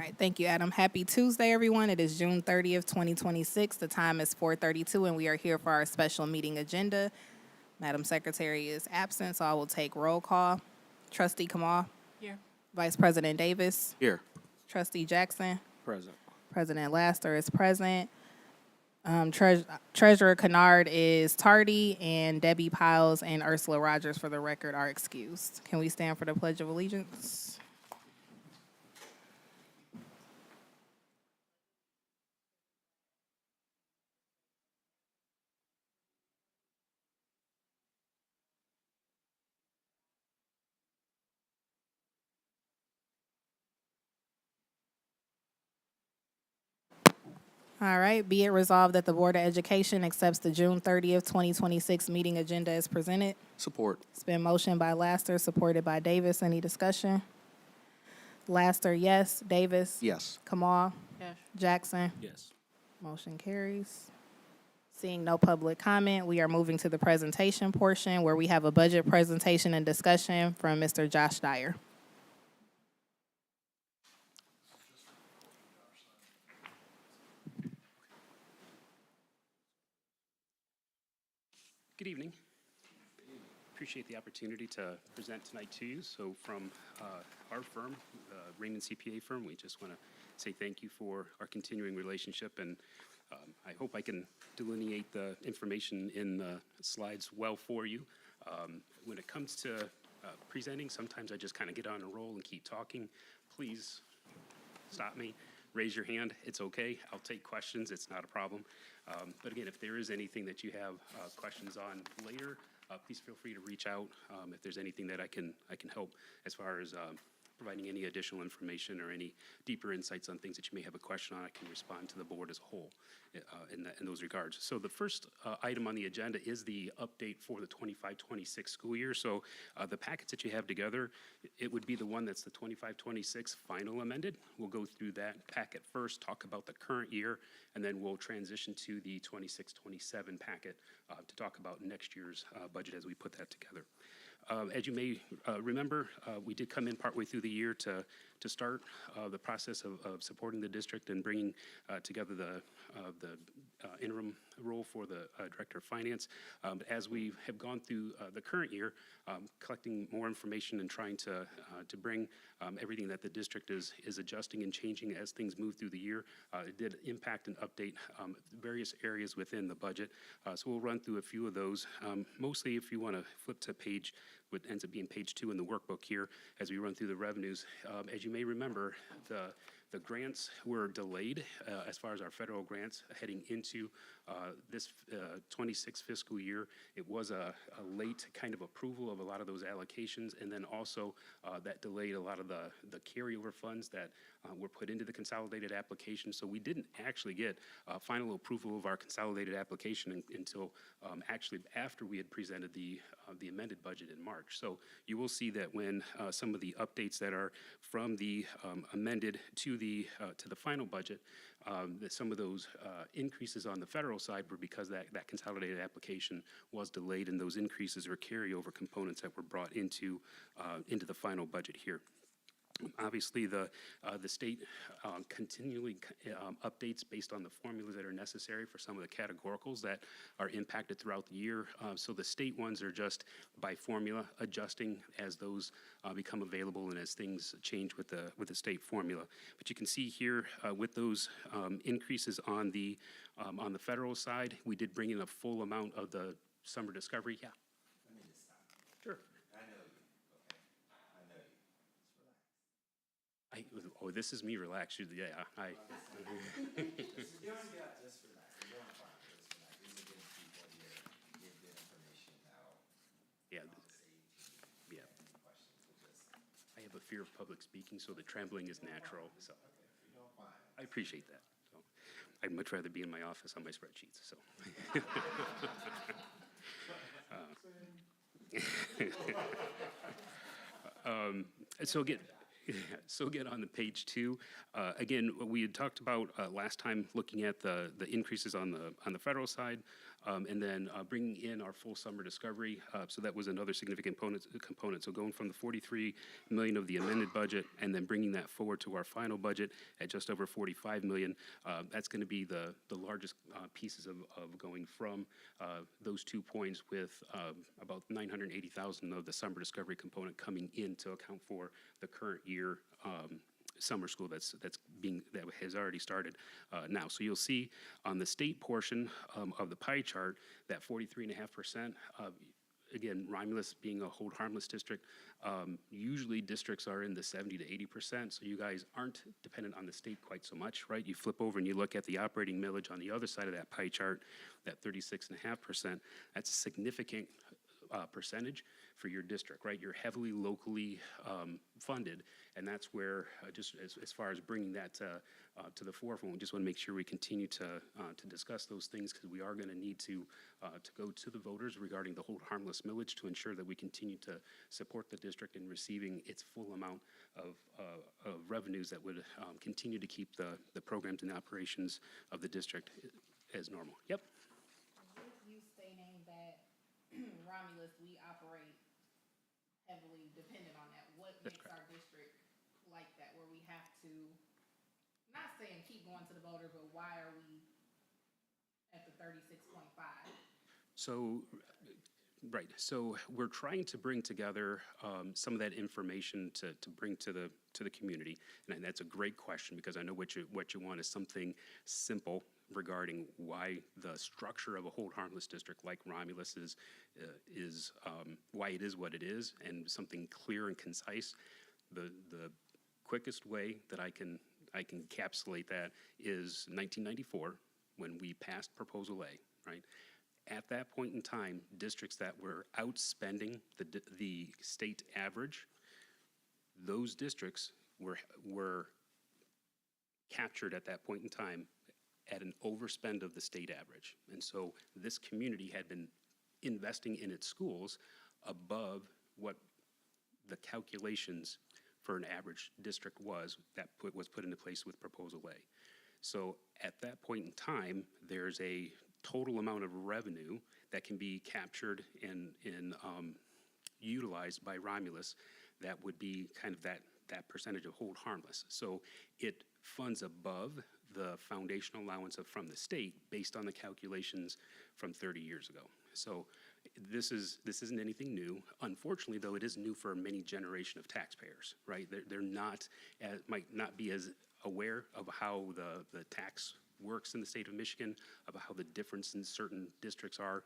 All right, thank you, Adam. Happy Tuesday, everyone. It is June 30th, 2026. The time is 4:32, and we are here for our special meeting agenda. Madam Secretary is absent, so I will take roll call. Trustee Kamal. Here. Vice President Davis. Here. Trustee Jackson. Present. President Laster is present. Treasurer Kennard is tardy, and Debbie Piles and Ursula Rogers, for the record, are excused. Can we stand for the Pledge of Allegiance? All right, be it resolved that the Board of Education accepts the June 30th, 2026 meeting agenda as presented. Support. It's been motioned by Laster, supported by Davis. Any discussion? Laster, yes. Davis? Yes. Kamal? Yes. Jackson? Yes. Motion carries. Seeing no public comment, we are moving to the presentation portion where we have a budget presentation and discussion from Mr. Josh Dyer. Good evening. Appreciate the opportunity to present tonight to you. So from our firm, Raymond CPA firm, we just want to say thank you for our continuing relationship, and I hope I can delineate the information in the slides well for you. When it comes to presenting, sometimes I just kind of get on a roll and keep talking. Please stop me. Raise your hand. It's okay. I'll take questions. It's not a problem. But again, if there is anything that you have questions on later, please feel free to reach out if there's anything that I can help as far as providing any additional information or any deeper insights on things that you may have a question on. I can respond to the board as a whole in those regards. So the first item on the agenda is the update for the 25-26 school year. So the packets that you have together, it would be the one that's the 25-26 final amended. We'll go through that packet first, talk about the current year, and then we'll transition to the 26-27 packet to talk about next year's budget as we put that together. As you may remember, we did come in partway through the year to start the process of supporting the district and bringing together the interim role for the Director of Finance. As we have gone through the current year, collecting more information and trying to bring everything that the district is adjusting and changing as things move through the year, it did impact and update various areas within the budget. So we'll run through a few of those. Mostly, if you want to flip to what ends up being page 2 in the workbook here, as we run through the revenues. As you may remember, the grants were delayed as far as our federal grants heading into this 26 fiscal year. It was a late kind of approval of a lot of those allocations, and then also that delayed a lot of the carryover funds that were put into the consolidated application. So we didn't actually get final approval of our consolidated application until actually after we had presented the amended budget in March. So you will see that when some of the updates that are from the amended to the final budget, that some of those increases on the federal side were because that consolidated application was delayed, and those increases are carryover components that were brought into the final budget here. Obviously, the state continually updates based on the formulas that are necessary for some of the categoricals that are impacted throughout the year. So the state ones are just by formula adjusting as those become available and as things change with the state formula. But you can see here with those increases on the federal side, we did bring in a full amount of the summer discovery. Yeah. Sure. Oh, this is me relaxed. Yeah, You don't just relax. You're doing fine. Just relax. These are good people here. Give good information out. yeah, yeah. I have a fear of public speaking, so the trembling is natural. So You're doing fine. I appreciate that. So I'd much rather be in my office on my spreadsheets. So. So again, on the page 2, again, what we had talked about last time, looking at the increases on the federal side, And then bringing in our full summer discovery, so that was another significant component. So going from the 43 million of the amended budget and then bringing that forward to our final budget at just over 45 million, that's going to be the largest pieces of going from those 2 points, with about 980,000 of the summer discovery component coming in to account for the current year summer school that has already started now. So you'll see on the state portion of the pie chart that 43.5%. Again, Romulus being a hold harmless district, usually districts are in the 70 to 80%. So you guys aren't dependent on the state quite so much, right? You flip over and you look at the operating millage on the other side of that pie chart, that 36.5%. That's a significant percentage for your district, right? You're heavily locally funded, and that's where, just as far as bringing that to the forefront, we just want to make sure we continue to discuss those things, because we are going to need to go to the voters regarding the hold harmless millage to ensure that we continue to support the district in receiving its full amount of revenues that would continue to keep the programs and operations of the district as normal. Yep. With you stating that Romulus, we operate heavily dependent on that, what That's makes correct. our district like that, where we have to, not saying keep going to the voter, but why are we at the 36.5? So, right. So we're trying to bring together some of that information to bring to the community, and that's a great question, because I know what you want is something simple regarding why the structure of a hold harmless district like Romulus is why it is what it is, and something clear and concise. The quickest way that I can encapsulate that is 1994, when we passed Proposal A, right? At that point in time, districts that were outspending the state average, those districts were captured at that point in time at an overspend of the state average. And so this community had been investing in its schools above what the calculations for an average district was put into place with Proposal A. So at that point in time, there's a total amount of revenue that can be captured and utilized by Romulus that would be kind of that percentage of hold harmless. So it funds above the foundational allowance from the state based on the calculations from 30 years ago. So this isn't anything new. Unfortunately, though, it is new for many generation of taxpayers, right? They're not, might not be as aware of how the tax works in the state of Michigan, about how the difference in certain districts are,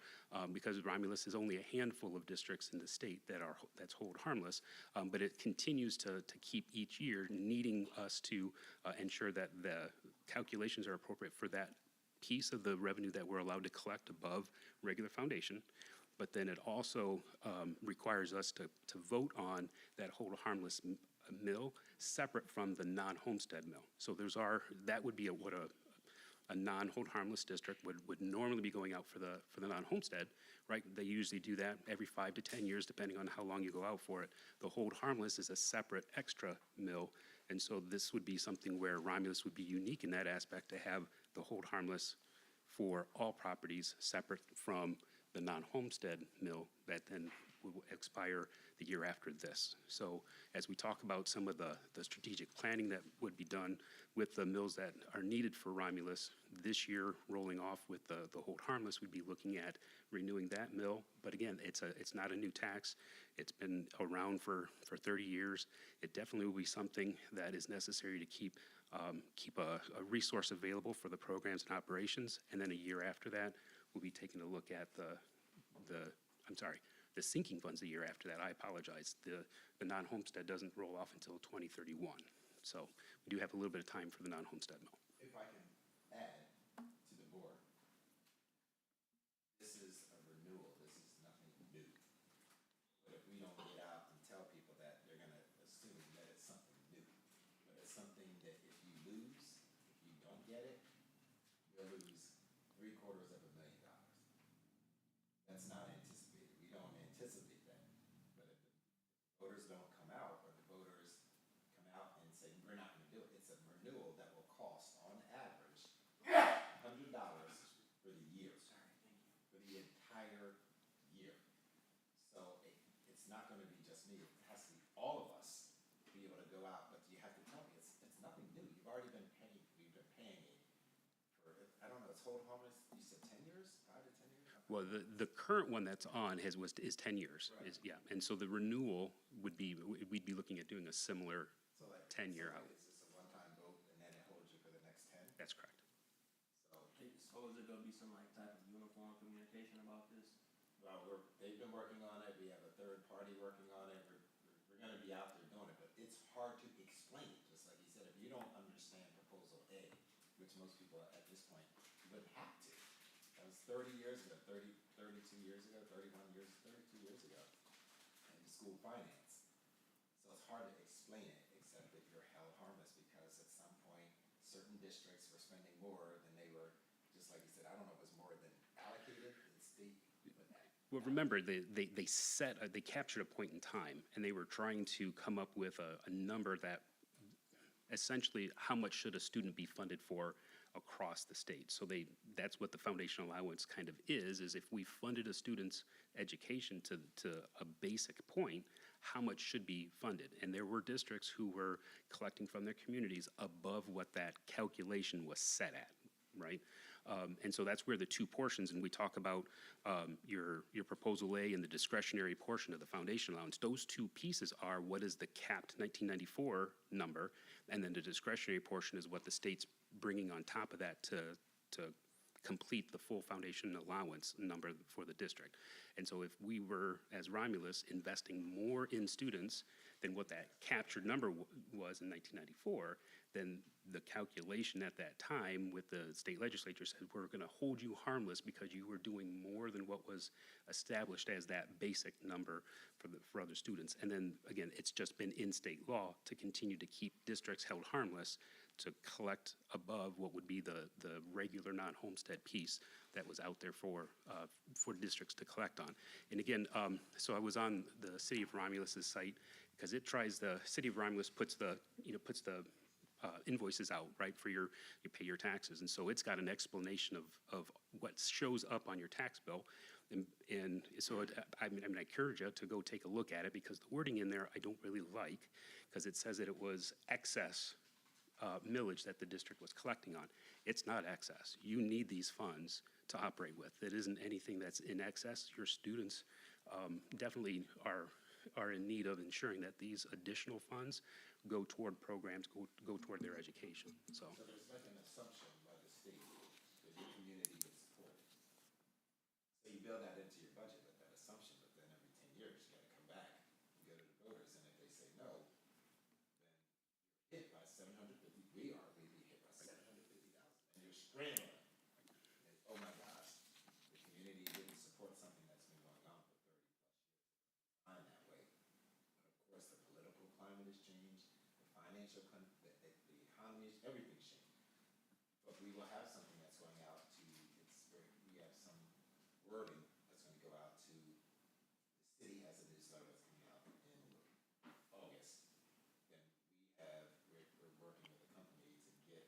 because Romulus is only a handful of districts in the state that's hold harmless, but it continues to keep each year needing us to ensure that the calculations are appropriate for that piece of the revenue that we're allowed to collect above regular foundation. But then it also requires us to vote on that hold harmless mill separate from the non-homestead mill. So that would be what a non-hold harmless district would normally be going out for the non-homestead, right? They usually do that every 5 to 10 years, depending on how long you go out for it. The hold harmless is a separate extra mill, and so this would be something where Romulus would be unique in that aspect, to have the hold harmless for all properties separate from the non-homestead mill that then will expire the year after this. So as we talk about some of the strategic planning that would be done with the mills that are needed for Romulus, this year rolling off with the hold harmless, we'd be looking at renewing that mill. But again, it's not a new tax. It's been around for 30 years. It definitely will be something that is necessary to keep a resource available for the programs and operations. And then a year after that, we'll be taking a look at the sinking funds a year after that. I apologize. The non-homestead doesn't roll off until 2031. So we do have a little bit of time for the non-homestead mill. If I can add to the board, this is a renewal, this is nothing new. But if we don't get out and tell people that, they're gonna assume that it's something new. But it's something that if you don't get it, you'll lose $750,000. That's not anticipated. We don't anticipate that. But if the voters don't come out, or the voters come out and say, we're not gonna do it, it's a renewal that will cost, on average, $100 for the year. not gonna be just me, it has to be all of us be able to go out, but you have to tell me, it's nothing new, you've already been paying, we've been paying it for, I don't know, it's hold harmless, you said 10 years, 5 to 10 years? Well, the current one that's on is 10 years, Right. yeah. And so the renewal would be, we'd be looking at doing a similar So like. 10-year so out. Is this a one-time vote and then it holds you for the next 10? That's correct. So, So is it gonna be some like type of uniform communication about this? well, they've been working on it, we have a third party working on it, we're gonna be out there doing it, but it's hard to explain it, just like you said, if you don't understand proposal A, which most people at this point wouldn't have to. That was 30 years ago, 32 years ago, 32 years ago, in school finance. So it's hard to explain it, except that you're held harmless because at some point, certain districts were spending more than they were, just like you said, I don't know if it was more than allocated in state, but Well, remember, they captured a point in time, and they were trying to come up with a number that essentially, how much should a student be funded for across the state? So that's what the foundation allowance kind of is if we funded a student's education to a basic point, how much should be funded? And there were districts who were collecting from their communities above what that calculation was set at, right? And so that's where the two portions, and we talk about your proposal A and the discretionary portion of the foundation allowance. Those two pieces are what is the capped 1994 number, and then the discretionary portion is what the state's bringing on top of that to complete the full foundation allowance number for the district. And so if we were, as Romulus, investing more in students than what that captured number was in 1994, then the calculation at that time with the state legislature said, we're going to hold you harmless because you were doing more than what was established as that basic number for other students. And then, again, it's just been in state law to continue to keep districts held harmless to collect above what would be the regular non-homestead piece that was out there for districts to collect on. And again, so I was on the City of Romulus's site because it tries, the City of Romulus puts the invoices out, right, for you pay your taxes. And so it's got an explanation of what shows up on your tax bill. And so I encourage you to go take a look at it because the wording in there I don't really like because it says that it was excess millage that the district was collecting on. It's not excess. You need these funds to operate with. It isn't anything that's in excess. Your students definitely are in need of ensuring that these additional funds go toward programs, go toward their education, so. So there's like an assumption by the state that your community would support it. So you build that into your budget with that assumption, but then every 10 years, you gotta come back and go to the voters, and if they say no, then you're hit by 750, we are maybe hit by 750,000, and you're scrambling. And, oh my gosh, the community didn't support something that's been going on for 30 plus years. Fine that way. But of course, the political climate has changed, the financial, the economy, everything's changed. But we will have something that's going out to, we have some wording that's gonna go out to, the city has a newsletter that's coming out in August. Then we're working with a company to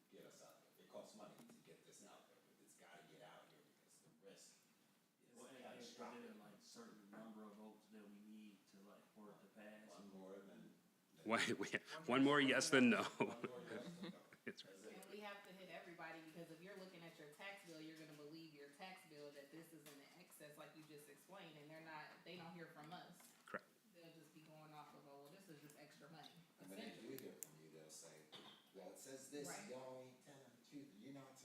get us out there. It costs money to get this out there, but it's gotta get out here because the risk is Well, and is catastrophic. there like certain number of votes that we need to like for it to pass? One more than. One more yes than no. One more yes than no. That's right. That's it. And we have to hit everybody, because if you're looking at your tax bill, you're gonna believe your tax bill that this is in excess, like you just explained, and they don't hear from us. Correct. They'll just be going off of, oh, well, this is just extra money. And when they do hear from you, they'll say, well, it says this, Right. y'all ain't telling the truth, you're not.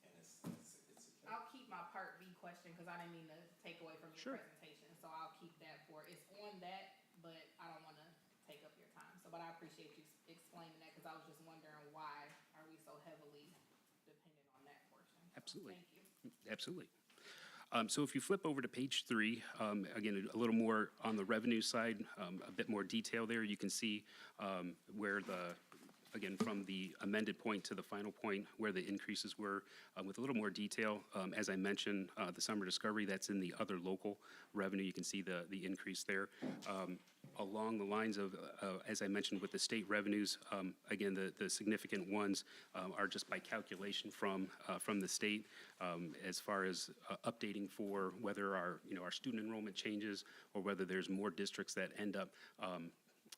And it's a killer. I'll keep my part B question, because I didn't mean to take away from your Sure. presentation, so I'll keep that for, it's on that, but I don't wanna take up your time. So, but I appreciate you explaining that, because I was just wondering why are we so heavily dependent on that portion? So, Absolutely. Thank you. Absolutely. So if you flip over to page 3, again, a little more on the revenue side, a bit more detail there. You can see where the again, from the amended point to the final point where the increases were, with a little more detail. As I mentioned, the summer discovery, that's in the other local revenue. You can see the increase there. Along the lines of, as I mentioned, with the state revenues, again, the significant ones are just by calculation from the state, as far as updating for whether our student enrollment changes or whether there's more districts that end up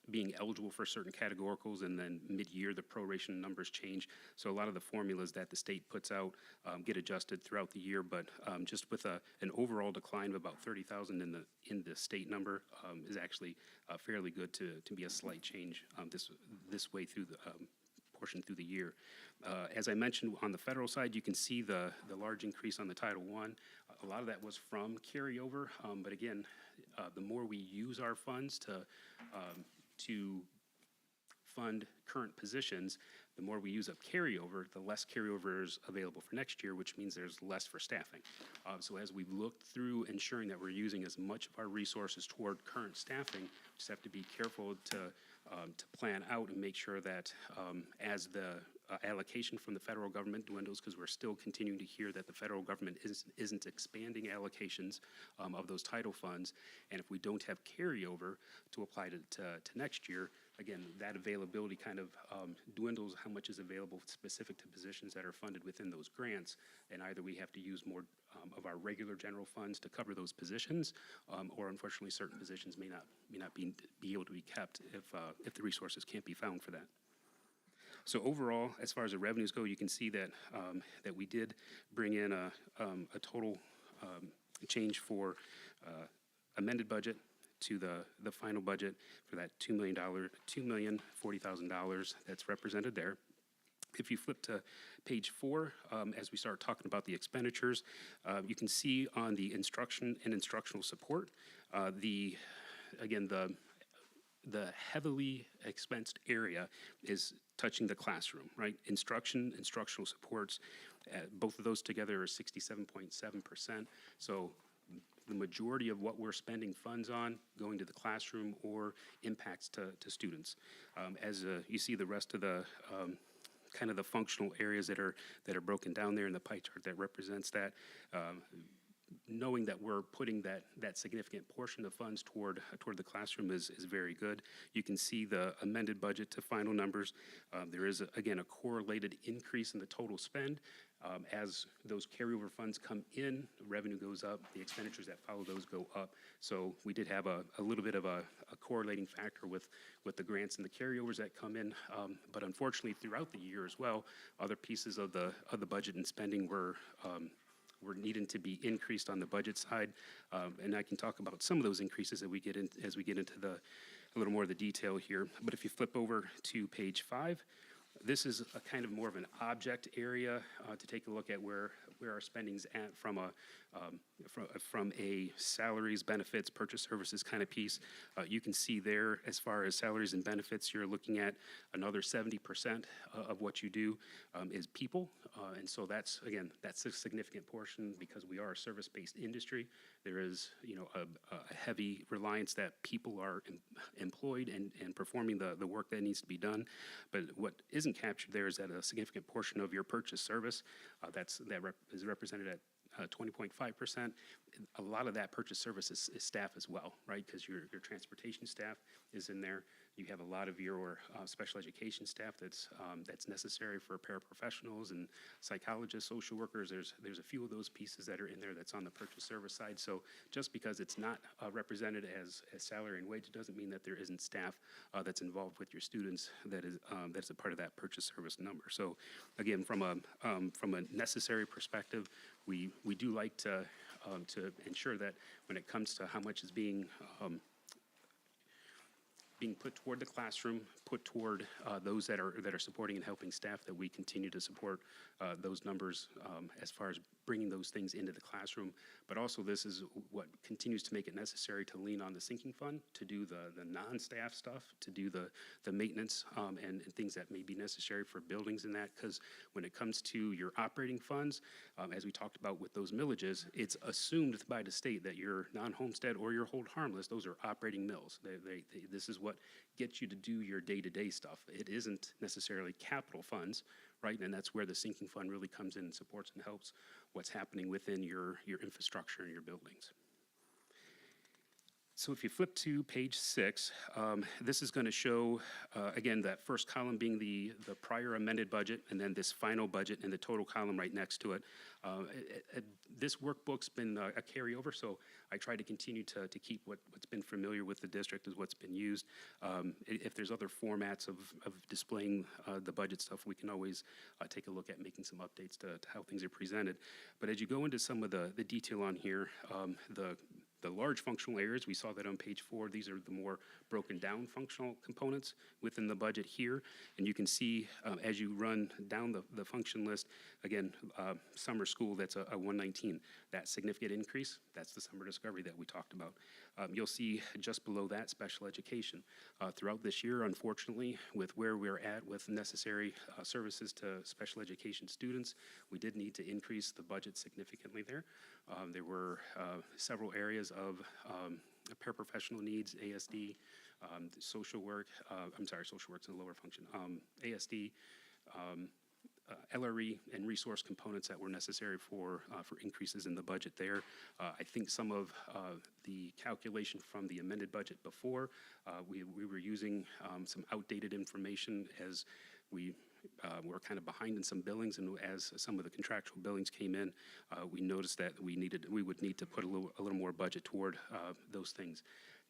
being eligible for certain categoricals, and then mid-year the proration numbers change. So a lot of the formulas that the state puts out get adjusted throughout the year, but just with an overall decline of about 30,000 in the state number is actually fairly good to be a slight change this way through the portion through the year. As I mentioned, on the federal side, you can see the large increase on the Title I. A lot of that was from carryover, but again, the more we use our funds to fund current positions, the more we use up carryover, the less carryover is available for next year, which means there's less for staffing. So as we've looked through ensuring that we're using as much of our resources toward current staffing, we just have to be careful to plan out and make sure that as the allocation from the federal government dwindles, because we're still continuing to hear that the federal government isn't expanding allocations of those title funds, and if we don't have carryover to apply to next year, again, that availability kind of dwindles how much is available specific to positions that are funded within those grants, and either we have to use more of our regular general funds to cover those positions, or unfortunately certain positions may not be able to be kept if the resources can't be found for that. So overall, as far as the revenues go, you can see that that we did bring in a total change for amended budget to the final budget for that $2,040,000 that's represented there. If you flip to page 4, as we start talking about the expenditures, you can see on the instruction and instructional support, the heavily expensed area is touching the classroom, right? Instructional supports, both of those together are 67.7%. So the majority of what we're spending funds on going to the classroom or impacts to students. As you see the rest of the kind of the functional areas that are broken down there in the pie chart that represents that, knowing that we're putting that significant portion of funds toward the classroom is very good. You can see the amended budget to final numbers. There is, again, a correlated increase in the total spend. As those carryover funds come in, the revenue goes up, the expenditures that follow those go up. So we did have a little bit of a correlating factor with the grants and the carryovers that come in. But unfortunately, throughout the year as well, other pieces of the budget and spending were needing to be increased on the budget side, and I can talk about some of those increases as we get into a little more of the detail here. But if you flip over to page 5, this is a kind of more of an object area to take a look at where our spending's at from a salaries, benefits, purchase services kind of piece. You can see there, as far as salaries and benefits, you're looking at another 70% of what you do is people, and so that's a significant portion because we are a service-based industry. There is a heavy reliance that people are employed and performing the work that needs to be done. But what isn't captured there is that a significant portion of your purchase service is represented at 20.5%. A lot of that purchase service is staff as well, right? Because your transportation staff is in there. You have a lot of your special education staff that's necessary for paraprofessionals and psychologists, social workers. There's a few of those pieces that are in there that's on the purchase service side. So just because it's not represented as salary and wage, it doesn't mean that there isn't staff that's involved with your students that's a part of that purchase service number. So again, from a necessary perspective, we do like to ensure that when it comes to how much is being put toward the classroom, put toward those that are supporting and helping staff, that we continue to support those numbers as far as bringing those things into the classroom. But also, this is what continues to make it necessary to lean on the sinking fund to do the non-staff stuff, to do the maintenance and things that may be necessary for buildings and that. Because when it comes to your operating funds, as we talked about with those millages, it's assumed by the state that your non-homestead or your hold harmless, those are operating mills. This is what gets you to do your day-to-day stuff. It isn't necessarily capital funds, right? And that's where the sinking fund really comes in and supports and helps what's happening within your infrastructure and your buildings. So if you flip to page 6, this is going to show, again, that first column being the prior amended budget, and then this final budget and the total column right next to it. This workbook's been a carryover, so I try to continue to keep what's been familiar with the district is what's been used. If there's other formats of displaying the budget stuff, we can always take a look at making some updates to how things are presented. But as you go into some of the detail on here, the large functional areas, we saw that on page 4. These are the more broken down functional components within the budget here. And you can see as you run down the function list, again, summer school, that's a 119. That significant increase, that's the summer discovery that we talked about. You'll see just below that special education. Throughout this year, unfortunately, with where we're at with necessary services to special education students, we did need to increase the budget significantly there. There were several areas of paraprofessional needs, ASD, social work, social work's in a lower function, ASD, LRE, and resource components that were necessary for increases in the budget there. I think some of the calculation from the amended budget before, we were using some outdated information as we were kind of behind in some billings, and as some of the contractual billings came in, we noticed that we would need to put a little more budget toward those things.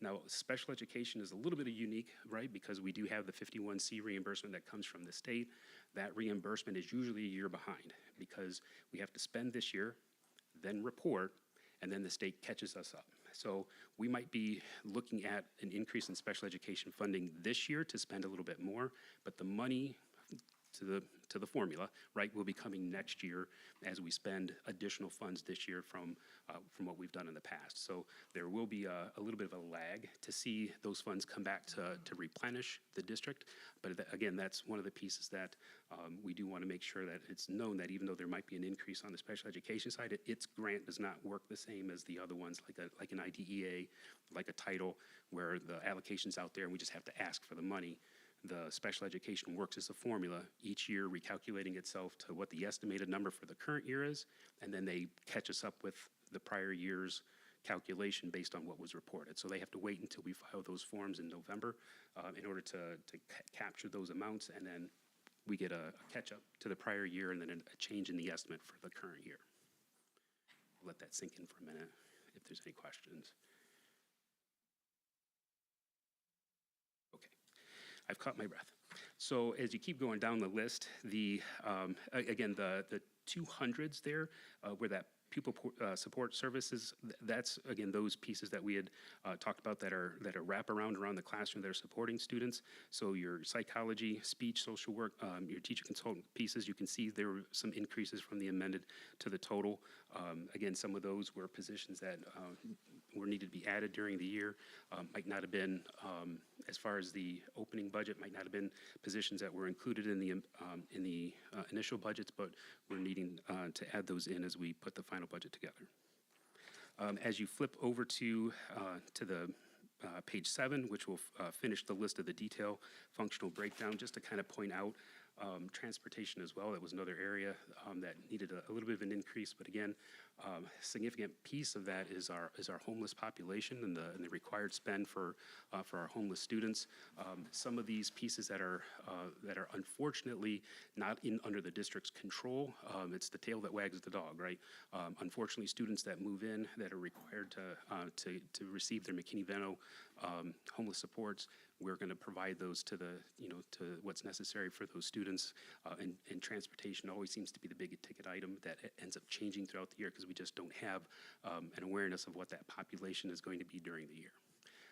Now, special education is a little bit unique, right, because we do have the 51C reimbursement that comes from the state. That reimbursement is usually a year behind because we have to spend this year, then report, and then the state catches us up. So we might be looking at an increase in special education funding this year to spend a little bit more, but the money to the formula, right, will be coming next year as we spend additional funds this year from what we've done in the past. So there will be a little bit of a lag to see those funds come back to replenish the district. But again, that's one of the pieces that we do want to make sure that it's known that even though there might be an increase on the special education side, its grant does not work the same as the other ones, like an IDEA, like a title, where the allocation's out there and we just have to ask for the money. The special education works as a formula, each year recalculating itself to what the estimated number for the current year is, and then they catch us up with the prior year's calculation based on what was reported. So they have to wait until we file those forms in November in order to capture those amounts, and then we get a catch-up to the prior year and then a change in the estimate for the current year. I'll let that sink in for a minute if there's any questions. I've caught my breath. So as you keep going down the list, again, the 200s there, where that pupil support services, that's, again, those pieces that we had talked about that are wraparound around the classroom that are supporting students. So your psychology, speech, social work, your teacher consultant pieces, you can see there were some increases from the amended to the total. Again, some of those were positions that were needed to be added during the year. Might not have been, as far as the opening budget, might not have been positions that were included in the initial budgets, but we're needing to add those in as we put the final budget together. As you flip over to the page 7, which will finish the list of the detail functional breakdown, just to kind of point out transportation as well. That was another area that needed a little bit of an increase, but again, significant piece of that is our homeless population and the required spend for our homeless students. Some of these pieces that are unfortunately not under the district's control. It's the tail that wags the dog, right? Unfortunately, students that move in that are required to receive their McKinney-Vento homeless supports, we're going to provide those to what's necessary for those students. And transportation always seems to be the big ticket item that ends up changing throughout the year because we just don't have an awareness of what that population is going to be during the year.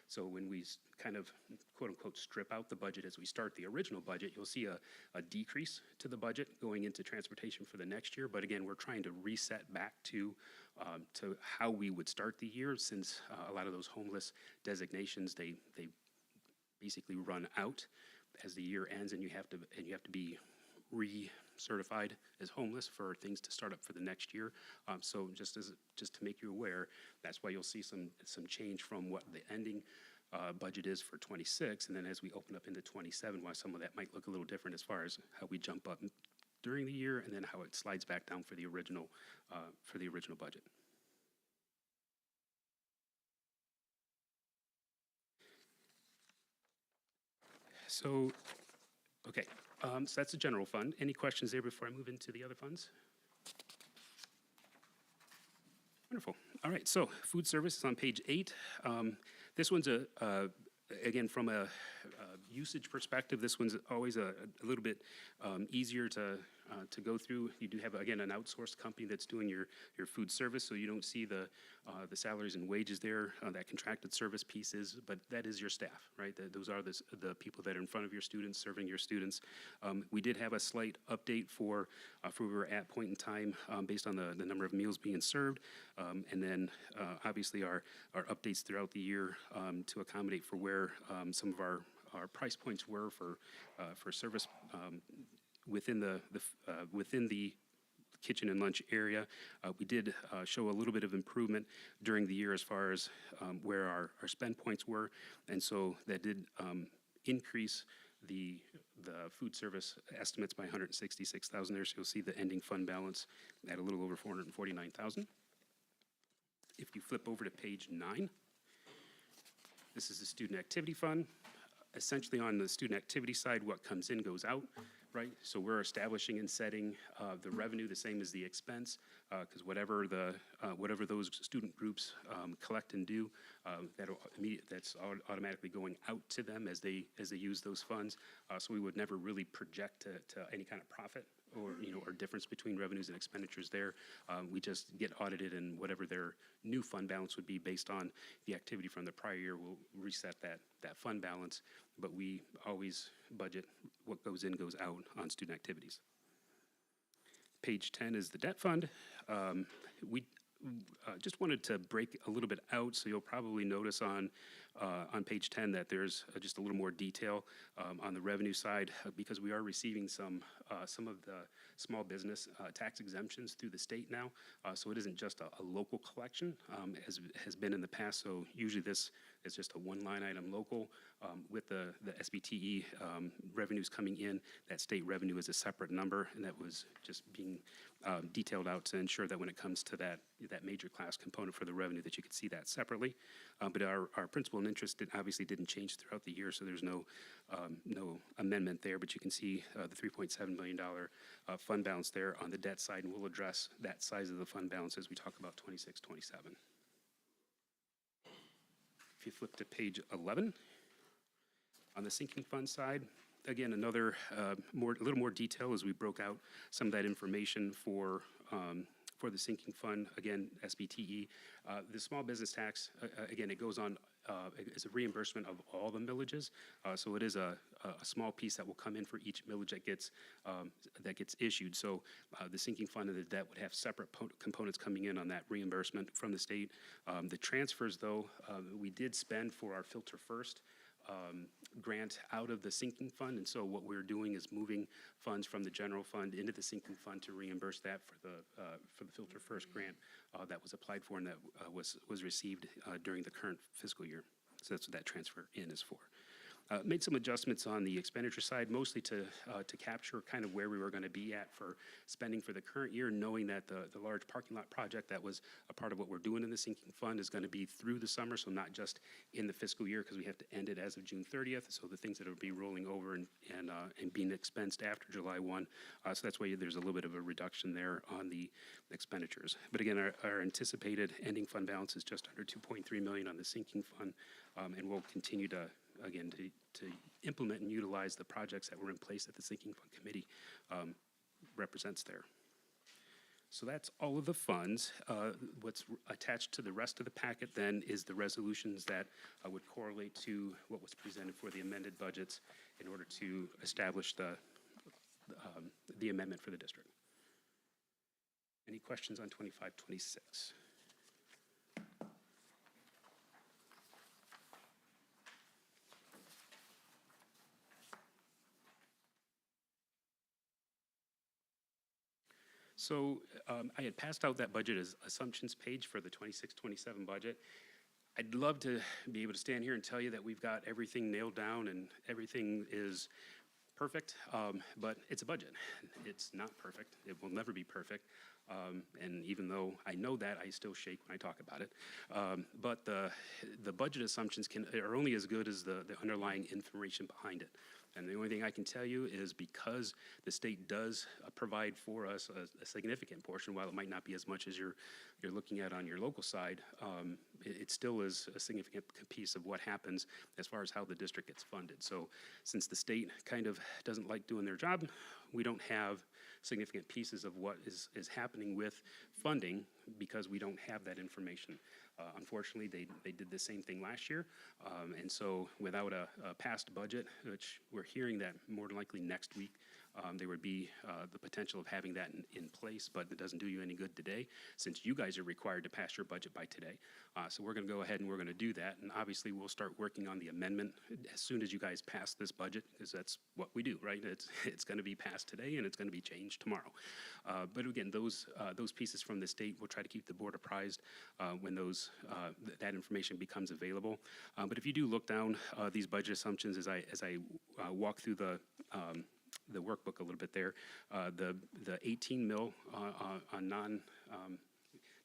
So when we kind of, quote unquote, strip out the budget as we start the original budget, you'll see a decrease to the budget going into transportation for the next year. But again, we're trying to reset back to how we would start the year, since a lot of those homeless designations, they basically run out as the year ends, and you have to be recertified as homeless for things to start up for the next year. So just to make you aware, that's why you'll see some change from what the ending budget is for '26, and then as we open up into '27, why some of that might look a little different as far as how we jump up during the year, and then how it slides back down for the original budget. So, okay, so that's the general fund. Any questions there before I move into the other funds? Wonderful. All right, so food service is on page 8. This one's again, from a usage perspective, this one's always a little bit easier to go through. You do have, again, an outsourced company that's doing your food service, so you don't see the salaries and wages there, that contracted service pieces, but that is your staff, right? Those are the people that are in front of your students, serving your students. We did have a slight update for where we were at point in time based on the number of meals being served, and then obviously our updates throughout the year to accommodate for where some of our price points were for service within the kitchen and lunch area. We did show a little bit of improvement during the year as far as where our spend points were, and so that did increase the food service estimates by $166,000 there. So you'll see the ending fund balance at a little over $449,000. If you flip over to page 9, this is the student activity fund. Essentially on the student activity side, what comes in goes out, right? So we're establishing and setting the revenue the same as the expense, because whatever those student groups collect and do, that's automatically going out to them as they use those funds. So we would never really project to any kind of profit or difference between revenues and expenditures there. We just get audited, and whatever their new fund balance would be based on the activity from the prior year, we'll reset that fund balance, but we always budget what goes in goes out on student activities. Page 10 is the debt fund. We just wanted to break a little bit out, so you'll probably notice on page 10 that there's just a little more detail on the revenue side, because we are receiving some of the small business tax exemptions through the state now. So it isn't just a local collection as has been in the past. So usually this is just a one line item local. With the SBTE revenues coming in, that state revenue is a separate number, and that was just being detailed out to ensure that when it comes to that major class component for the revenue, that you could see that separately. But our principal and interest obviously didn't change throughout the year, so there's no amendment there. But you can see the $3.7 million fund balance there on the debt side, and we'll address that size of the fund balance as we talk about 26, 27. If you flip to page 11, on the sinking fund side, again, another a little more detail as we broke out some of that information for the sinking fund. Again, SBTE, the small business tax, again, it goes on as a reimbursement of all the millages. So it is a small piece that will come in for each millage that gets issued. So the sinking fund and the debt would have separate components coming in on that reimbursement from the state. The transfers, though, we did spend for our Filter First grant out of the sinking fund, and so what we're doing is moving funds from the general fund into the sinking fund to reimburse that for the Filter First grant that was applied for and that was received during the current fiscal year. So that's what that transfer in is for. Made some adjustments on the expenditure side, mostly to capture kind of where we were going to be at for spending for the current year, knowing that the large parking lot project that was a part of what we're doing in the sinking fund is going to be through the summer, so not just in the fiscal year, because we have to end it as of June 30th. So the things that will be rolling over and being expensed after July 1. So that's why there's a little bit of a reduction there on the expenditures. But again, our anticipated ending fund balance is just under $2.3 million on the sinking fund, and we'll continue to implement and utilize the projects that were in place that the Sinking Fund Committee represents there. So that's all of the funds. What's attached to the rest of the packet then is the resolutions that would correlate to what was presented for the amended budgets in order to establish the amendment for the district. Any questions on 25, 26? So I had passed out that budget as assumptions page for the 26-27 budget. I'd love to be able to stand here and tell you that we've got everything nailed down and everything is perfect, but it's a budget. It's not perfect. It will never be perfect. And even though I know that, I still shake when I talk about it. But the budget assumptions are only as good as the underlying information behind it. And the only thing I can tell you is because the state does provide for us a significant portion, while it might not be as much as you're looking at on your local side, it still is a significant piece of what happens as far as how the district gets funded. So since the state kind of doesn't like doing their job, we don't have significant pieces of what is happening with funding because we don't have that information. Unfortunately, they did the same thing last year, and so without a passed budget, which we're hearing that more than likely next week, there would be the potential of having that in place, but it doesn't do you any good today since you guys are required to pass your budget by today. So we're going to go ahead and we're going to do that, and obviously we'll start working on the amendment as soon as you guys pass this budget, because that's what we do, right? It's going to be passed today and it's going to be changed tomorrow. But again, those pieces from the state, we'll try to keep the board apprised when that information becomes available. But if you do look down these budget assumptions as I walk through the workbook a little bit there, the 18 mil on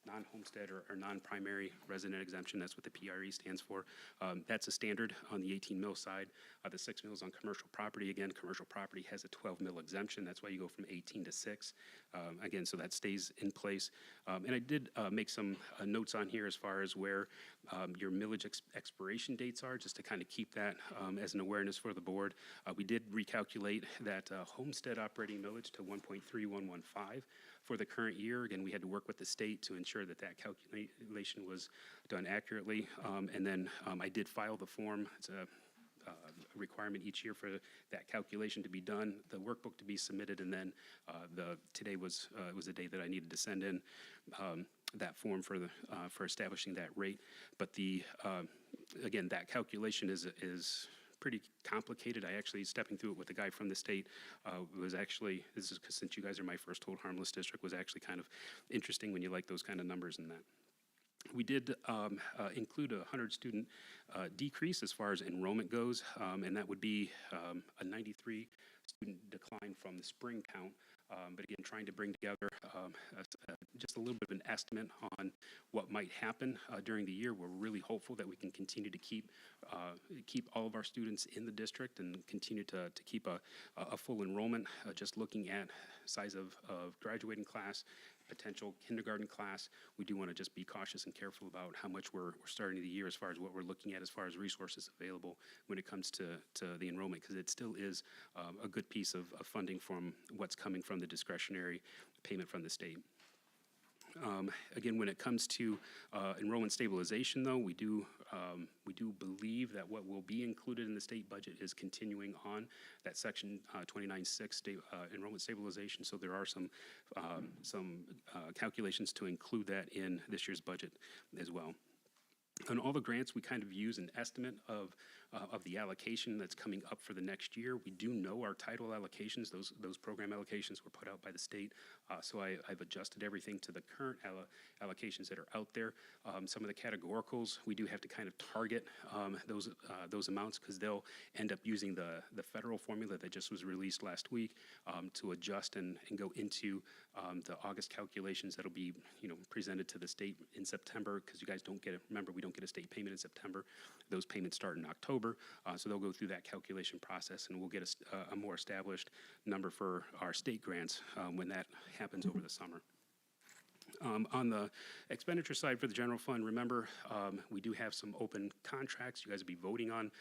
non-homestead or non-primary resident exemption, that's what the PRE stands for. That's a standard on the 18 mil side. The 6 mils on commercial property, again, commercial property has a 12 mil exemption. That's why you go from 18 to 6. Again, so that stays in place. And I did make some notes on here as far as where your millage expiration dates are, just to kind of keep that as an awareness for the board. We did recalculate that homestead operating millage to 1.3115 for the current year. Again, we had to work with the state to ensure that calculation was done accurately. And then I did file the form. It's a requirement each year for that calculation to be done, the workbook to be submitted, and then today was the day that I needed to send in that form for establishing that rate. But again, that calculation is pretty complicated. I actually, stepping through it with the guy from the state, was actually, this is because since you guys are my first hold harmless district, was actually kind of interesting when you like those kind of numbers and that. We did include a 100-student decrease as far as enrollment goes, and that would be a 93-student decline from the spring count. But again, trying to bring together just a little bit of an estimate on what might happen during the year. We're really hopeful that we can continue to keep all of our students in the district and continue to keep a full enrollment. Just looking at size of graduating class, potential kindergarten class, we do want to just be cautious and careful about how much we're starting the year as far as what we're looking at as far as resources available when it comes to the enrollment, because it still is a good piece of funding from what's coming from the discretionary payment from the state. Again, when it comes to enrollment stabilization, though, we do believe that what will be included in the state budget is continuing on that Section 29.6 enrollment stabilization. So there are some calculations to include that in this year's budget as well. On all the grants, we kind of use an estimate of the allocation that's coming up for the next year. We do know our title allocations; those program allocations were put out by the state. So I've adjusted everything to the current allocations that are out there. Some of the categoricals, we do have to kind of target those amounts because they'll end up using the federal formula that just was released last week to adjust and go into the August calculations that'll be presented to the state in September, because you guys don't get it. Remember, we don't get a state payment in September. Those payments start in October, so they'll go through that calculation process, and we'll get a more established number for our state grants when that happens over the summer. On the expenditure side for the general fund, remember, we do have some open contracts. You guys will be voting on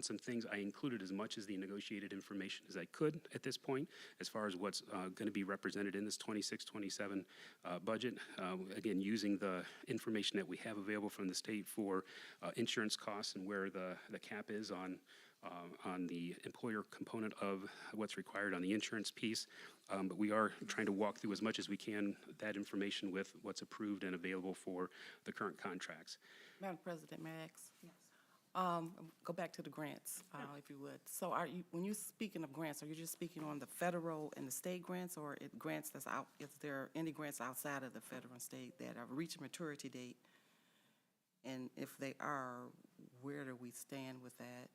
some things. I included as much as the negotiated information as I could at this point as far as what's going to be represented in this 26-27 budget. Again, using the information that we have available from the state for insurance costs and where the cap is on the employer component of what's required on the insurance piece. But we are trying to walk through as much as we can that information with what's approved and available for the current contracts. Madam President, may I ask? Yes. Go back to the grants, if you would. So when you're speaking of grants, are you just speaking on the federal and the state grants, or grants that's out? Is there any grants outside of the federal and state that have reached maturity date And if they are, where do we stand with that?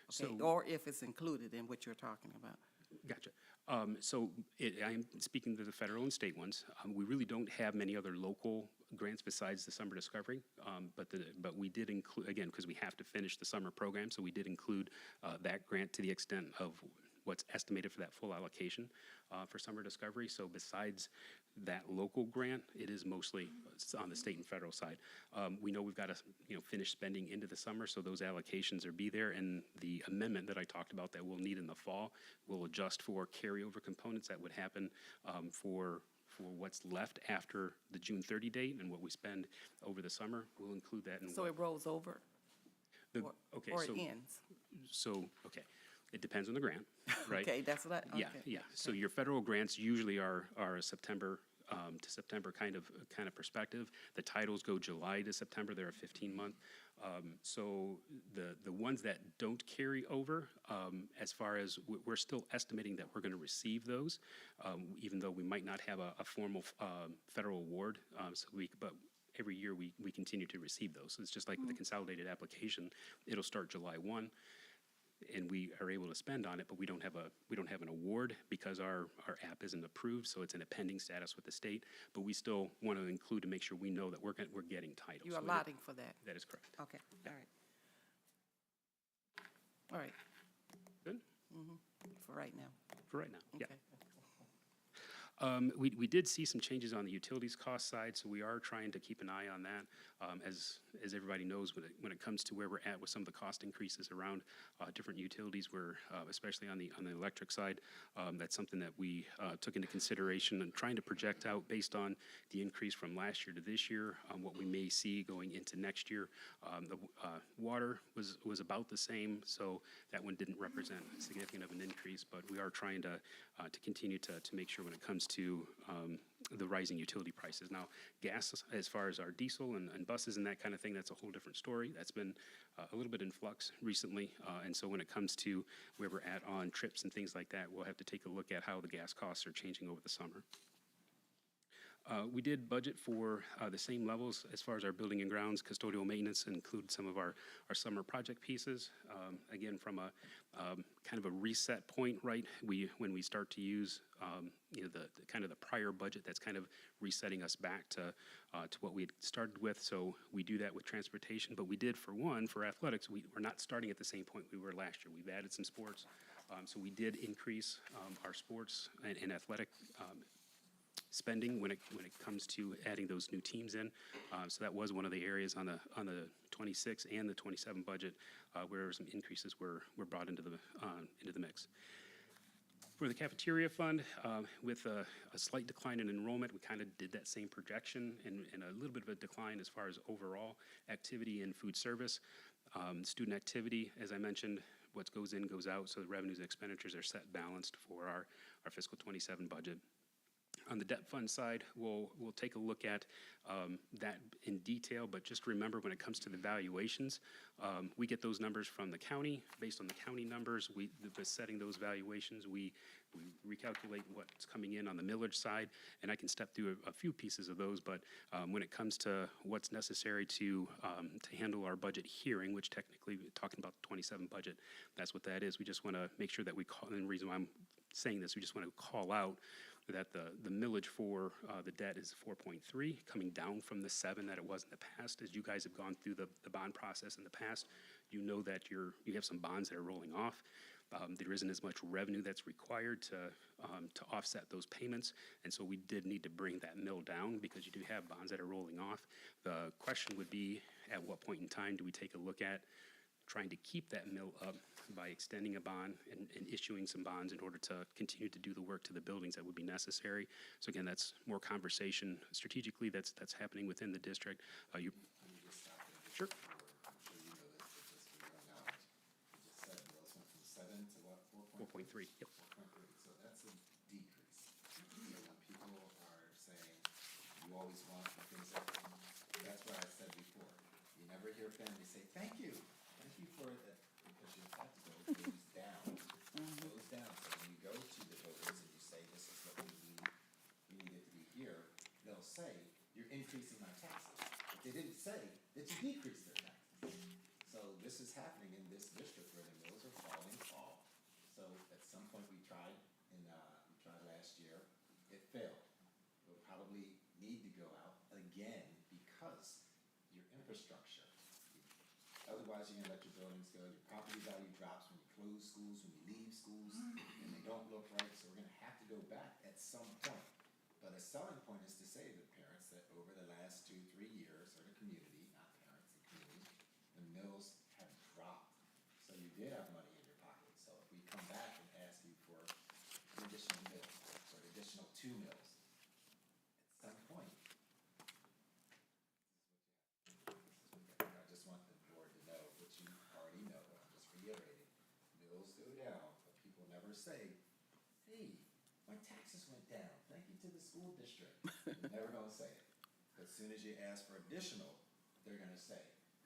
Okay, So- or if it's included in what you're talking about? Gotcha. I'm speaking to the federal and state ones. We really don't have many other local grants besides the summer discovery. But we did include, again, because we have to finish the summer program, so we did include that grant to the extent of what's estimated for that full allocation for summer discovery. So besides that local grant, it is mostly on the state and federal side. We know we've got to, finish spending into the summer, so those allocations are be there. And the amendment that I talked about that we'll need in the fall will adjust for carryover components that would happen for what's left after the June 30 date and what we spend over the summer. We'll include that in. So it rolls over? Okay, Or it so, ends? okay, it depends on the grant, right? Okay, that's what I, Yeah, okay. yeah. So your federal grants usually are a September to September kind of perspective. The titles go July to September. They're a 15-month. So the ones that don't carry over, as far as we're still estimating that we're going to receive those, even though we might not have a formal federal award. But every year we continue to receive those. So it's just like with the consolidated application. It'll start July 1. And we are able to spend on it, but we don't have an award because our app isn't approved, so it's in a pending status with the state. But we still want to include to make sure we know that we're getting titles. You're So allotting for that? that is correct. Okay, all right. All right, Good for right now. for right now. Yeah. Okay. We did see some changes on the utilities cost side, so we are trying to keep an eye on that. As everybody knows, when it comes to where we're at with some of the cost increases around different utilities, we're especially on the electric side, that's something that we took into consideration and trying to project out based on the increase from last year to this year, what we may see going into next year. The water was about the same, so that one didn't represent significant of an increase, but we are trying to continue to make sure when it comes to the rising utility prices. Now, gas, as far as our diesel and buses and that kind of thing, that's a whole different story. That's been a little bit in flux recently, and so when it comes to where we're at on trips and things like that, we'll have to take a look at how the gas costs are changing over the summer. We did budget for the same levels as far as our building and grounds custodial maintenance, include some of our summer project pieces. Again, from a kind of a reset point, right? When we start to use the kind of the prior budget, that's kind of resetting us back to what we had started with. So we do that with transportation, but we did for athletics, we're not starting at the same point we were last year. We've added some sports, so we did increase our sports and athletic spending when it comes to adding those new teams in. So that was one of the areas on the 26 and the 27 budget where some increases were brought into the mix. For the cafeteria fund, with a slight decline in enrollment, we kind of did that same projection and a little bit of a decline as far as overall activity in food service. Student activity, as I mentioned, what goes in goes out, so the revenues and expenditures are set balanced for our fiscal 27 budget. On the debt fund side, we'll take a look at that in detail, but just remember when it comes to the valuations, we get those numbers from the county. Based on the county numbers, setting those valuations, we recalculate what's coming in on the millage side, and I can step through a few pieces of those, but when it comes to what's necessary to handle our budget hearing, which technically, talking about the 27 budget, that's what that is. We just want to make sure that we call, and the reason why I'm saying this, we just want to call out that the millage for the debt is 4.3, coming down from the 7 that it was in the past. As you guys have gone through the bond process in the past, you know that you have some bonds that are rolling off. There isn't as much revenue that's required to offset those payments, and so we did need to bring that mill down because you do have bonds that are rolling off. The question would be, at what point in time do we take a look at trying to keep that mill up by extending a bond and issuing some bonds in order to continue to do the work to the buildings that would be necessary. So again, that's more conversation strategically that's happening within the district. Sure. I'm sure you know this, but just for your own knowledge, you just said Mills went from 7 to what, 4.3? 4.3, yep. 4.3, so that's a decrease. So when people are saying, you always want the things that, that's what I said before. You never hear families say, thank you for that, because your tax bill goes down. Goes down, so when you go to the voters and you say, this is what we need it to be here, they'll say, you're increasing my taxes. they didn't say that you decreased their taxes. So this is happening in this district where the mills are falling off. So at some point we tried last year, it failed. We'll probably need to go out again because your infrastructure, otherwise you're gonna let your buildings go, your property value drops when you close schools, when you leave schools, and they don't look right, so we're gonna have to go back at some point. But a selling point is to say to parents that over the last 2-3 years, or the community, not parents, the community, the mills have dropped. So you did have money in your pocket. So if we come back and ask you for an additional mill, or an additional 2 mills, at some point, I just want the board to know, what you already know, but I'm just reiterating, mills go down, but people never say, hey, my taxes went down, thank you to the school district. They're never gonna say it. But as soon as you ask for additional, they're gonna say,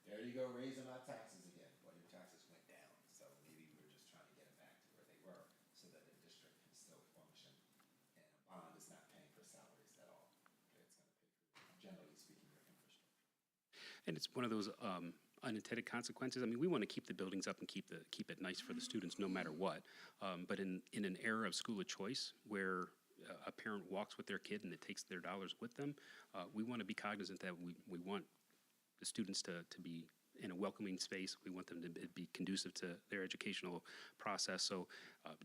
there you go, raising my taxes again. Well, your taxes went down, so maybe we're just trying to get them back to where they were, so that the district can still function. And a bond is not paying for salaries at all. Okay, it's gonna pay for, generally speaking, your infrastructure. And it's one of those unintended consequences. I mean, we want to keep the buildings up and keep it nice for the students no matter what. But in an era of school of choice where a parent walks with their kid and it takes their dollars with them, we want to be cognizant that we want the students to be in a welcoming space. We want them to be conducive to their educational process. So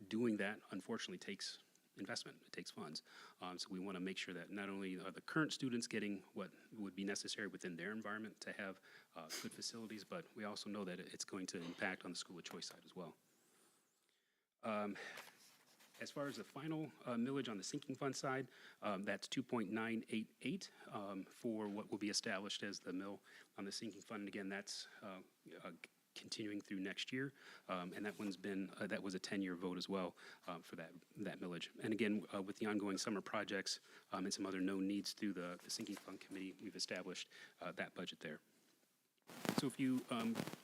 doing that, unfortunately, takes investment. It takes funds. So we want to make sure that not only are the current students getting what would be necessary within their environment to have good facilities, but we also know that it's going to impact on the school of choice side as well. As far as the final millage on the sinking fund side, that's 2.988 for what will be established as the mill on the sinking fund. And again, that's continuing through next year, and that one's been that was a 10-year vote as well for that millage. And again, with the ongoing summer projects and some other known needs through the sinking fund committee, we've established that budget there. So if you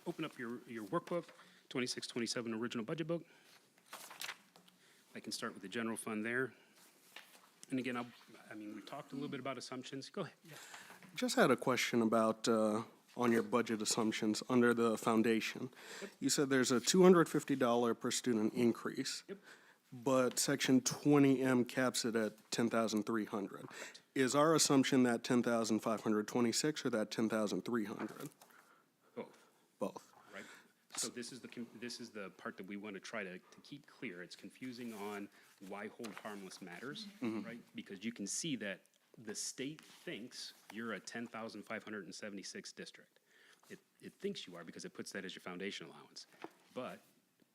open up your workbook, 26-27 original budget book, I can start with the general fund there. And again, I mean, we talked a little bit about assumptions. Go ahead. Just had a question about, on your budget assumptions under the foundation. You said there's a $250 per student increase. Yep. But section 20M caps it at 10,300. Is our assumption that 10,526 or that 10,300? Both. Both. Right? So this is the part that we want to try to keep clear. It's confusing on why hold harmless matters, right? Because you can see that the state thinks you're a 10,576 district. It thinks you are because it puts that as your foundation allowance. But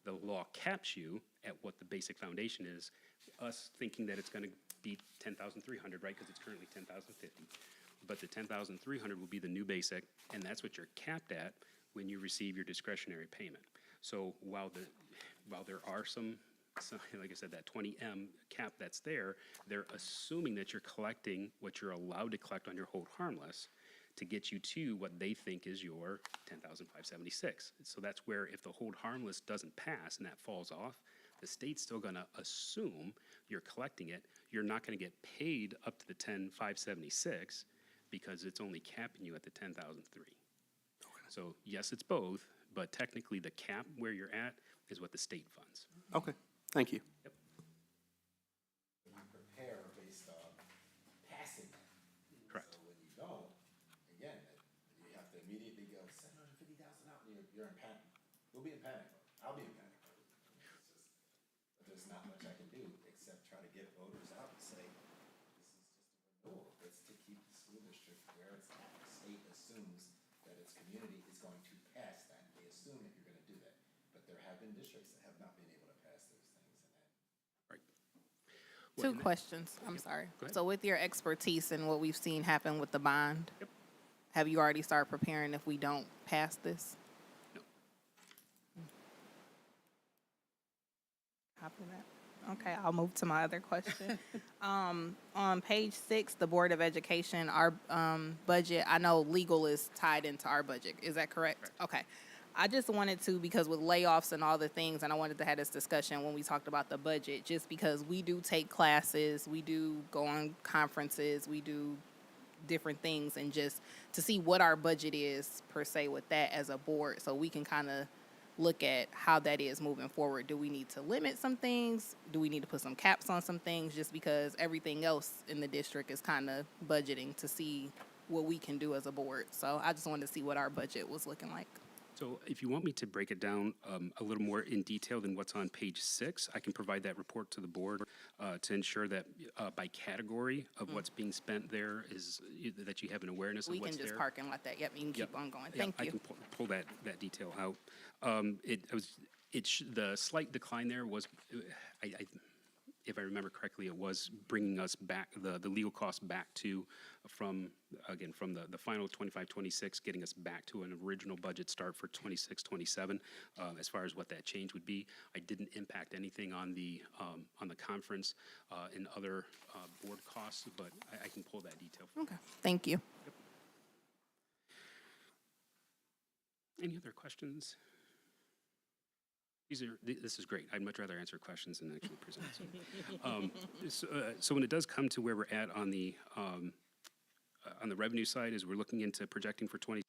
the law caps you at what the basic foundation is, us thinking that it's going to be 10,300, right? Because it's currently 10,050. But the 10,300 will be the new basic, and that's what you're capped at when you receive your discretionary payment. So while there are some, like I said, that 20M cap that's there, they're assuming that you're collecting what you're allowed to collect on your hold harmless to get you to what they think is your 10,576. So that's where if the hold harmless doesn't pass and that falls off, the state's still gonna assume you're collecting it. You're not gonna get paid up to the 10,576 because it's only capping you at the 10,003. So yes, it's both, but technically the cap where you're at is what the state funds. Okay, thank you. Yep. When you prepare based on passing that. Correct. So when you don't, again, you have to immediately go, $750,000 out, and you're in panic. We'll be in panic mode. I'll be in panic mode. But there's not much I can do except try to get voters out and say, this is just a renewal. It's to keep the school district where it's at. The state assumes that its community is going to pass that. They assume that you're gonna do that. But there have been districts that have not been able to pass those things, and that Right. Two questions. I'm sorry. Go ahead. So with your expertise and what we've seen happen with the bond, Yep. have you already started preparing if we don't pass this? No. Copy that. Okay, I'll move to my other question. On page 6, the Board of Education, our budget, I know legal is tied into our budget. Is that correct? Okay. I just wanted to, because with layoffs and all the things, and I wanted to have this discussion when we talked about the budget, just because we do take classes, we do go on conferences, we do different things, and just to see what our budget is per se with that as a board, so we can kind of look at how that is moving forward. Do we need to limit some things? Do we need to put some caps on some things, just because everything else in the district is kind of budgeting to see what we can do as a board? So I just wanted to see what our budget was looking like. So if you want me to break it down a little more in detail than what's on page 6, I can provide that report to the board to ensure that by category of what's being spent there is, that you have an awareness of We what's can there. just park and let that, yep, you can keep on going. Yeah, Thank I you. can pull that detail out. The slight decline there was, if I remember correctly, it was bringing us back, the legal costs back to, from the final 25-26, getting us back to an original budget start for 26-27, as far as what that change would be. I didn't impact anything on the conference and other board costs, but I can pull that detail. Okay, thank you. Any other questions? This is great. I'd much rather answer questions than actually present. So when it does come to where we're at on the revenue side, as we're looking into projecting for 20.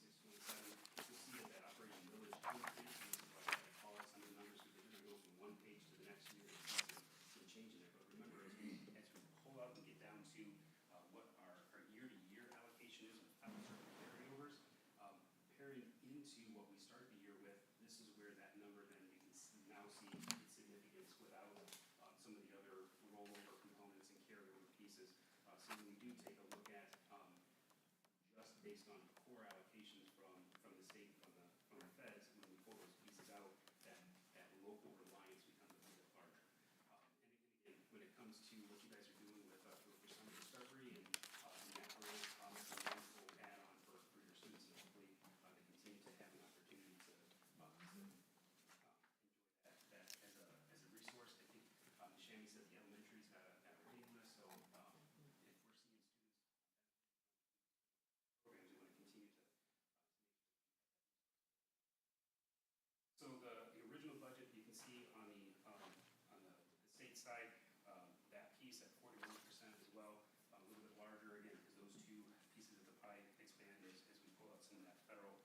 Into what we start the year with, this is where that number then you can now see its significance without some of the other rollover components and carryover pieces. So when we do take a look at just based on core allocations from the state, from the feds, when we pull those pieces out, that local reliance becomes a little bit larger. And again, when it comes to what you guys are doing with your summer discovery and that grant, it's a wonderful add-on for your students, and hopefully they continue to have an opportunity to enjoy that as a resource. I think Shammy said the elementary's got a waiting list, so if we're seeing students programs, we want to continue to so the original budget you can see on the state side, that piece at 41% as well, a little bit larger again because those two pieces of the pie expand as we pull out some of that federal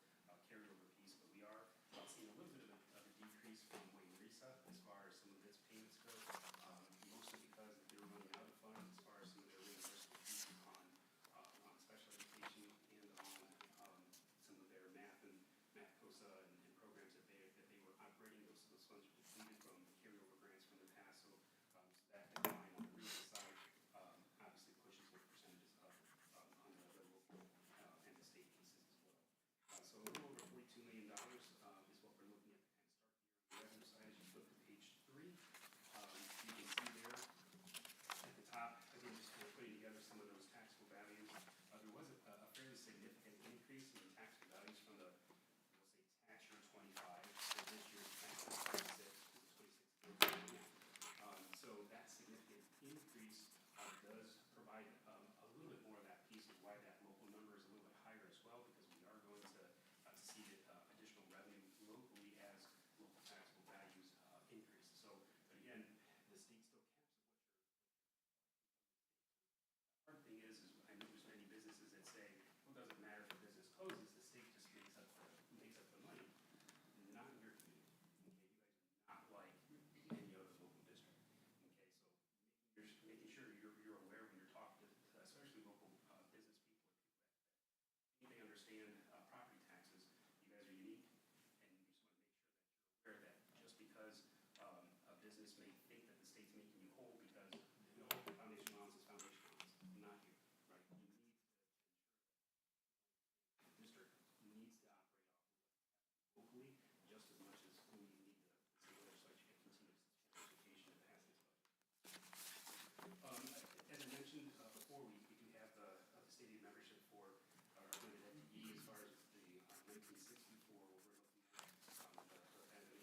carryover piece. But we are seeing a little bit of a decrease from Wayne Risa as far as some of its payments go, mostly because they're running out of funds as far as some of their reimbursement fees on special education and on some of their math and math COSA and programs that they were operating. Those funds are depleted from carryover grants from the past. So that decline on the Risa side obviously pushes the percentages up on the local and the state pieces as well. So a little over $42 million is what we're looking at to kind of start the year on the revenue side. As you flip to page 3, you can see there at the top, again, just kind of putting together some of those taxable values. There was a fairly significant increase in the taxable values from the, we'll say, tax year 25 to this year's tax year 26, to the 26. So that significant increase does provide a little bit more of that piece of why that local number is a little bit higher as well, because we are going to see additional revenue locally as local taxable values increase. So, but again, the state still caps what hard thing is I know there's many businesses that say, well, it doesn't matter if the business closes, the state just makes up the money. Not in your community. Okay, you guys are not like any other local district. Okay, so making sure you're aware when you're talking to especially local business people or people that they understand property taxes. You guys are unique, and you just want to make sure that you're aware that just because a business may think that the state's making you whole because foundation allowance is foundation allowance, not here, right? You need to ensure that the district needs to operate off locally just as much as we need the state legislature to continue education and pass this budget. As I mentioned before, we do have the stated membership for our limited FTE as far as the 1964, what we're looking at, the benefit of the 100%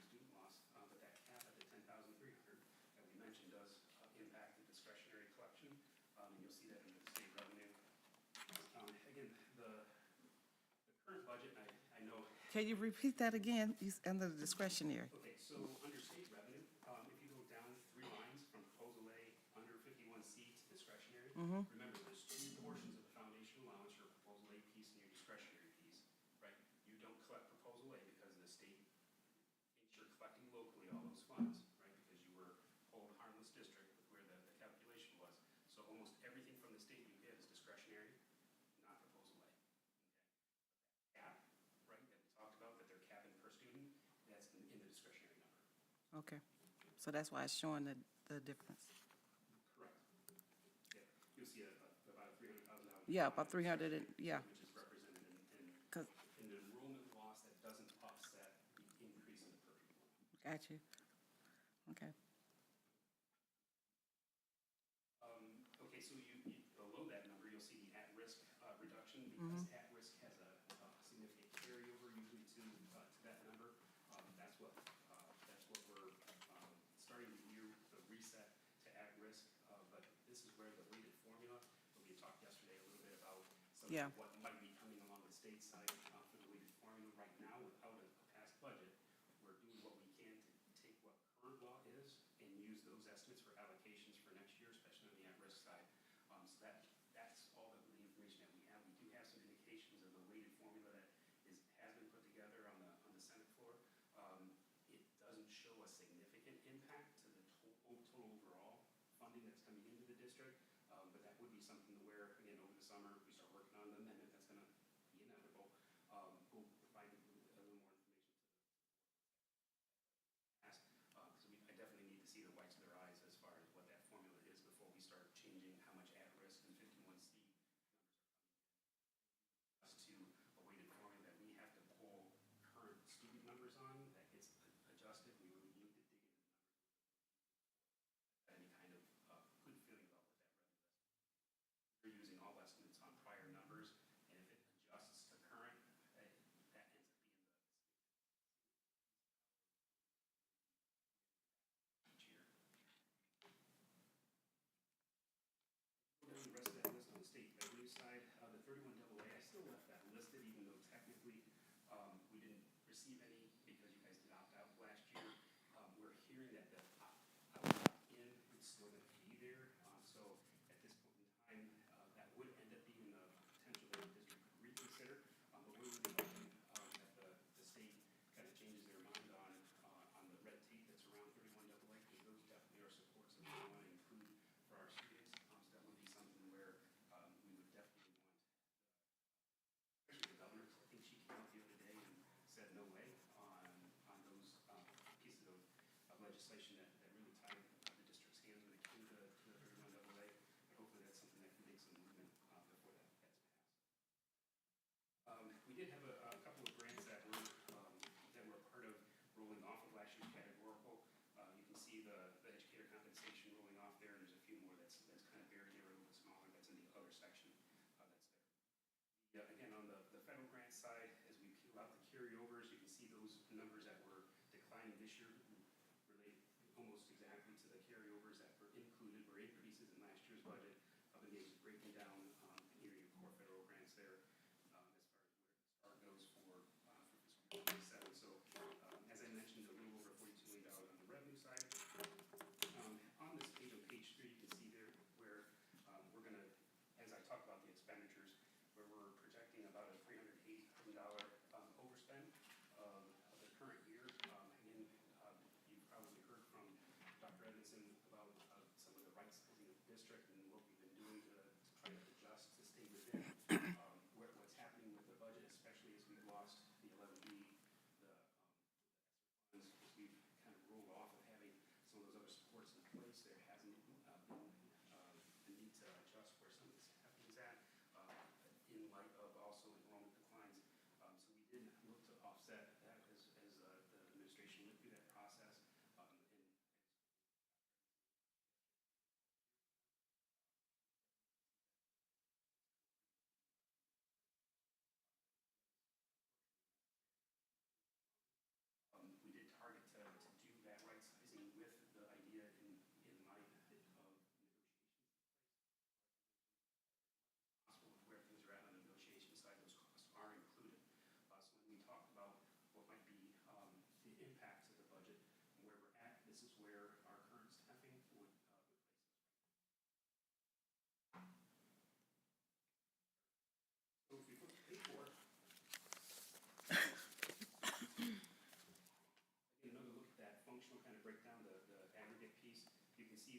student loss, but that cap at the 10,300 that we mentioned does impact the discretionary collection, and you'll see that in the state revenue. Again, the current budget, I know. Can you repeat that again? Under the discretionary. Okay, so under state revenue, if you go down 3 lines from proposal A under 51C to discretionary, remember there's 2 portions of the collecting locally all those funds, right? Because you were hold harmless district with where the calculation was. So almost everything from the state you get is discretionary, not proposal A. Okay? Cap, right, that we talked about, that they're capping per student, that's in the discretionary number. Okay, so that's why it's showing the difference. Correct. Yeah, you'll see about a $300,000. Yeah, about 300, yeah. Which is represented in 'Cause- in the enrollment loss that doesn't offset the increase in the per pupil. Got you. Okay. Okay, so below that number, you'll see the at-risk reduction, because at-risk has a significant carryover usually to that number. That's what we're starting to view, the reset to at-risk. But this is where the weighted formula, we had talked yesterday a little bit about some Yeah. of what might be coming along the state side for the weighted formula. Right now, without a past budget, we're doing what we can to take what current law is and use those estimates for allocations for next year, especially on the at-risk side. So that's all the information that we have. We do have some indications of the weighted formula that has been put together on the Senate floor. It doesn't show a significant impact to the total overall funding that's coming into the district, but that would be something where, again, over the summer, we start working on the amendment, that's gonna be inevitable. We'll provide a little more information to the board because I definitely need to see the whites of their eyes as far as what that formula is before we start changing how much at-risk and 51C numbers are coming in. Us to a weighted formula that we have to pull current student numbers on, that gets adjusted, we would need to dig into the numbers. Any kind of good feeling about what that revenue estimate is. We're using all estimates on prior numbers, and if it adjusts to current, that ends up being the each year. Then the rest of that list on the state revenue side, the 31AA, I still left that listed, even though technically we didn't receive any because you guys did opt out last year. We're hearing that the opt-in is still going to be there. So at this point in time, that would end up being a potential that the district could reconsider. But we're really hoping that the state kind of changes their mind on the red tape that's around 31AA, because those definitely are supports that we want to include for our students. So that would be something where we would definitely want, especially the governor, I think she came out the other day and said no way on those pieces of legislation that really tied the district's hands when it came to the 31AA. But hopefully that's something that can make some movement before that's passed. We did have a couple of grants that were part of rolling off of last year's categorical. You can see the educator compensation rolling off there, and there's a few more that's kind of buried there, a little bit smaller. That's in the other section that's there. Again, on the federal grant side, as we peel out the carryovers, you can see those numbers that were declining this year relate almost exactly to the carryovers that were included, were increases in last year's budget. But again, just breaking down here your core federal grants there as far as where the star goes for fiscal year 27. So as I mentioned, a little over $42 million on the revenue side. On this page, on page 3, you can see there where we're going to, as I talk about the expenditures, where we're projecting about a $380,000 overspend of the current year. Again, you've probably heard from Dr. Edmondson about some of the right sizing of the district and what we've been doing to try to adjust to stay within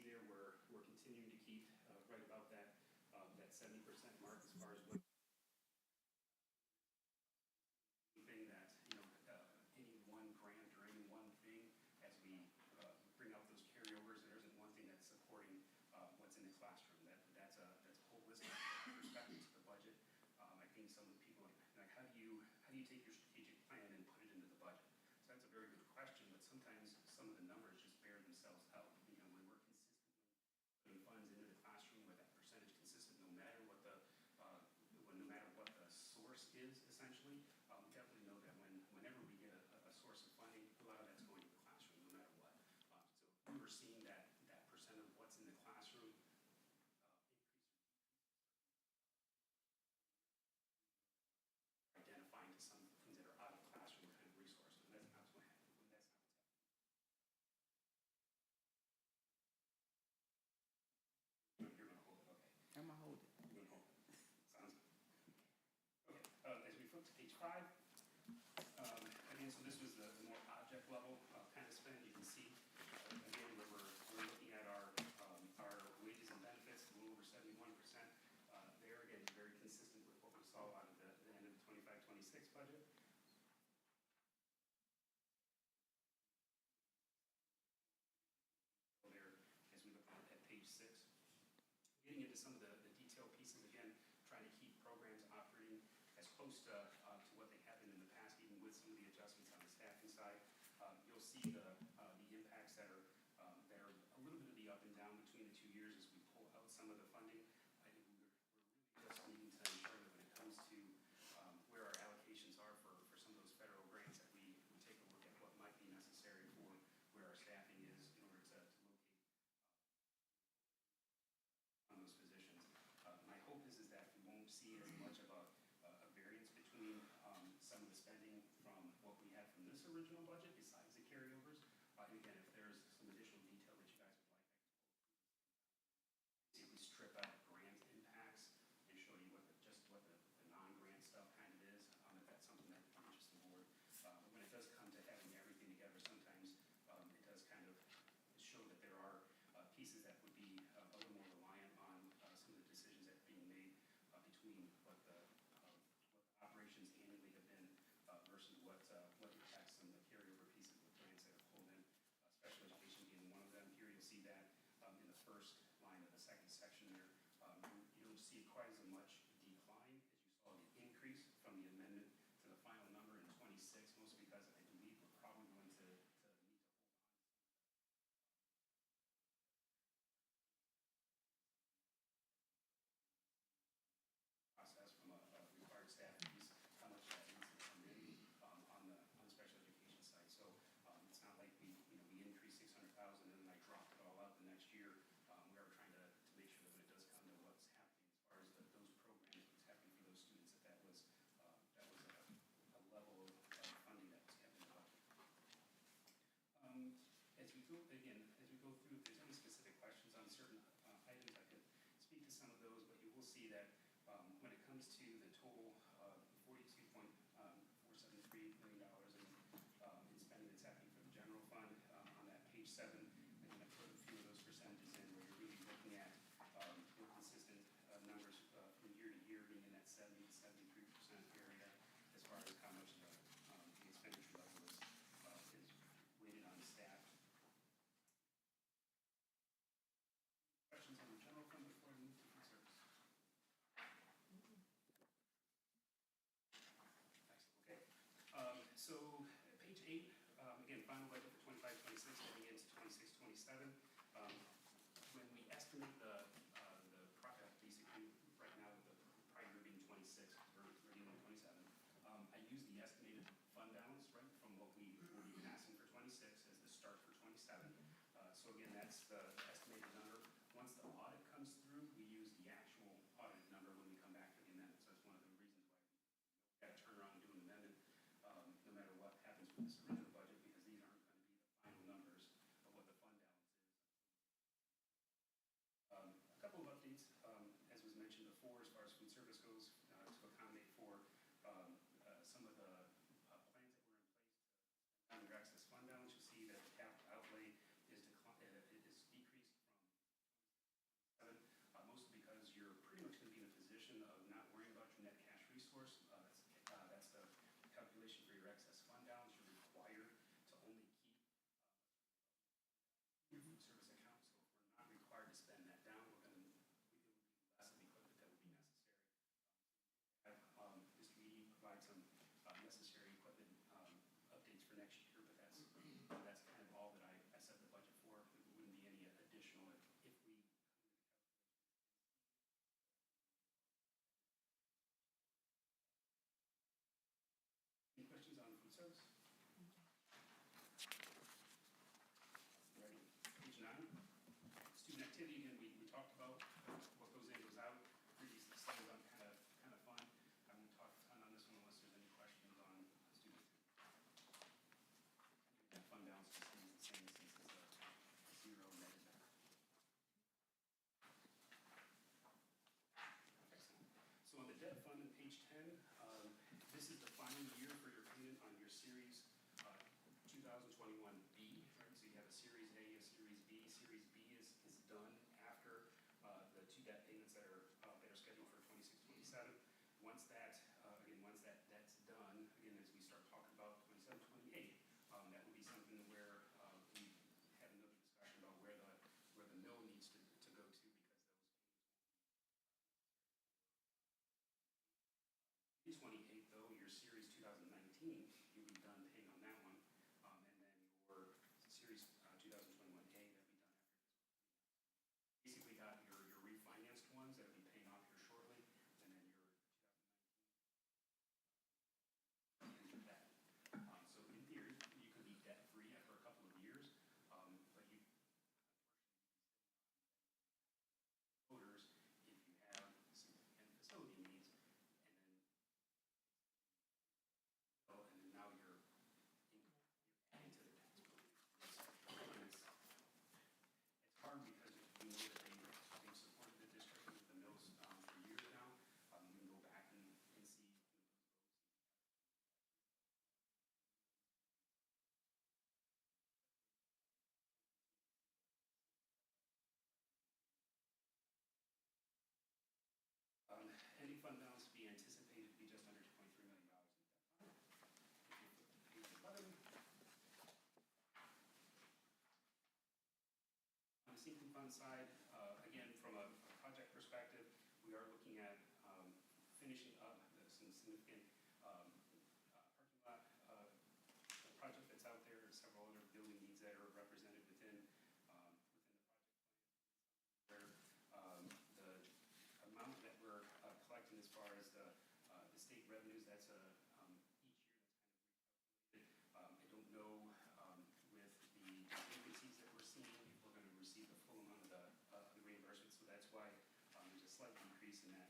there, we're continuing to keep right about that 70% mark as far as what anything that, any one grant or any one thing, as we bring out those carryovers, there isn't one thing that's supporting what's in the classroom. That's a holistic perspective to the budget. I think some of the people, like, how do you take your strategic plan and put it into the budget? So that's a very good question, but sometimes some of the numbers just bear themselves out. When we're consistently putting funds into the classroom with that percentage consistent, no matter what the source is, essentially, we definitely know that whenever we get a source of funding, a lot of that's going to the classroom, no matter what. So if we were seeing that percent of what's in the classroom identifying to some things that are out of classroom kind of resources, and that's not what's happening. That's not what's happening. You're gonna hold it, okay. I'm gonna hold it. You're gonna hold it. Sounds good. Okay, as we flip to page 5, again, so this was the more object level kind of spend. You can see, again, we're looking at our wages and benefits, a little over 71%. There, again, very consistent with what we saw out of the end of the 25-26 budget. There, as we look at page 6. Getting into some of the detailed pieces, again, trying to keep programs operating as close to what they have been in the past, even with some of the adjustments on the staffing side. You'll see the impacts that are a little bit of the up and down between the 2 years as we pull out some of the funding. I think we're really just needing to ensure that when it comes to where our allocations are for some of those federal grants, that we take a look at what might be necessary for where our staffing is in order to locate on those positions. My hope is that we won't see as much of a variance between some of the spending from what we had from this original budget besides the carryovers. And again, if there's some additional detail that you guys would like, I can pull through those things. If we strip out grant impacts and show you what the non-grant stuff kind of is, if that's something that interests the board. But when it does come to having everything together, sometimes it does kind of show that there are pieces that would be a little more reliant on some of the decisions that are being made between what the operations annually have been versus what impacts some of the carryover pieces with grants that are pulled in, special education being one of them. Here you'll see that in the first line of the second section there. You don't see quite as much decline as you saw the increase from the amendment to the final number in 26, mostly because I believe we're probably going to need to hold on to process from a required staff piece, how much that needs to come in on the special education side. So it's not like we increased 600,000 and then I dropped it all out the next year. We are trying to make sure that when it does come to what's happening as far as those programs, what's happening for those students, that was a level of funding that was kept in the budget. As we go through, if there's any specific questions on certain items, I could speak to some of those, but you will see that when it comes to the total $42.473 million in spending that's happening for the general fund, on that page 7, I'm going to put a few of those percentages in where you're really looking at more consistent numbers from year to year, being in that 70 to 73% area as far as how much the expenditure level is weighted on staff. Questions on the general fund before I move to food service? Excellent, okay. So page 8, again, final budget for 25-26, heading into 26-27. When we estimate the project, basically right now the prior year being 26, we're dealing with 27. I use the estimated fund balance, right, from what we've been asking for 26 as the start for 27. So again, that's the estimated number. Once the audit comes through, we use the actual audited number when we come back to the amendment. So that's one of the reasons why we got to turn around and do an amendment no matter what happens with this original budget, because these aren't going to be the final numbers of what the fund balance is. A couple of updates, as was mentioned before, as far as food service goes, to accommodate for some of the plans that were in place to spend on your excess fund balance. You'll see that the capital outlay is decreased question of not worrying about your net cash resource. That's the calculation for your excess fund balance. You're required to only keep your food service account. So if we're not required to spend that down, it would be less of equipment that would be necessary. Mr. Eady provide some necessary equipment updates for next year, but that's kind of all that I set the budget for. There wouldn't be any additional if we Any questions on food service? Ready? Page 9. Student activity, again, we talked about what goes in, goes out. These slides are kind of fun. I won't talk a ton on this one unless there's any questions on student activity. That fund balance just stays the same since it's a zero netted back. Excellent. So on the debt fund on page 10, this is the final year for your payment on your Series 2021B, right? So you have a Series A, a Series B. Series B is done after the two debt payments that are scheduled for 26, 27. Once that's done, again, as we start talking about 27, 28, that would be something where we have another discussion about where the mill needs to go to, because those payments won't be 28, though, your Series 2019, you'll be done paying on that one, and then your Series 2021A, that'll be done after this. Basically got your refinanced ones that'll be paying off here shortly, and then your 2019 debt. So in theory, you could be debt-free after a couple of years, but you, unfortunately, voters, if you have significant facility needs, and then now you're adding to the tax bill. It's hard because we know that they've supported the district with the mills for years now. You can go back and see those votes. Ending fund balance to be anticipated to be just under $2.3 million in debt fund. On the sinking fund side, again, from a project perspective, we are looking at finishing up some significant parking lot project that's out there. There's several other building needs that are represented within the project plan. Where the amount that we're collecting as far as the state revenues, that's each year that's kind of recalculated. I don't know with the delinquencies that we're seeing if we're going to receive the full amount of the reimbursement. So that's why there's a slight decrease in that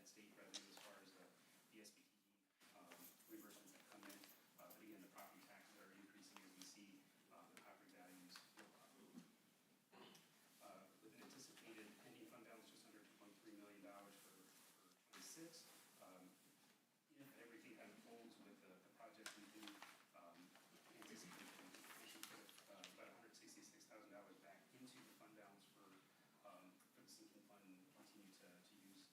state revenue as far as the SBTD reimbursements that come in. But again, the property taxes are increasing as we see the property values go up. With an anticipated ending fund balance just under $2.3 million for 26. If everything kind of folds with the project, we do anticipate we should put about $166,000 back into the fund balance for the sinking fund and continue to use those funds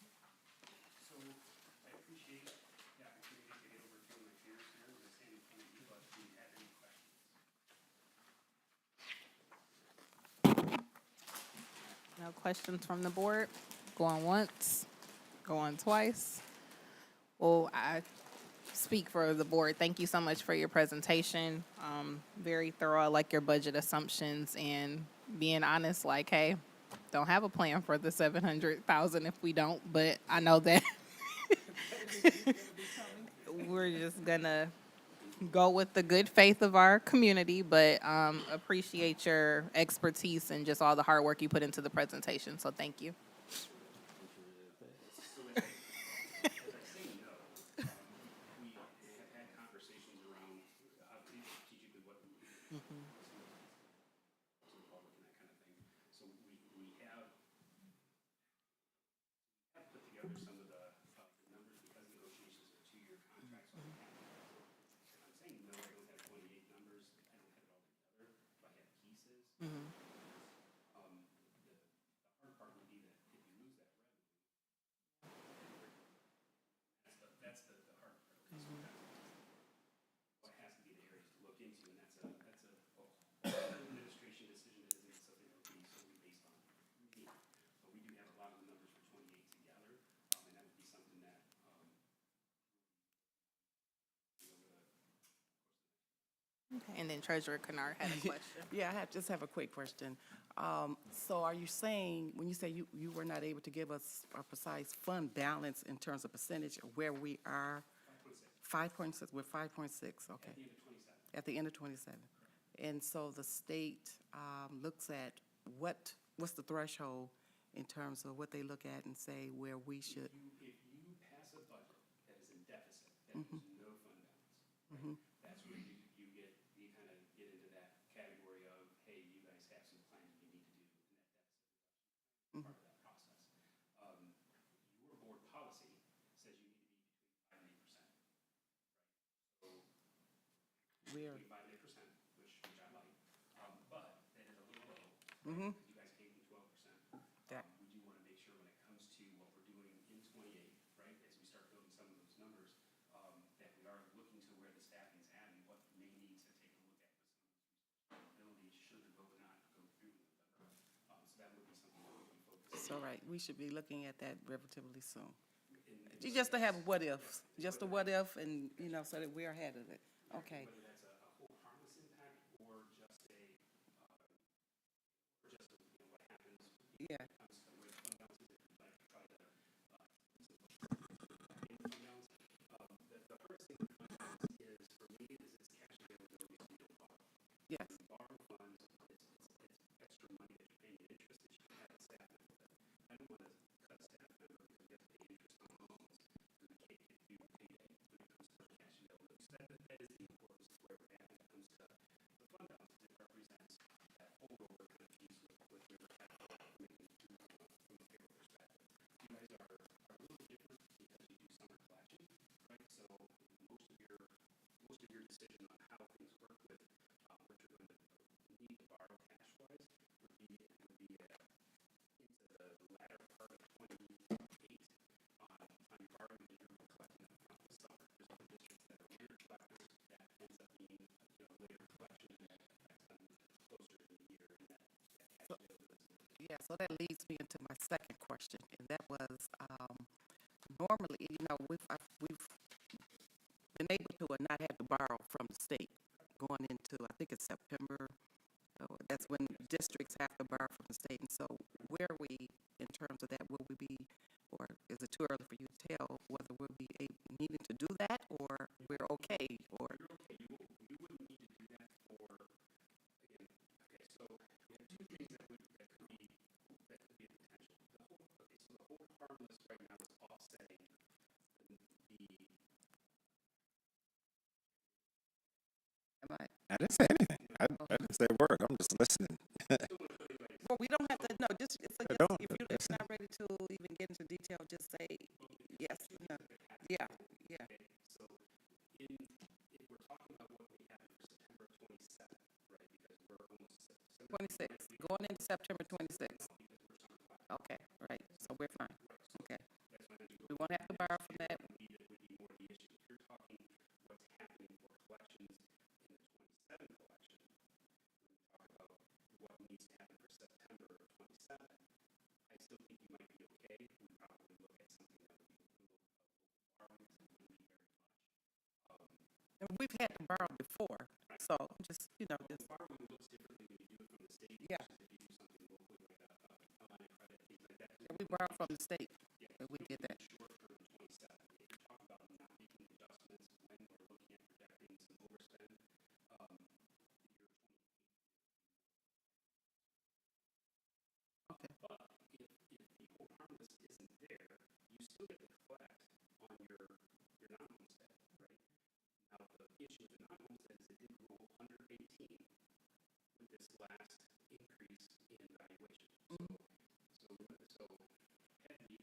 for projects. So I appreciate the opportunity to get over a few of my fears here with the stand in front of you, but do you have any questions? No questions from the board? Going once, going twice. Well, I speak for the board. Thank you so much for your presentation. Very thorough. I like your budget assumptions and being honest, like, hey, don't have a plan for the 700,000 if we don't, but I know that we're just gonna go with the good faith of our community, but appreciate your expertise and just all the hard work you put into the presentation. So thank you. So as I say no, we have had conversations around how strategically what we do to the public and that kind of thing. So we have put together some of the numbers because negotiations are 2-year contracts. So I'm saying no, I don't have 28 numbers. Okay, and then Treasurer Kennard had a question. Yeah, just have a quick question. So are you saying, when you say you were not able to give us a precise fund balance in terms of percentage of where we are? 5.6, we're 5.6, okay. At the end of 27. And so the state looks at what's the threshold in terms of what they look at and say where we should? If you pass a budget that is in deficit, that has no fund balance, right? That's where you kind of get into that category of, hey, you guys have some plans you need to do, and that deficit reduction is part of that process. Your board policy says you need to be between 5 and 8%, right? So Where? between 5 and 8%, which I like, but that is a little low. Right? You guys came from 12%. That- We do want to make sure when it comes to what we're doing in 28, right, as we start building some of those numbers, that we are looking to where the staffing's at and what may need to take a look at with some of those responsibilities should the vote not go through in November. So that would be something that we can focus on. So, right, we should be looking at that relatively soon. Just to have what ifs, just a what if, and, so that we're ahead of it. Okay. Whether that's a whole harmless impact or just what happens Yeah, comes to where the fund balance is, if you'd like to try to in fund balance. The hardest thing with fund balance is, for me, is it's cash availability, so you don't borrow. yes, When you borrow funds, it's extra money that you're paying in interest that you can have a staff member with. I don't want to cut a staff member because we have to pay interest on loans, because we can't get due payday when it comes to cash availability. So that is the importance of where we're at when it comes to the fund balance. It represents that holdover kind of piece with where we're at making it through from a payroll perspective. You guys are a little different because you do summer collection, right? So most of your decision on how things work with what you're going to need to borrow cash wise would be into the latter part of 28 on your borrowing that you're collecting up front this summer. There's other districts that are later collectors that ends up being later collection and that affects them closer to the year and that cash availability. yeah, so that leads me into my second question, and that was, normally, we've been able to or not had to borrow from the state going into, I think it's September. That's when districts have to borrow from the state. And so where are we in terms of that? Will we be, or is it too early for you to tell whether we'll be needing to do that or we're okay? Or You're okay. You wouldn't need to do that for, again, okay, so we have two things that could be a potential. So the whole harmless right now is offsetting the am I? I didn't say anything. I didn't say a word. I'm just listening. Well, we don't have to, no, just, if don't, you're not ready to even get into detail, just say yes, no, yeah, yeah. So if we're talking about what we have for September 27th, right, because we're almost September 26, going into September 26. Okay, right, so we're fine, okay. We won't have to borrow from that. would be more the issue. If you're talking what's happening for collections in the 27 collection, when you talk about what needs to happen for September of 27, I still think you might be okay. We probably look at something that would be a little borrowing because it wouldn't be very much. And we've had to borrow before, so just, just, Borrowing looks differently when you do it from the state yeah. versus if you do something locally like a line of credit, things like that. We borrowed from the state, and we did that. Short term 27. If you're talking about not making adjustments when we're looking at projecting some overspend, the year 28 Okay. But if the whole harmless isn't there, you still get to collect on your non-homestead, right? Now, the issue with the non-homestead is it did roll under 18 with this last increase in valuation. So had we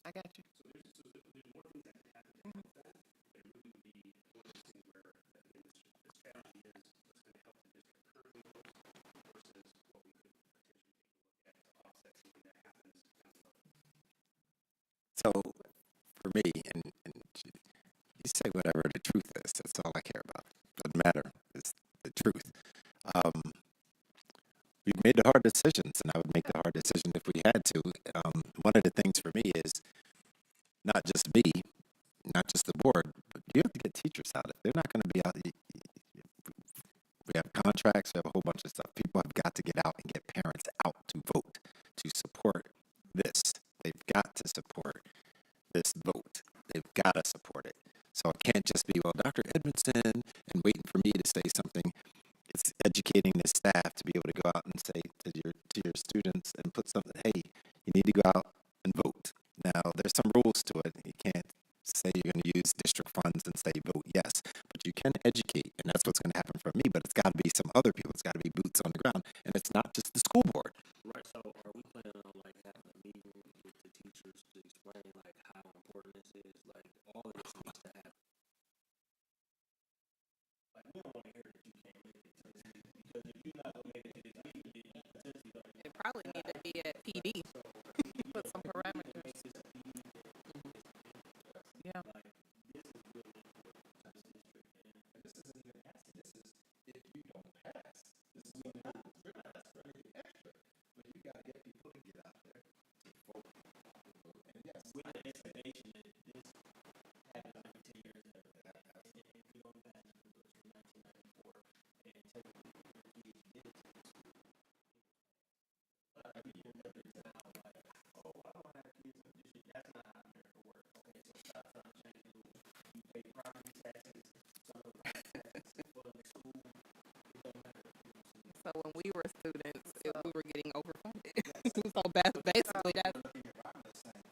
I got you. So for me, and you say whatever the truth is. That's all I care about. Doesn't matter. It's the truth. Um, we've made the hard decisions, and I would make the hard decision if we had to. One of the things for me is not just me, not just the board, but you have to get teachers out. If they're not going to be out, we have contracts, we have a whole bunch of stuff. People have got to get out and get parents out to vote, to support this. They've got to support this vote. They've got to support it. So it can't just be, well, Dr. Edmondson, and waiting for me to say something. It's educating the staff to be able to go out and say to your students and put something, hey, you need to go out and vote. Now, there's some rules to it. You can't say you're going to use district funds and say vote yes, but you can educate, and that's what's going to happen for me. But it's got to be some other people. It's got to be boots on the ground, and it's not just the school board. Right, so are we planning on like having a meeting with the teachers to explain like how important this is? Like all of this needs to happen. Like we don't want to hear that you can't make it to this meeting because if you're not gonna make it to this meeting, then you potentially gonna It probably need to be at PD. Put some parameters. Yeah. So when we were students, we were getting overfunded. So basically, that's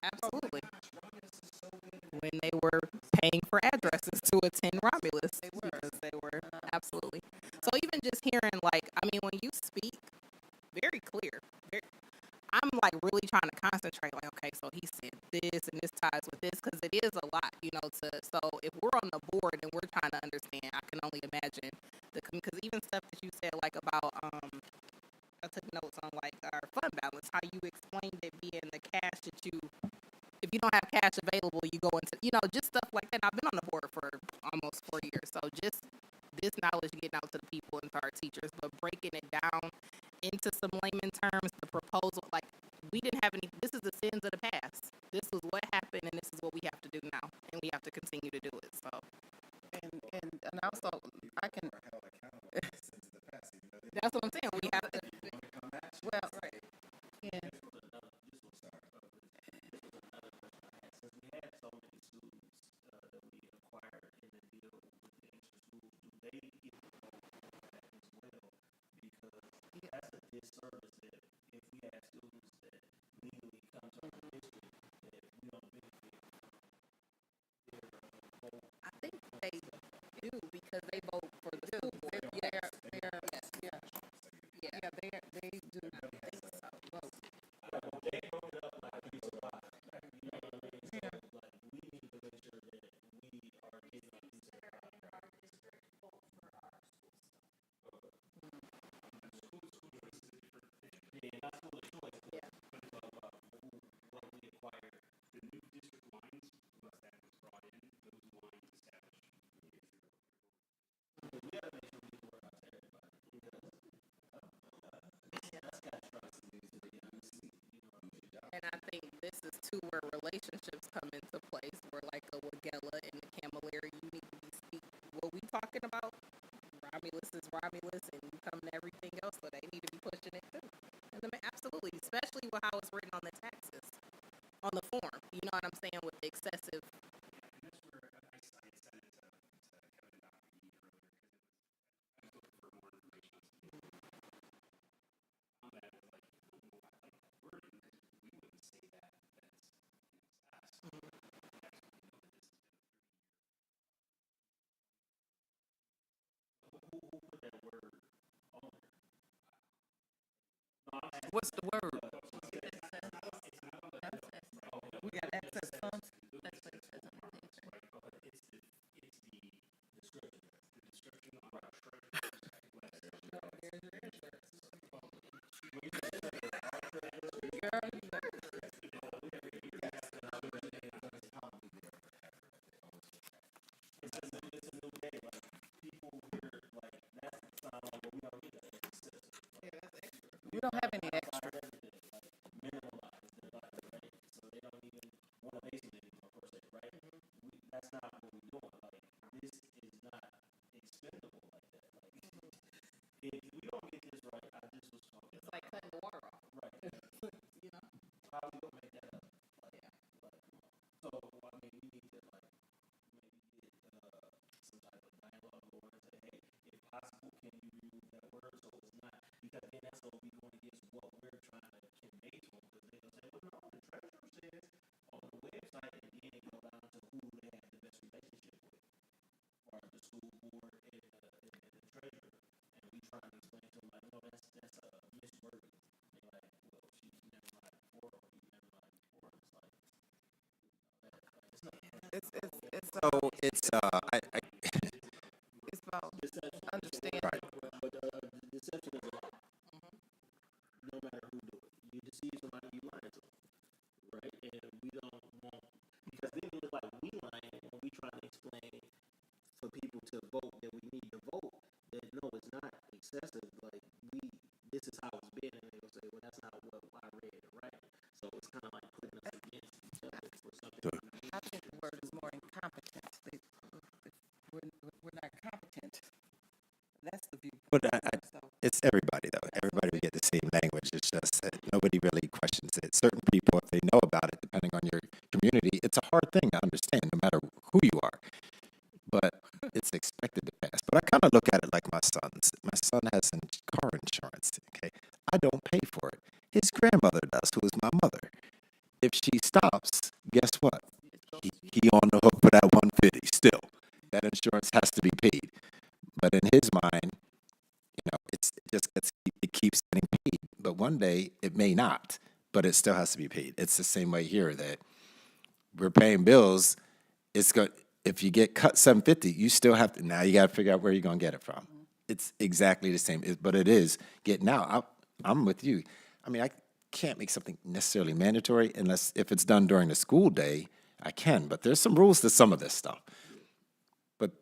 absolutely when they were paying for addresses to attend Romulus. They were absolutely. So even just hearing like, I mean, when you speak, very clear. I'm like really trying to concentrate. Like, okay, so he said this and this ties with this because it is a lot, you know. So if we're on the board and we're trying to understand, I can only imagine because even stuff that you said like about I took notes on like our fund balance, how you explained it being the cash that you, if you don't have cash available, you go into, you know, just stuff like that. I've been on the board for almost 4 years, so just this knowledge getting out to the people and to our teachers, but breaking it down into some layman terms, the proposal, like we didn't have any, this is the sins of the past. This was what happened and this is what we have to do now, and we have to continue to do it, so. And also, I can, That's what I'm saying, we have to. well, yeah. I think they do because they vote for the school board. They do. I think so. Vote. And I think this is too where relationships come into place. Where like a Wagella and a Camilleri, you need to be what we talking about. Romulus is Romulus, and you come to everything else, so they need to be pushing it too. And absolutely, especially with how it's written on the taxes, on the form. You know what I'm saying with the excessive. What's the word? We got access You don't have any extra. minimalize their life, right? So they don't even want to base it anymore, per se, right? That's not what we're doing. Like, this is not expendable like that. Like, if we don't get this right, I just was talking. It's like cutting the water off. Right. You know? How we gonna make that up? Like, so, I mean, we need to, like, maybe get, some type of dialogue going and say, hey, if possible, can you remove that word so it's not, because then that's gonna be going against what we're trying to convey to them, because they're gonna say, well, no, the treasurer says on the website, and then it go down to who they have the best relationship with, or the school board and the treasurer, and we try to explain to them, like, no, that's misworded. They're like, well, she's never lied before, or you never lied before, it's like, it's not. So it's, It's about understanding. right. But the deception is a lie. No matter who do it. You deceive somebody, you lying to them. Right? And we don't want, because then it looks like we lying when we try to explain for people to vote that we need to vote. That no, it's not excessive. Like, this is how it's been. And they'll say, well, that's not what I read, right? So it's kind of like putting us against each other for something. I think the word is more incompetent. We're not competent. That's the view. But So, it's everybody though. Everybody would get the same language. It's just that nobody really questions it. Certain people, if they know about it, depending on your community, it's a hard thing to understand, no matter who you are. But it's expected to pass. But I kind of look at it like my son's. My son has car insurance. Okay, I don't pay for it. His grandmother does, who is my mother. If she stops, guess what? He on the hook for that 150 still. That insurance has to be paid. But in his mind, it keeps getting paid. But one day it may not, but it still has to be paid. It's the same way here that we're paying bills. If you get cut $750, you still have to, now you got to figure out where you're going to get it from. It's exactly the same, but it is getting out. I'm with you. I mean, I can't make something necessarily mandatory unless if it's done during the school day, I can. But there's some rules to some of this stuff. But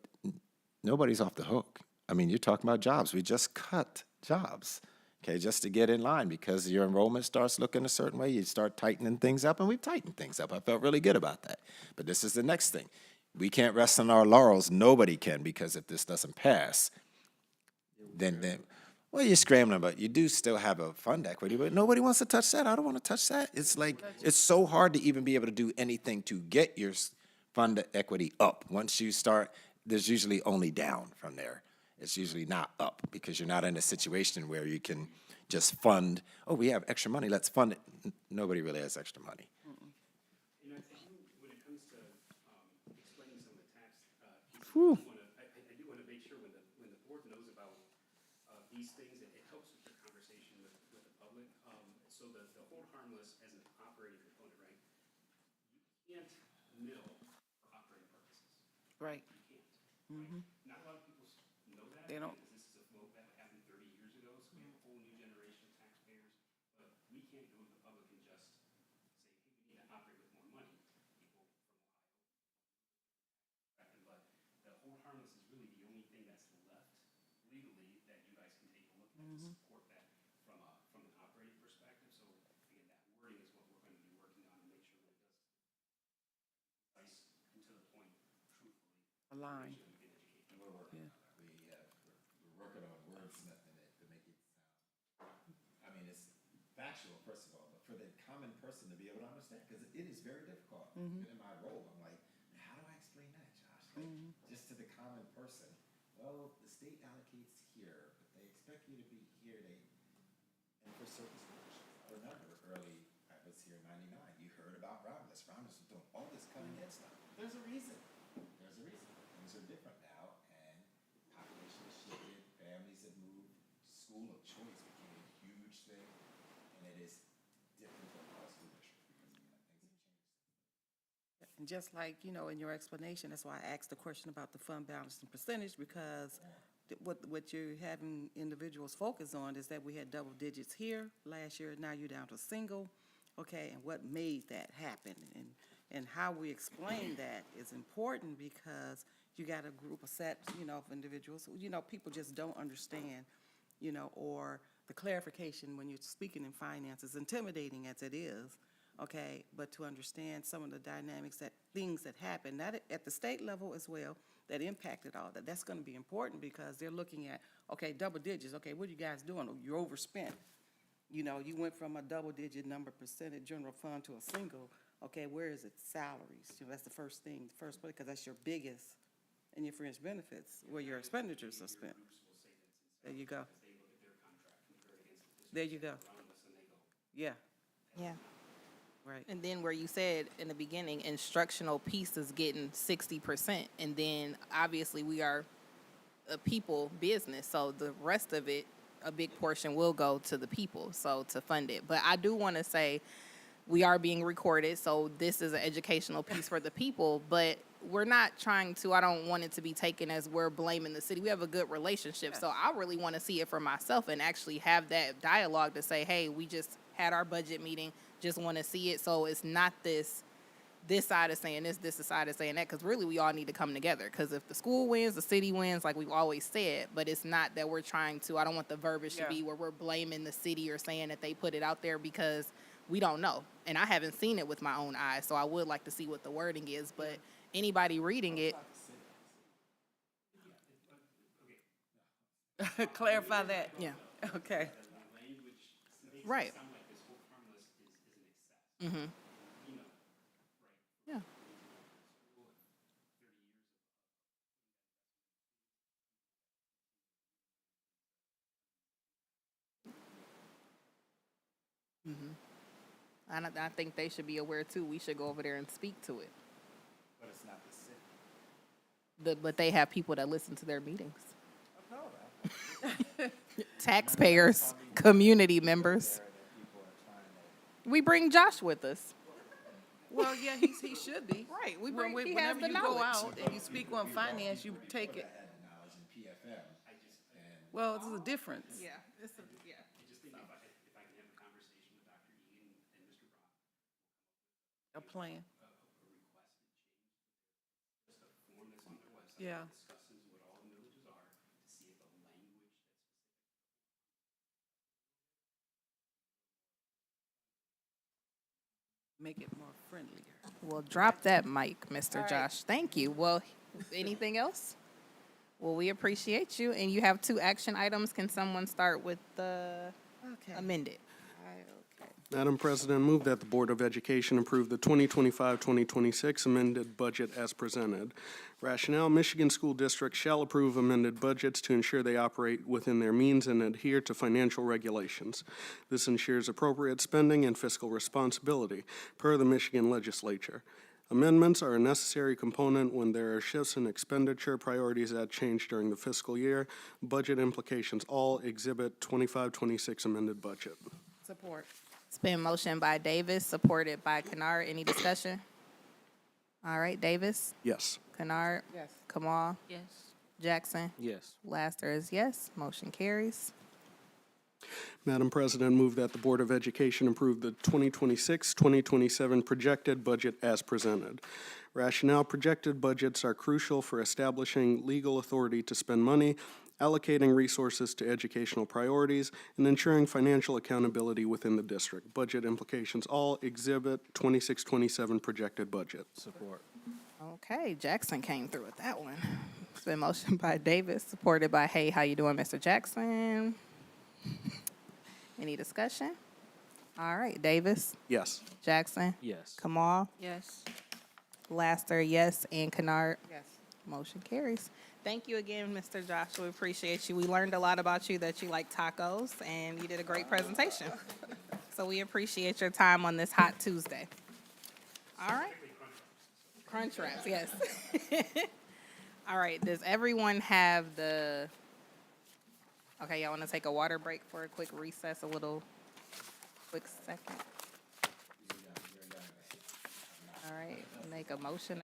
nobody's off the hook. I mean, you're talking about jobs. We just cut jobs, okay, just to get in line because your enrollment starts looking a certain way. You start tightening things up, and we've tightened things up. I felt really good about that. But this is the next thing. We can't rest on our laurels. Nobody can, because if this doesn't pass, then well, you're scrambling, but you do still have a fund equity, but nobody wants to touch that. I don't want to touch that. It's like, it's so hard to even be able to do anything to get your fund equity up. Once you start, there's usually only down from there. It's usually not up because you're not in a situation where you can just fund, oh, we have extra money, let's fund it. Nobody really has extra money. You know, I think when it comes to explaining some of the tax pieces, I do want to make sure when the board knows about these things, it helps with the conversation with the public. So the hold harmless as an operating component, right? You can't mill for operating purposes. right. You can't. Right? Not a lot of people know that. They don't. Because this is a flow that happened 30 years ago, so we have a whole new generation of taxpayers. But we can't go to the public and just say, hey, we need to operate with more money. People from Ohio. But the hold harmless is really the only thing that's left legally that you guys can take a look at to support that from an operating perspective. So again, that wording is what we're going to be working on to make sure that it does precise and to the point, truthfully. Align. We're working on it. We're working on wordsmithing it to make it sound, I mean, it's factual, first of all, but for the common person to be able to understand, because it is very difficult. In my role, I'm like, how do I explain that, Josh? Like, just to the common person. Well, the state allocates here, but they expect you to be here, and for certain schools. I remember early, I was here in '99, you heard about Romulus. Romulus was doing all this cutting edge stuff. There's a reason. There's a reason. Things are different now, and population has shifted, families have moved, school of choice became a huge thing, and it is different from our school district because, things have changed. And just like, in your explanation, that's why I asked the question about the fund balance and percentage, because what you're having individuals focus on is that we had double digits here last year, now you're down to single, okay, and what made that happen? And how we explain that is important because you got a group, of set, of individuals, people just don't understand, or the clarification when you're speaking in finance, as intimidating as it is, okay, but to understand some of the dynamics that, things that happen, not at the state level as well, that impacted all that, that's gonna be important because they're looking at, okay, double digits, okay, what are you guys doing? Oh, you're overspent. You know, you went from a double-digit number percentage general fund to a single, okay, where is it? Salaries, you know, that's the first thing, the first place, because that's your biggest, and your fringe benefits, where your expenditures are spent. There you go. There you go. Yeah, Yeah. right. And then where you said in the beginning, instructional piece is getting 60%. And then obviously we are a people business. So the rest of it, a big portion will go to the people, so to fund it. But I do want to say we are being recorded. So this is an educational piece for the people, but we're not trying to, I don't want it to be taken as we're blaming the city. We have a good relationship. So I really want to see it for myself and actually have that dialogue to say, hey, we just had our budget meeting, just want to see it. So it's not this side is saying this side is saying that, because really we all need to come together. Because if the school wins, the city wins, like we've always said, but it's not that we're trying to, I don't want the verbiage to Yeah. be where we're blaming the city or saying that they put it out there, because we don't know. And I haven't seen it with my own eyes, so I would like to see what the wording is, but anybody reading it, Clarify that. yeah, Okay. right. Mm-hmm. Yeah. And I think they should be aware too. We should go over there and speak to it. But it's not the city. But they have people that listen to their meetings. Taxpayers, community members. We bring Josh with us. Well, yeah, he should be. Right, we When- bring- he has whenever the you go knowledge. out and you speak on finance, you take it. had the knowledge in PFM, and Well, it's a difference. Yeah, I just think if I can have a conversation with Dr. Egan and Mr. Brock, A plan. just a form that's on their website Yeah. that discusses what all the millages are, to see if the language that's Make it more friendlier. well, drop that mic, Mr. All right. Josh. Thank you. Well, anything else? Well, we appreciate you, and you have 2 action items. Can someone start with the Okay. amended? Okay. Madam President, move that the Board of Education approve the 2025-2026 amended budget as presented. Rationale, Michigan School District shall approve amended budgets to ensure they operate within their means and adhere to financial regulations. This ensures appropriate spending and fiscal responsibility, per the Michigan Legislature. Amendments are a necessary component when there are shifts in expenditure priorities that change during the fiscal year. Budget implications, all Exhibit 2526 amended budget. Support. It's been motioned by Davis, supported by Kennard. Any discussion? All right, Davis, Yes. Kennard, Yes. Kamal, Yes. Jackson. Yes. Laster is yes. Motion carries. Madam President, move that the Board of Education approve the 2026-2027 projected budget as presented. Rationale, projected budgets are crucial for establishing legal authority to spend money, allocating resources to educational priorities, and ensuring financial accountability within the district. Budget implications, all Exhibit 2627 projected budget. Support. Okay, Jackson came through with that one. It's been motioned by Davis, supported by Hay. How you doing, Mr. Jackson? Any discussion? All right, Davis, Yes. Jackson, Yes. Kamal, Yes. Laster, yes, and Kennard. Yes. Motion carries. Thank you again, Mr. Josh. We appreciate you. We learned a lot about you, that you like tacos, and you did a great presentation. So we appreciate your time on this hot Tuesday. All right. Crunch wraps, yes. All right, does everyone have the, okay, y'all want to take a water break for a quick recess, a little, quick second? All right, make a motion.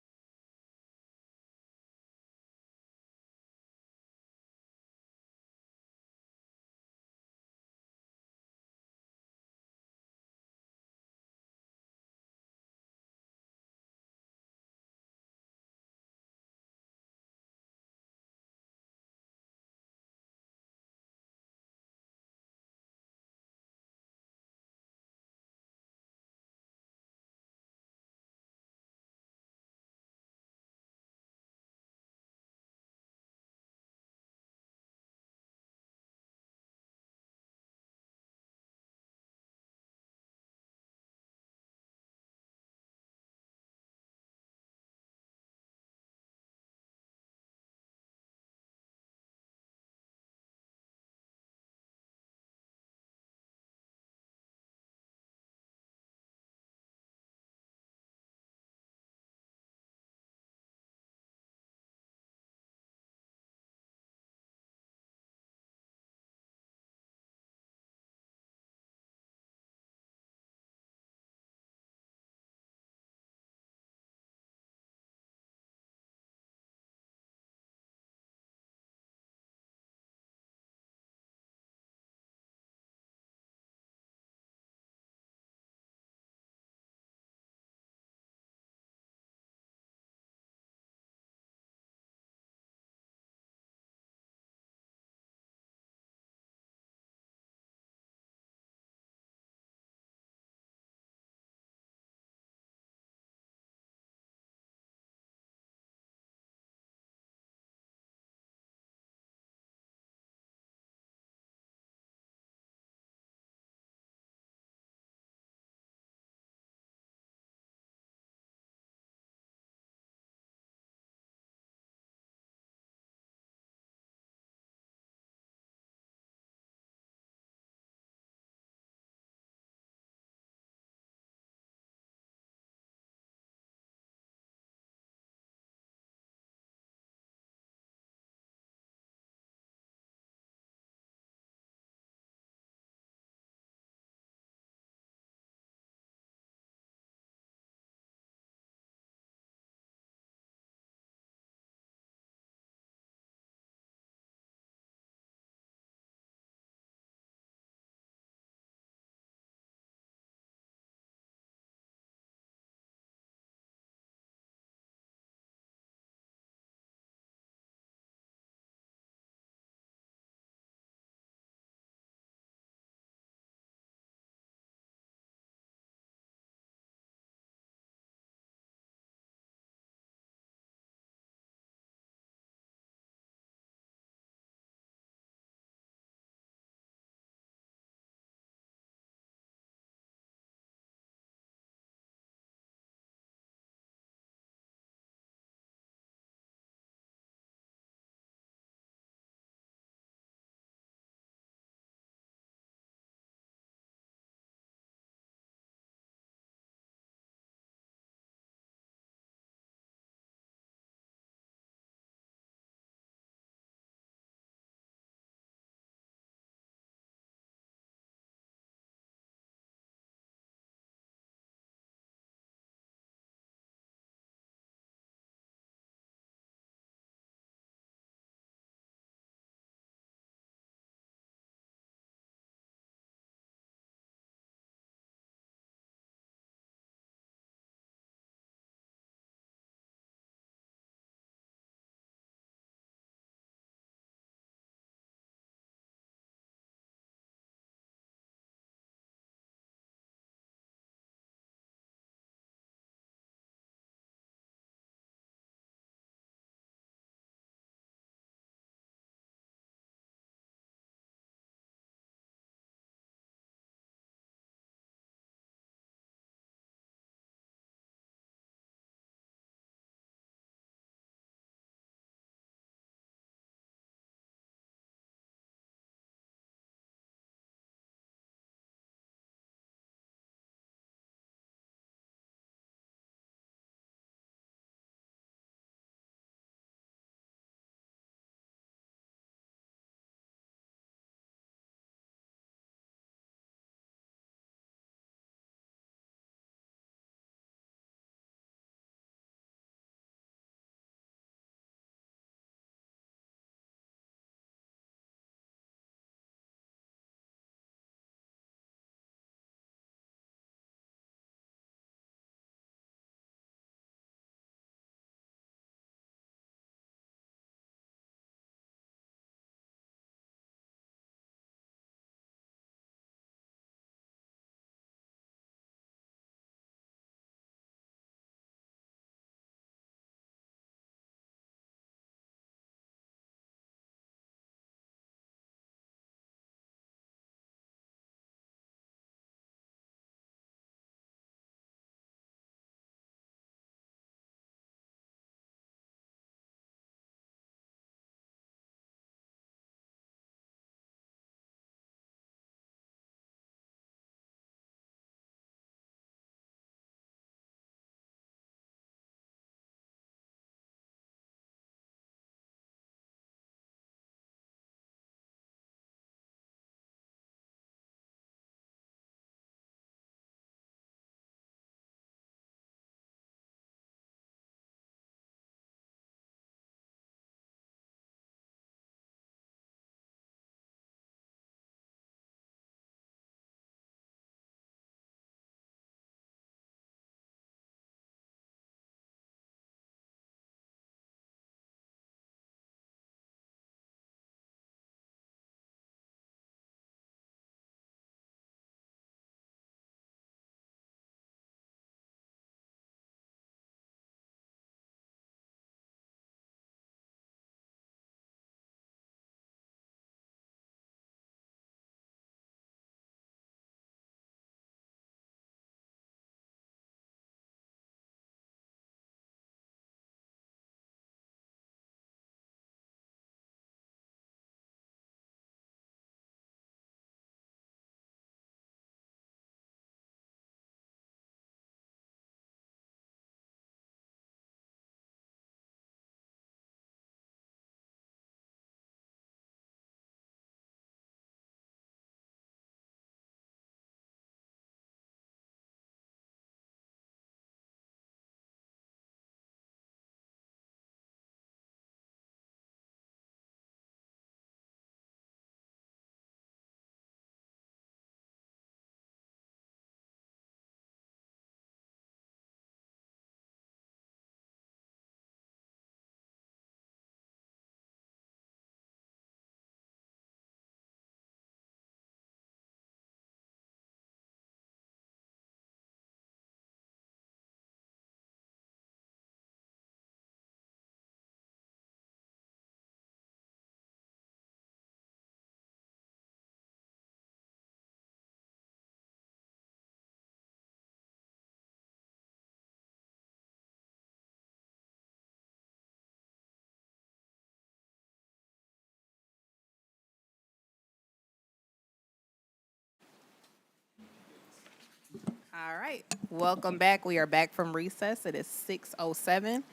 All right, welcome back. We are back from recess. It is 6:07,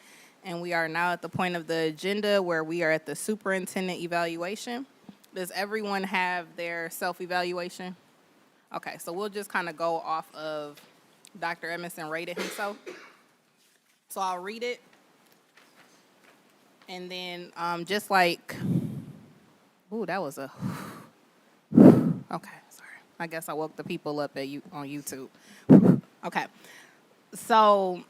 and we are now at the point of the agenda where we are at the superintendent evaluation. Does everyone have their self-evaluation? Okay, so we'll just kind of go off of Dr. Emerson rated himself. So I'll read it. And then just like, ooh, that was a, okay, sorry. I guess I woke the people up at you on YouTube. Okay, so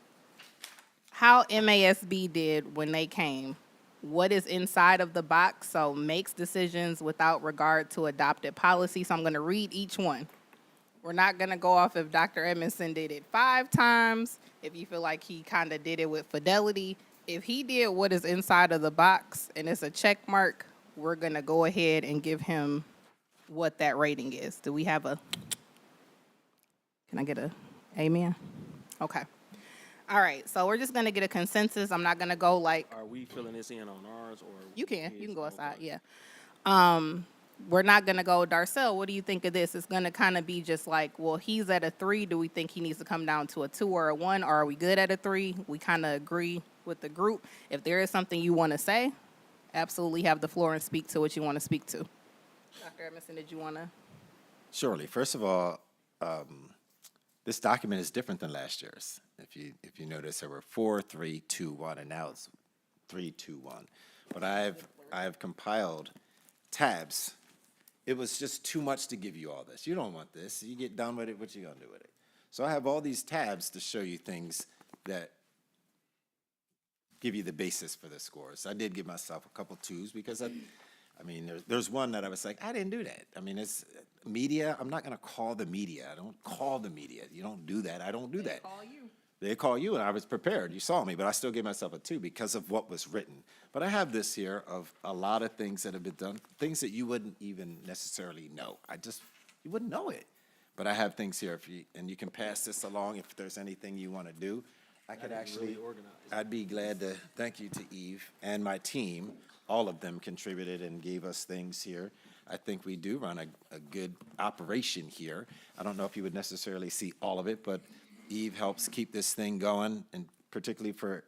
how MASB did when they came, what is inside of the box, so makes decisions without regard to adopted policy. So I'm gonna read each one. We're not gonna go off if Dr. Edmondson did it 5 times, if you feel like he kind of did it with fidelity. If he did what is inside of the box and it's a check mark, we're gonna go ahead and give him what that rating is. Do we have a, can I get a amen? Okay. All right, so we're just gonna get a consensus. I'm not gonna go like, Are we filling this in on ours, or? you can his? go outside, Okay. yeah. We're not gonna go, Darcel, what do you think of this? It's gonna kind of be just like, well, he's at a 3. Do we think he needs to come down to a 2 or a 1? Or are we good at a 3? We kind of agree with the group. If there is something you want to say, absolutely have the floor and speak to what you want to speak to. Dr. Emerson, did you want to? Surely. First of all, this document is different than last year's. If you notice, there were 4, 3, 2, 1, and now it's 3, 2, 1. But I've compiled tabs. It was just too much to give you all this. You don't want this. You get done with it, what you gonna do with it? So I have all these tabs to show you things that give you the basis for the scores. I did give myself a couple 2s because I mean, there's one that I was like, I didn't do that. I mean, it's media. I'm not gonna call the media. I don't call the media. You don't do that. I don't do that. Call you. They call you, and I was prepared. You saw me, but I still gave myself a 2 because of what was written. But I have this here of a lot of things that have been done, things that you wouldn't even necessarily know. You wouldn't know it. But I have things here, and you can pass this along if there's anything you want to do. I could actually, I'd be glad to thank you to Eve and my team. All of them contributed and gave us things here. I think we do run a good operation here. I don't know if you would necessarily see all of it, but Eve helps keep this thing going, and particularly for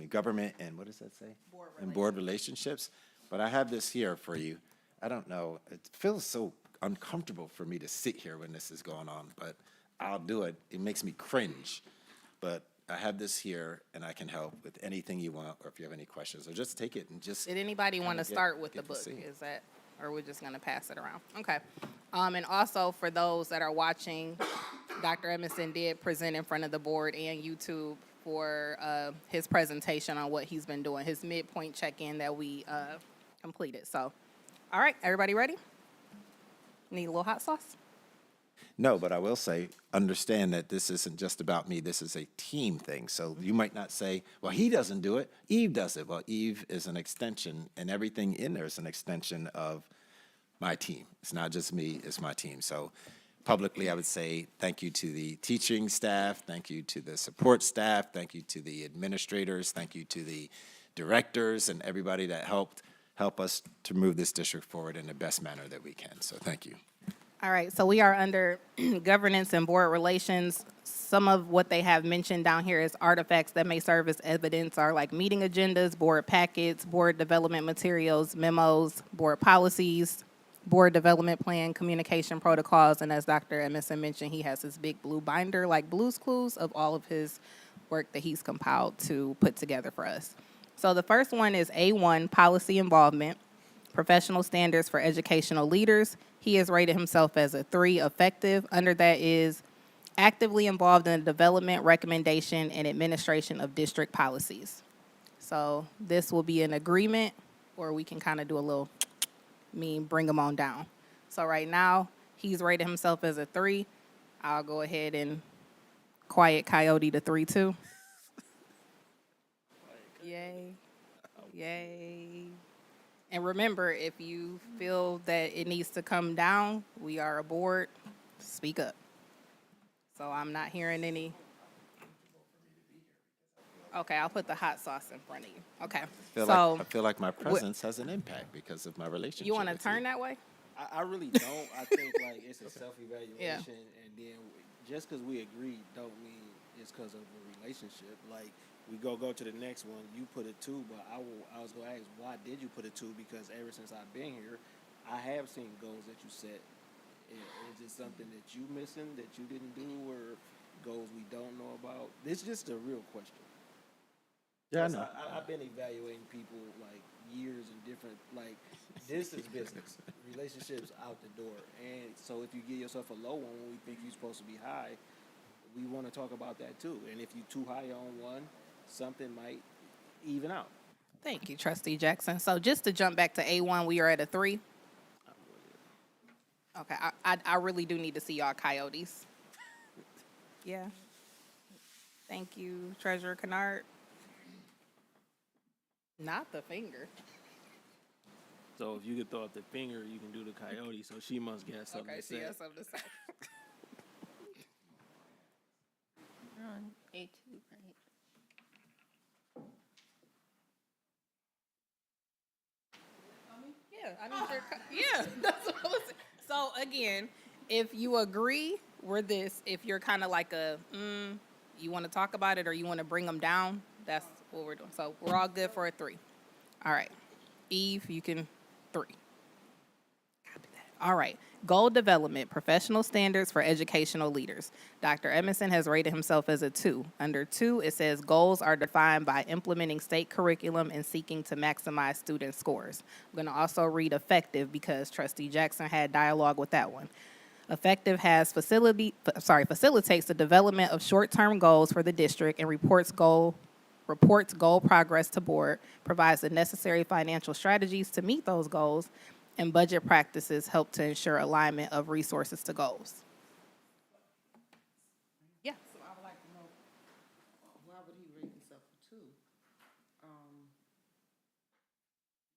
government and what does that say? Board relationships. But I have this here for you. I don't know, it feels so uncomfortable for me to sit here when this is going on, but I'll do it. It makes me cringe. But I have this here, and I can help with anything you want, or if you have any questions, or just take it and just. Did anybody want to get- start with the get to book? see it. Is that, or we're just going to pass it around? Okay. And also for those that are watching, Dr. Emerson did present in front of the board and YouTube for his presentation on what he's been doing, his midpoint check-in that we completed. So, all right, everybody ready? Need a little hot sauce? No, but I will say, understand that this isn't just about me. This is a team thing. So you might not say, well, he doesn't do it. Eve does it. Well, Eve is an extension, and everything in there is an extension of my team. It's not just me, it's my team. So publicly, I would say thank you to the teaching staff, thank you to the support staff, thank you to the administrators, thank you to the directors and everybody that help us to move this district forward in the best manner that we can. So thank you. All right, so we are under governance and board relations. Some of what they have mentioned down here is artifacts that may serve as evidence are like meeting agendas, board packets, board development materials, memos, board policies, board development plan, communication protocols, and as Dr. Emerson mentioned, he has this big blue binder like Blue's Clues of all of his work that he's compiled to put together for us. So the first one is A1, policy involvement, professional standards for educational leaders. He has rated himself as a 3, effective. Under that is actively involved in the development, recommendation, and administration of district policies. So this will be an agreement, or we can kind of do a little bring him on down. So right now, he's rated himself as a 3. I'll go ahead and quiet Coyote to 3 too. Yay. Yay. And remember, if you feel that it needs to come down, we are a board, speak up. So I'm not hearing any. Okay, I'll put the hot sauce in front of you. Okay, I so feel like my presence has an impact because of my relationship. you want to with turn that way? I really don't. I think like it's a self-evaluation, and then just because we agree don't mean it's because of a relationship. Like we go to the next one, you put a 2, but I was gonna ask why did you put a 2? Because ever since I've been here, I have seen goals that you set. Is it something that you missing that you didn't do, or goals we don't know about? It's just a real question. Yeah, I Yes, know. I've been evaluating people like years and different like this is business. Relationships out the door. And so if you give yourself a low one when we think you're supposed to be high, we want to talk about that too. And if you're too high on one, something might even out. Thank you, Trustee Jackson. So just to jump back to A1, we are at a 3. Okay, I really do need to see y'all coyotes. Yeah. Thank you, Treasurer Kennard. Not the finger. So if you could throw up the finger, you can do the coyote. So she must get something Okay, to she say. has something to say. On A2, right? Yeah, I need your, yeah, that's what I was saying. So again, if you agree, we're this. If you're kind of like a, you want to talk about it or you want to bring them down, that's what we're doing. So we're all good for a 3. All right. Eve, you can 3. Copy that. All right. Goal development, professional standards for educational leaders. Dr. Edmondson has rated himself as a 2. Under 2, it says goals are defined by implementing state curriculum and seeking to maximize student scores. I'm going to also read effective because Trustee Jackson had dialogue with that one. Effective has facilitates the development of short-term goals for the district and reports goal progress to board, provides the necessary financial strategies to meet those goals, and budget practices help to ensure alignment of resources to goals. Yeah. So I would like to know, why would he rate himself a 2?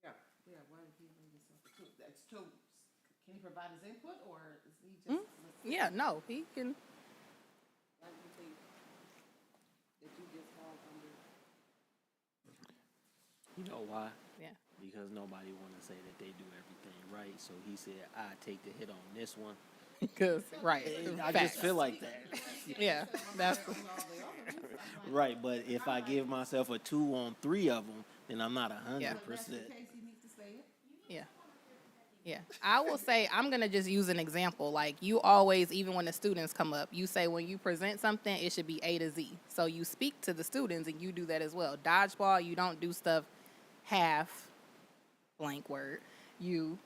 Yeah, why would he rate himself a 2? That's 2. Can he provide his input, or is he just? Yeah, no, he can. Why do you think that you just fall under? You know why? Yeah. Because nobody want to say that they do everything right. So he said, I take the hit on this one. Because, right. I just feel like that. Yeah, that's, Right, but if I give myself a 2 on 3 of them, then I'm not 100%. That's the case, he needs to say it. yeah. Yeah. I will say, I'm going to just use an example. Like, you always, even when the students come up, you say when you present something, it should be A to Z. So you speak to the students and you do that as well. Dodgeball, you don't do stuff half, blank word. You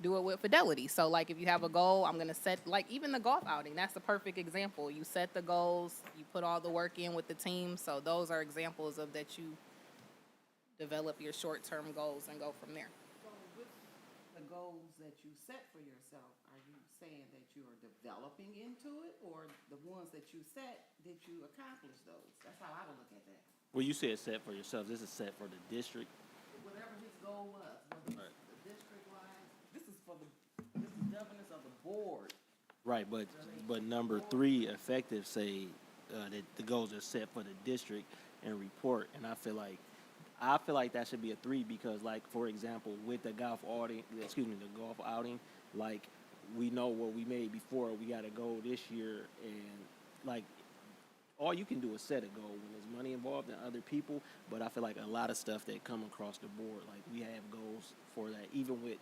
do it with fidelity. So, like, if you have a goal, I'm going to set, like, even the golf outing, that's a perfect example. You set the goals, you put all the work in with the team. So those are examples of that you develop your short-term goals and go from there. So with the goals that you set for yourself, are you saying that you are developing into it, or the ones that you set, did you accomplish those? That's how I would look at that. Well, you said set for yourself. This is set for the district. Whatever his goal was, whether it's the district-wise, this is governance of the board. Right, but number 3, effective, say that the goals are set for the district and report. And I feel like that should be a 3 because, like, for example, with the golf outing, like, we know what we made before. We got a goal this year, and like, all you can do is set a goal when there's money involved and other people. But I feel like a lot of stuff that come across the board, like, we have goals for that. Even with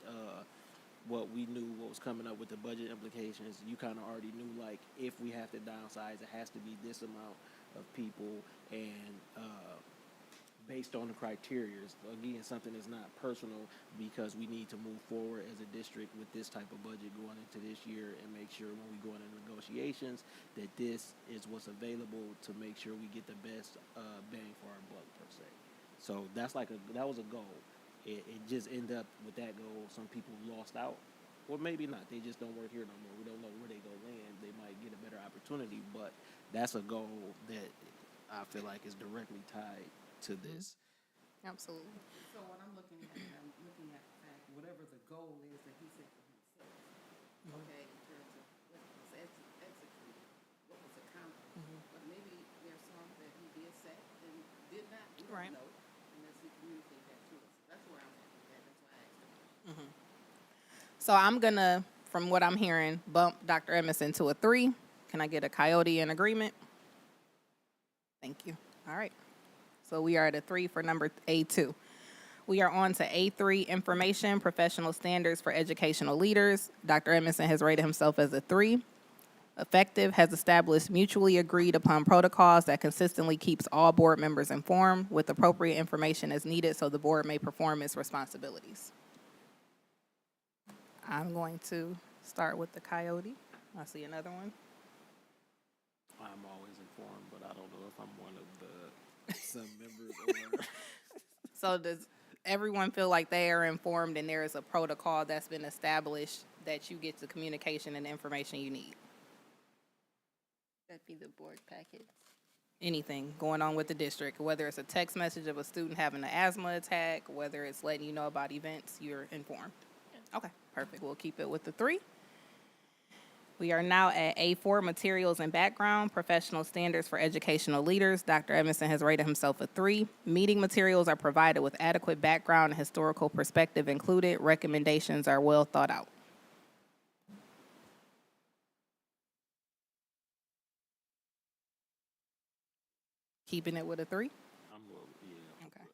what we knew, what was coming up with the budget implications, you kind of already knew, like, if we have to downsize, it has to be this amount of people, and based on the criteria. Again, something that's not personal, because we need to move forward as a district with this type of budget going into this year, and make sure when we go into negotiations that this is what's available to make sure we get the best bang for our buck, per se. So that was a goal. It just ended up with that goal. Some people lost out, or maybe not. They just don't work here no more. We don't know where they go land. They might get a better opportunity, but that's a goal that I feel like is directly tied to this. Absolutely. So what I'm looking at the fact, whatever the goal is that he set for himself, okay, in terms of what was executed, what was accomplished. But maybe there's some that he did set and did not. We don't Right. know unless he communicates that to us. That's where I'm at with that. That's why I asked the question. So I'm gonna, from what I'm hearing, bump Dr. Emerson to a 3. Can I get a coyote in agreement? Thank you. All right. So we are at a 3 for number A2. We are on to A3, information, professional standards for educational leaders. Dr. Emerson has rated himself as a 3. Effective, has established mutually agreed upon protocols that consistently keeps all board members informed with appropriate information as needed so the board may perform its responsibilities. I'm going to start with the coyote. I see another one. I'm always informed, but I don't know if I'm one of the some members or. So does everyone feel like they are informed and there is a protocol that's been established that you get the communication and information you need? That'd be the board packet. Anything going on with the district, whether it's a text message of a student having an asthma attack, whether it's letting you know about events, you're informed. Okay, perfect. We'll keep it with the 3. We are now at A4, materials and background, professional standards for educational leaders. Dr. Emerson has rated himself a 3. Meeting materials are provided with adequate background and historical perspective included. Recommendations are well thought out. Keeping it with a 3? I'm well, yeah. Okay.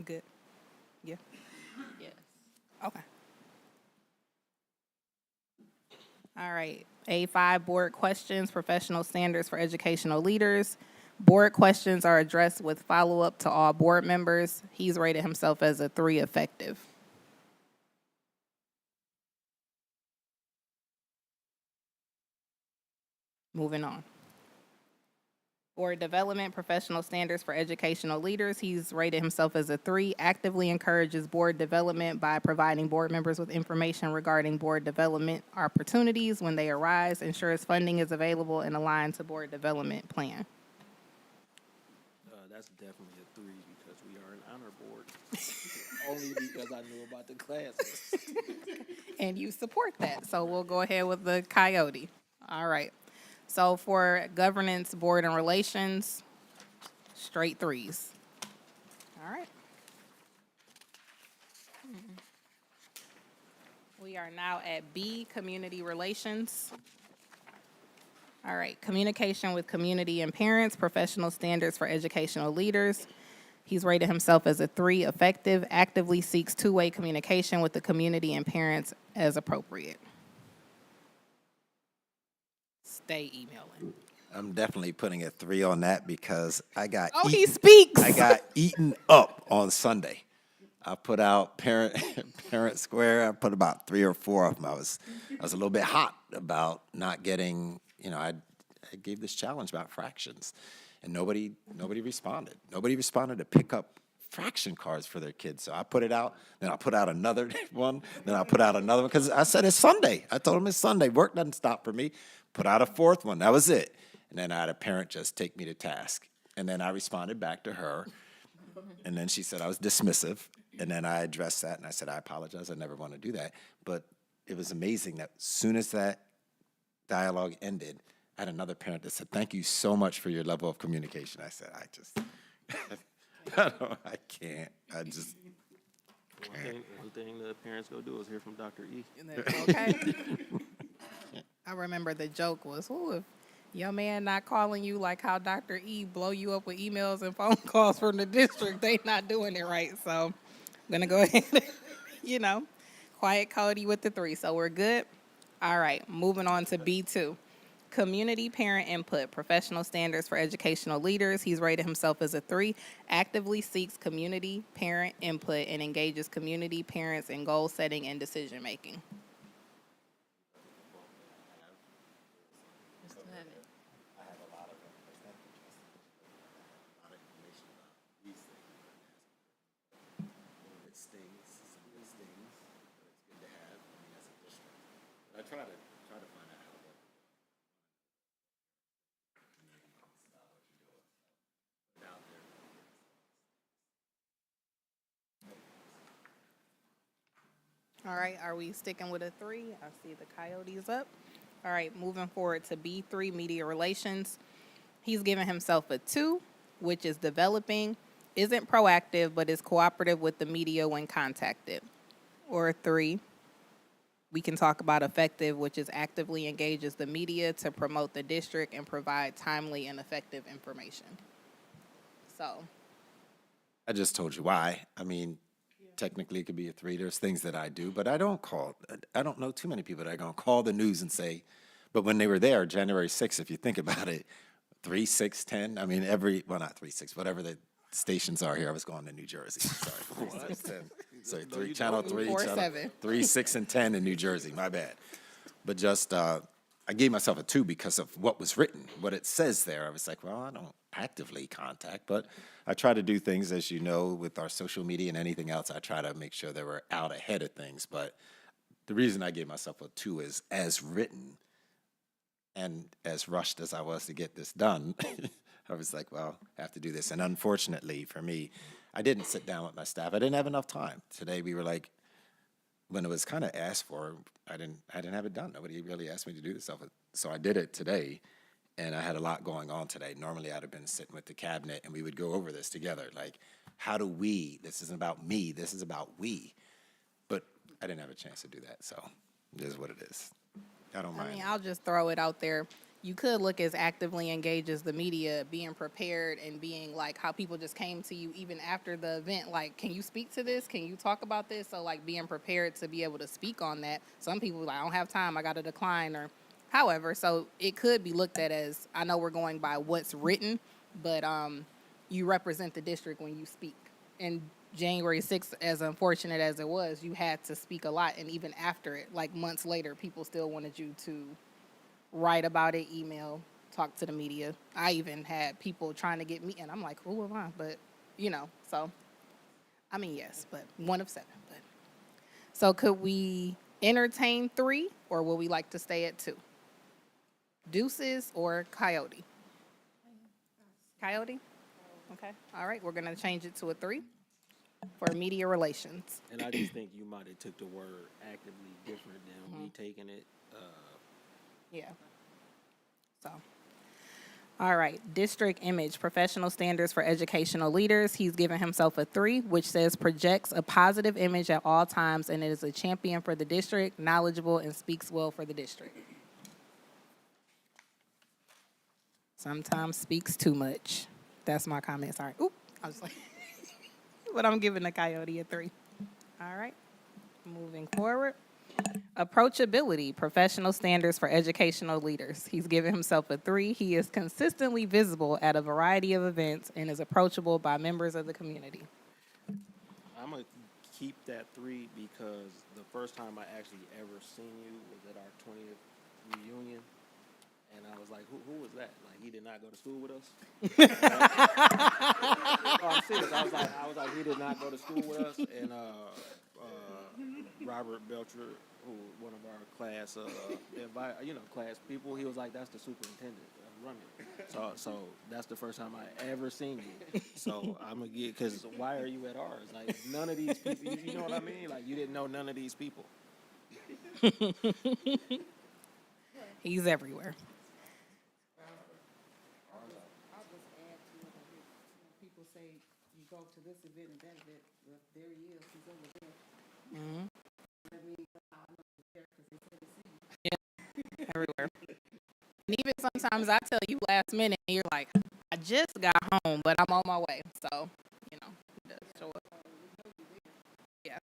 Good. Yeah. Yes. Okay. All right. A5, board questions, professional standards for educational leaders. Board questions are addressed with follow-up to all board members. He's rated himself as a 3, effective. Moving on. Board development, professional standards for educational leaders. He's rated himself as a 3, actively encourages board development by providing board members with information regarding board development opportunities when they arise, ensures funding is available and aligned to board development plan. That's definitely a 3 because we are an honor board. Only because I knew about the classes. And you support that, so we'll go ahead with the coyote. All right. So for governance, board, and relations, straight 3s. All right. We are now at B, community relations. All right, communication with community and parents, professional standards for educational leaders. He's rated himself as a 3, effective, actively seeks two-way communication with the community and parents as appropriate. Stay emailing. I'm definitely putting a 3 on that because I got He speaks. I got eaten up on Sunday. I put out Parent Square. I put about 3 or 4 of them. I was a little bit hot about not getting. I gave this challenge about fractions, and nobody responded. Nobody responded to pick up fraction cards for their kids. So I put it out. Then I put out another one. Then I put out another one because I said it's Sunday. I told them it's Sunday. Work doesn't stop for me. Put out a 4th one. That was it. And then I had a parent just take me to task. And then I responded back to her. And then she said I was dismissive. And then I addressed that, and I said, I apologize. I never want to do that. But it was amazing that as soon as that dialogue ended, I had another parent that said, thank you so much for your level of communication. I said, I can't. I just One thing the parents go do is hear from Dr. E. Okay. I remember the joke was, ooh, if your man not calling you like how Dr. E blow you up with emails and phone calls from the district, they not doing it right. So I'm going to go ahead, quiet Cody with the 3. So we're good. All right, moving on to B2. Community parent input, professional standards for educational leaders. He's rated himself as a 3, actively seeks community parent input and engages community parents in goal setting and decision making. I still have it. It stings, some of it stings, but it's good to have, as a district. But I try to find out how to work. Out there. All right, are we sticking with a 3? I see the coyotes up. All right, moving forward to B3, media relations. He's given himself a 2, which is developing. isn't proactive but is cooperative with the media when contacted. Or 3, we can talk about effective, which is actively engages the media to promote the district and provide timely and effective information. So, I just told you why. I mean, technically it could be a 3. There's things that I do, but I don't know too many people that are going to call the news and say, but when they were there, January 6th, if you think about it, 3, 6, 10, I mean, well, not 3, 6, whatever the stations are here. I was going to New Jersey. Sorry. 3, 6, 10. Sorry, Channel 3, 4, Channel 7. 3, 6, and 10 in New Jersey. My bad. But just, I gave myself a 2 because of what was written, what it says there. I was like, well, I don't actively contact, but I try to do things, as you know, with our social media and anything else. I try to make sure that we're out ahead of things. But the reason I gave myself a 2 is as written and as rushed as I was to get this done, I was like, well, I have to do this. And unfortunately for me, I didn't sit down with my staff. I didn't have enough time. Today we were like, when it was kind of asked for, I didn't have it done. Nobody really asked me to do this stuff. So I did it today, and I had a lot going on today. Normally I'd have been sitting with the cabinet and we would go over this together. Like, how do we, this isn't about me, this is about we. But I didn't have a chance to do that, so it is what it is. I don't I mind. mean, I'll just throw it out there. You could look as actively engaged as the media, being prepared and being like how people just came to you even after the event. Like, can you speak to this? Can you talk about this? So, like, being prepared to be able to speak on that. Some people like, I don't have time. I got to decline or however. So it could be looked at as, I know we're going by what's written, but you represent the district when you speak. And January 6th, as unfortunate as it was, you had to speak a lot. And even after it, like months later, people still wanted you to write about it, email, talk to the media. I even had people trying to get me, and I'm like, who am I? But, you know, so, I mean, yes, but 1 of 7. But. So could we entertain 3, or will we like to stay at 2? Deuces or Coyote? Coyote? Okay, all right, we're gonna change it to a 3 for media relations. And I just think you might have took the word actively different than me taking it. Yeah. So, all right. District image, professional standards for educational leaders. He's given himself a 3, which says projects a positive image at all times and is a champion for the district, knowledgeable, and speaks well for the district. Sometimes speaks too much. That's my comment. Sorry. Oop. I was like, but I'm giving the Coyote a 3. All right. Moving forward. Approachability, professional standards for educational leaders. He's given himself a 3. He is consistently visible at a variety of events and is approachable by members of the community. I'm going to keep that 3 because the first time I actually ever seen you was at our 20th reunion. And I was like, who was that? Like, he did not go to school with us? No, I'm serious. I was like, he did not go to school with us. And Robert Belcher, who one of our class, class people, he was like, that's the superintendent running. So that's the first time I ever seen you. So I'm gonna get, because why are you at ours? Like, none of these people, you know what I mean? Like, you didn't know none of these people. He's everywhere. I'll just add to it. When people say you go to this event and that event, well, there he is, he's over there. Mm-hmm. I mean, I know he's there because they said to see you. Everywhere. And even sometimes I tell you last minute, and you're like, I just got home, but I'm on my way. So, you know, it does show up. Yeah.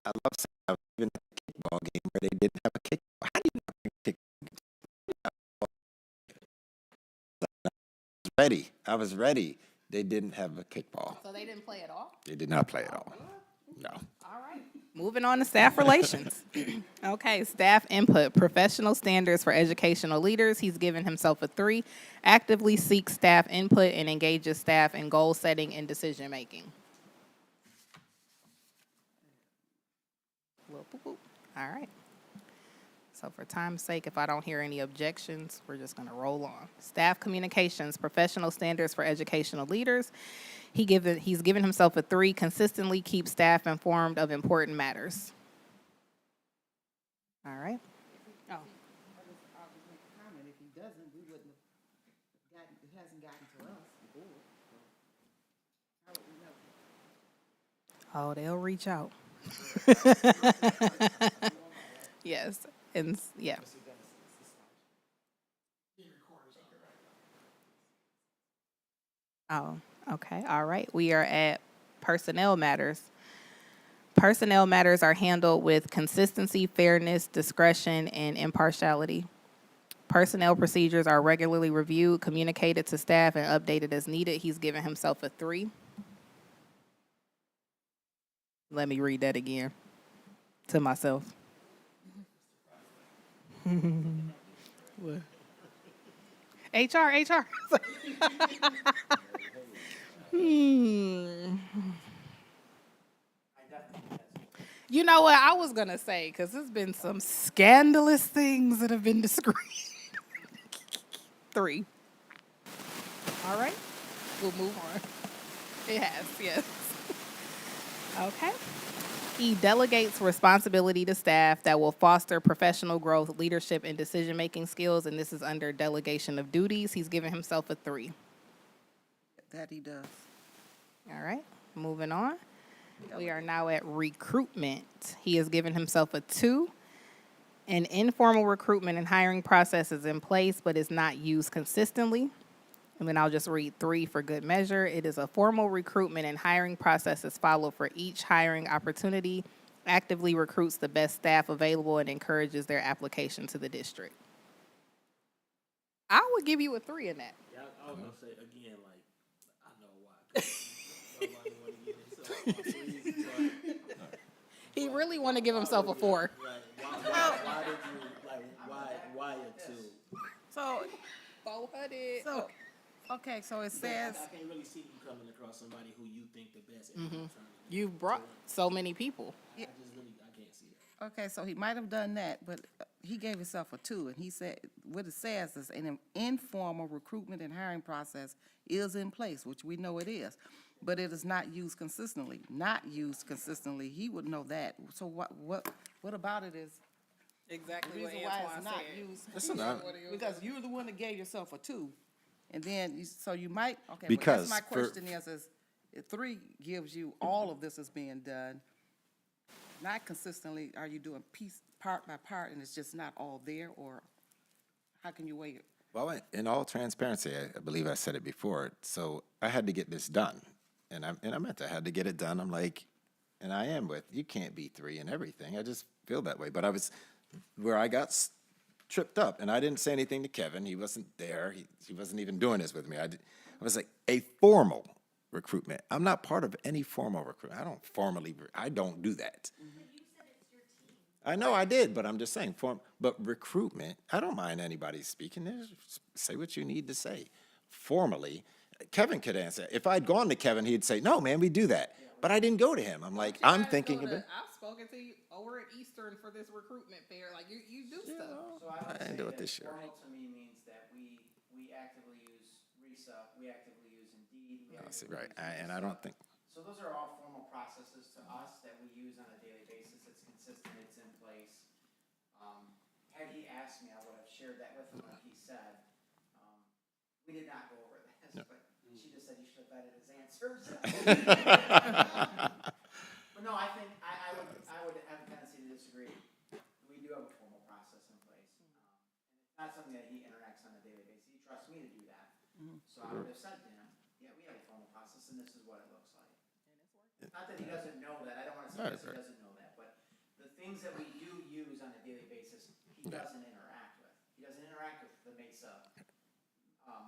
I love saying I was even at the kickball game where they didn't have a kickball. How do you not have a kickball? I was ready. They didn't have a kickball. So they didn't play at all? They did not play at all. No. All right. Moving on to staff relations. Okay, staff input, professional standards for educational leaders. He's given himself a 3. Actively seeks staff input and engages staff in goal setting and decision making. Little boop boop. All right. So for time's sake, if I don't hear any objections, we're just going to roll on. Staff communications, professional standards for educational leaders. He's given himself a 3, consistently keeps staff informed of important matters. All right. Oh, I'll just make a comment. If he doesn't Oh, they'll reach out. Yes, and yeah. Oh, okay. All right. We are at personnel matters. Personnel matters are handled with consistency, fairness, discretion, and impartiality. Personnel procedures are regularly reviewed, communicated to staff, and updated as needed. He's given himself a 3. Let me read that again to myself. What? HR. You know what I was gonna say, because there's been some scandalous things that have been discreet. 3. All right, we'll move on. It has, yes. Okay. He delegates responsibility to staff that will foster professional growth, leadership, and decision-making skills, and this is under delegation of duties. He's given himself a 3. That he does. All right, moving on. We are now at recruitment. He has given himself a 2. An informal recruitment and hiring process is in place, but is not used consistently. And then I'll just read 3 for good measure. It is a formal recruitment and hiring process is followed for each hiring opportunity, actively recruits the best staff available, and encourages their application to the district. I would give you a 3 in that. Yeah, I was gonna say again, like, I know why. 'Cause nobody wanna get himself a freeze, but, He really want to give himself a 4. like, why did you, like, why a 2? So, 400. so, okay, so it says, I can't really see you coming across somebody who you think the best. Mm-hmm. You brought so many people. I can't see that. okay, so he might have done that, but he gave himself a 2, and he said, what it says is an informal recruitment and hiring process is in place, which we know it is, but it is not used consistently. Not used consistently, he would know that. So what about it is the Exactly reason why it's not used? Listen, I- Because you're the one that gave yourself a 2, and then, so you might, okay, but Because that's my for- question is, if 3 gives you all of this is being done, not consistently, are you doing piece, part by part, and it's just not all there, or how can you weigh it? Well, in all transparency, I believe I said it before, so I had to get this done. And I meant I had to get it done. I'm like, and I am with, you can't be 3 and everything. I just feel that way. But I was, where I got tripped up, and I didn't say anything to Kevin. He wasn't there. He wasn't even doing this with me. I was like, a formal recruitment. I'm not part of any formal recruitment. I don't do that. I know I did, but I'm just saying, but recruitment, I don't mind anybody speaking there. Say what you need to say. Formally, Kevin could answer. If I'd gone to Kevin, he'd say, no, man, we do that. But I didn't go to him. I'm like, I'm thinking of it. I've spoken to you over at Eastern for this recruitment fair. Like, you do stuff. So I would I didn't say do it that this year. formal to me means that we actively use RESA, we actively use Indeed. we I see, actively right, use and I don't think, So those are all formal processes to us that we use on a daily basis. It's consistent, it's in place. Had he asked me, I would have shared that with him, like he said. We did not go over this, but she just said you should have vetted his answers. But no, I think, I would have a tendency to disagree. We do have a formal process in place. And it's not something that he interacts on a daily basis. He trusts me to do that. So I would have said to him, yeah, we have a formal process and this is what it looks like. Not that he doesn't know that, I don't wanna suggest he doesn't know that, but the things that we do use on a daily basis, he doesn't interact with. He doesn't interact with the Mesa,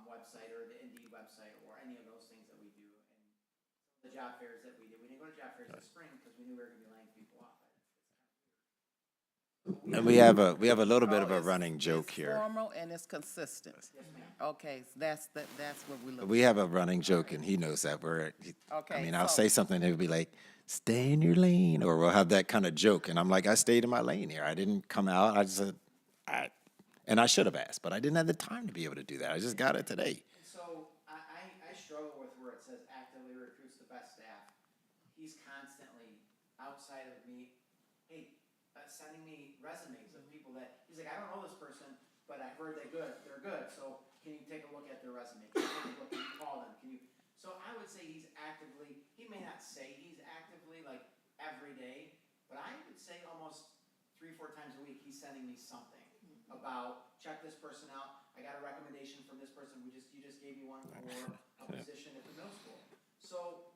website or the Indeed website or any of those things that we do. And the job fairs that we did, we didn't go to job fairs this spring because we knew we were gonna be laying people off. and we have a little bit of a It's- running joke it's here. formal and it's consistent. Yes, ma'am. Okay, so that's what we look. We have a running joke, and he knows that. I Okay, mean, I'll so- say something, and he'll be like, stay in your lane, or we'll have that kind of joke. And I'm like, I stayed in my lane here. I didn't come out. I just said, and I should have asked, but I didn't have the time to be able to do that. I just got it today. And so I struggle with where it says actively recruits the best staff. He's constantly outside of me, hey, sending me resumes of people that, he's like, I don't know this person, but I heard they're good, so can you take a look at their resume? Can you call them? So I would say he's actively, he may not say he's actively like say almost 3-4 times a week, he's sending me something about, check this person out, I got a recommendation from this person, you just gave me one for a position at the middle school. So,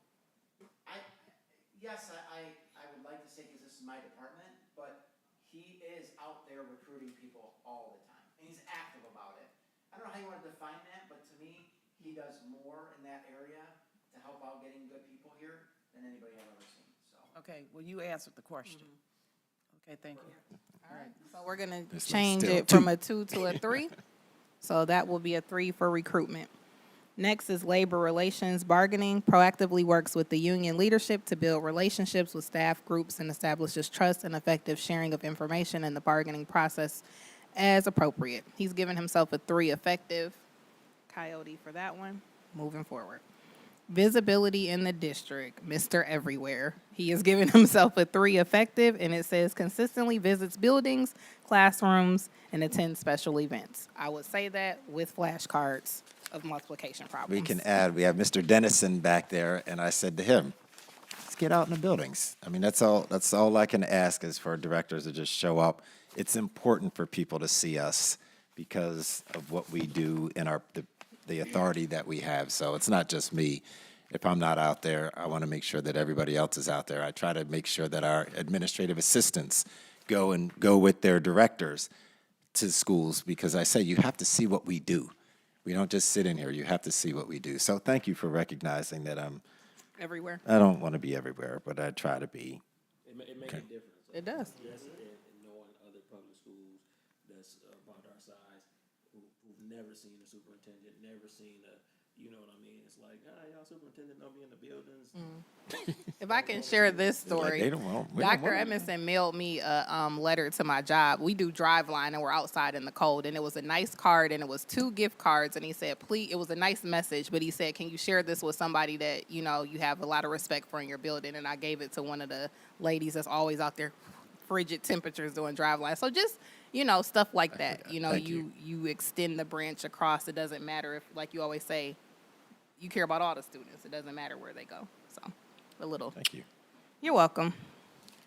yes, I would like to say, because this is my department, but he is out there recruiting people all the time, and he's active about it. I don't know how you want to define that, but to me, he does more in that area to help out getting good people here than anybody I've ever seen, so. Okay, well, you answered the question. Okay, thank you. All right, so we're gonna This one's change still it from a 2 to a 3. So that will be a 3 for recruitment. Next is labor relations bargaining. Proactively works with the union leadership to build relationships with staff groups and establishes trust and effective sharing of information in the bargaining process as appropriate. He's given himself a 3 effective. Coyote for that one. Moving forward. Visibility in the district, Mr. Everywhere. He has given himself a 3 effective, and it says consistently visits buildings, classrooms, and attends special events. I would say that with flashcards of multiplication problems. We can add, we have Mr. Dennison back there, and I said to him, let's get out in the buildings. I mean, that's all I can ask is for directors to just show up. It's important for people to see us because of what we do in the authority that we have. So it's not just me. If I'm not out there, I want to make sure that everybody else is out there. I try to make sure that our administrative assistants go with their directors to schools because I say you have to see what we do. We don't just sit in here. You have to see what we do. So thank you for recognizing that Everywhere. I don't want to be everywhere, but I try to be. It makes a difference. It does. Yes, and knowing other public schools that's about our size, who've never seen a superintendent, never seen you know what I mean? It's like, y'all superintendent don't be in the buildings. If I can share this story. They don't want- we don't Dr. want it. Edmondson mailed me a letter to my job. We do drive line and we're outside in the cold. And it was a nice card and it was 2 gift cards. And he said, please, it was a nice message, but he said, can you share this with somebody that, you know, you have a lot of respect for in your building? And I gave it to one of the ladies that's always out there, frigid temperatures doing drive line. So just, you know, stuff like that. You know, Thank you extend the branch across. It doesn't matter if, like you always say, you care about all the students. It doesn't matter where they go. So a little. Thank you. You're welcome.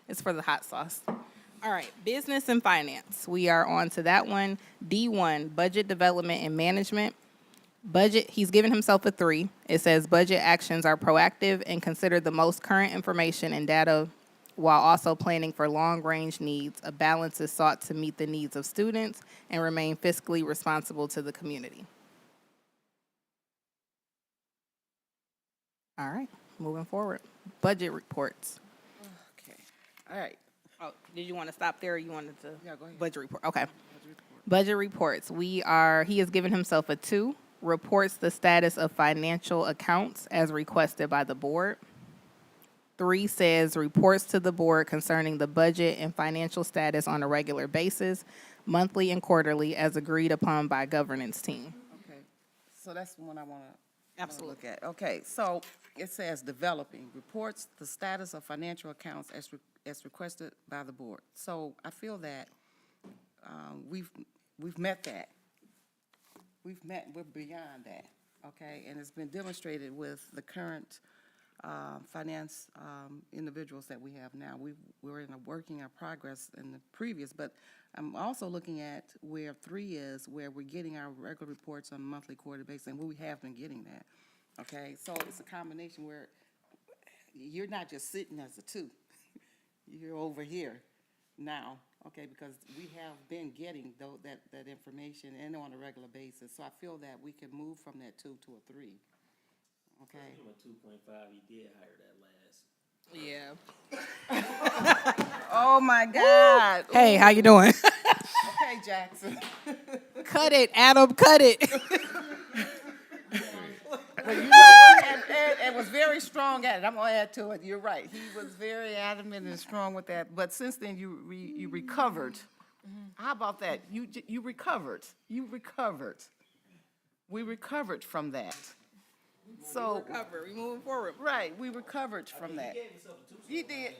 It's for the hot sauce. All right, business and finance. We are on to that one. D1, budget development and management. Budget, he's given himself a 3. It says budget actions are proactive and consider the most current information and data while also planning for long-range needs. A balance is sought to meet the needs of students and remain fiscally responsible to the community. All right, moving forward. Budget reports. Okay, all right. Oh, did you want to stop there or you wanted to? Yeah, go ahead. Budget report, okay. Budget report. Budget reports, he has given himself a 2. Reports the status of financial accounts as requested by the board. 3 says reports to the board concerning the budget and financial status on a regular basis, monthly and quarterly as agreed upon by governance team. Okay, so that's the one I want to Absolutely. look at. Okay, so it says developing, reports the status of financial accounts as requested by the board. So I feel that we've met that. We're beyond that, okay? And it's been demonstrated with the current finance individuals that we have now. We're in a working in progress in the previous, but I'm also looking at where 3 is, where we're getting our regular reports on a monthly, quarterly basis, and we have been getting that, okay? So it's a combination where you're not just sitting as a 2. You're over here now, okay, because we have been getting that information and on a regular basis. So I feel that we can move from that 2 to a 3, okay? From a 2.5, he did hire that last. Yeah. Oh, my God. Hey, how you doing? Okay, Jackson. Cut it, Adam, cut it. Well, you know, and was very strong at it. I'm gonna add to it. You're right. He was very adamant and strong with that. But since then, you recovered. How about that? You recovered. You recovered. We recovered from that. So We moving forward. right, we recovered from that. He did.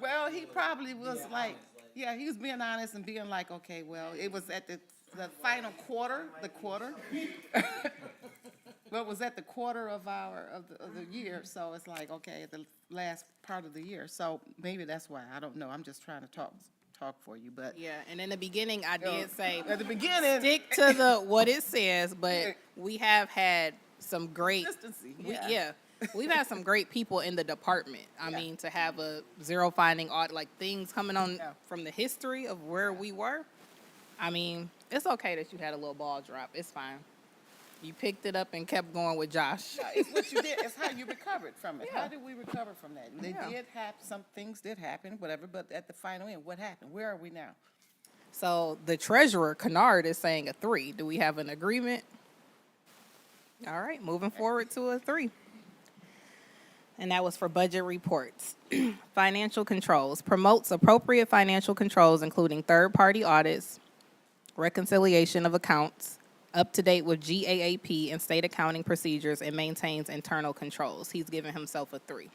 Well, he probably was like, yeah, he was being honest and being like, okay, well, it was at the final quarter, Well, it was at the quarter of the year, so it's like, okay, the last part of the year. So maybe that's why, I don't know. I'm just trying to talk for you, but. Yeah, and in the beginning, I did say, At the beginning. stick to what it says, but we have had some great. Consistency, Yeah, we've had some great people in the department. I Yeah. mean, to have a zero finding audit, like things coming on Yeah. from the history of where we were. I mean, it's okay that you had a little ball drop. It's fine. You picked it up and kept going with Josh. It's what you did, it's how you recovered from it. Yeah. How did we recover from that? They Yeah. did happen, some things did happen, whatever, but at the final end, what happened? Where are we now? So the treasurer, Kennard, is saying a 3. Do we have an agreement? All right, moving forward to a 3. And that was for budget reports. Financial controls. Promotes appropriate financial controls, including third-party audits, reconciliation of accounts, up to date with GAAP and state accounting procedures, and maintains internal controls. He's given himself a 3.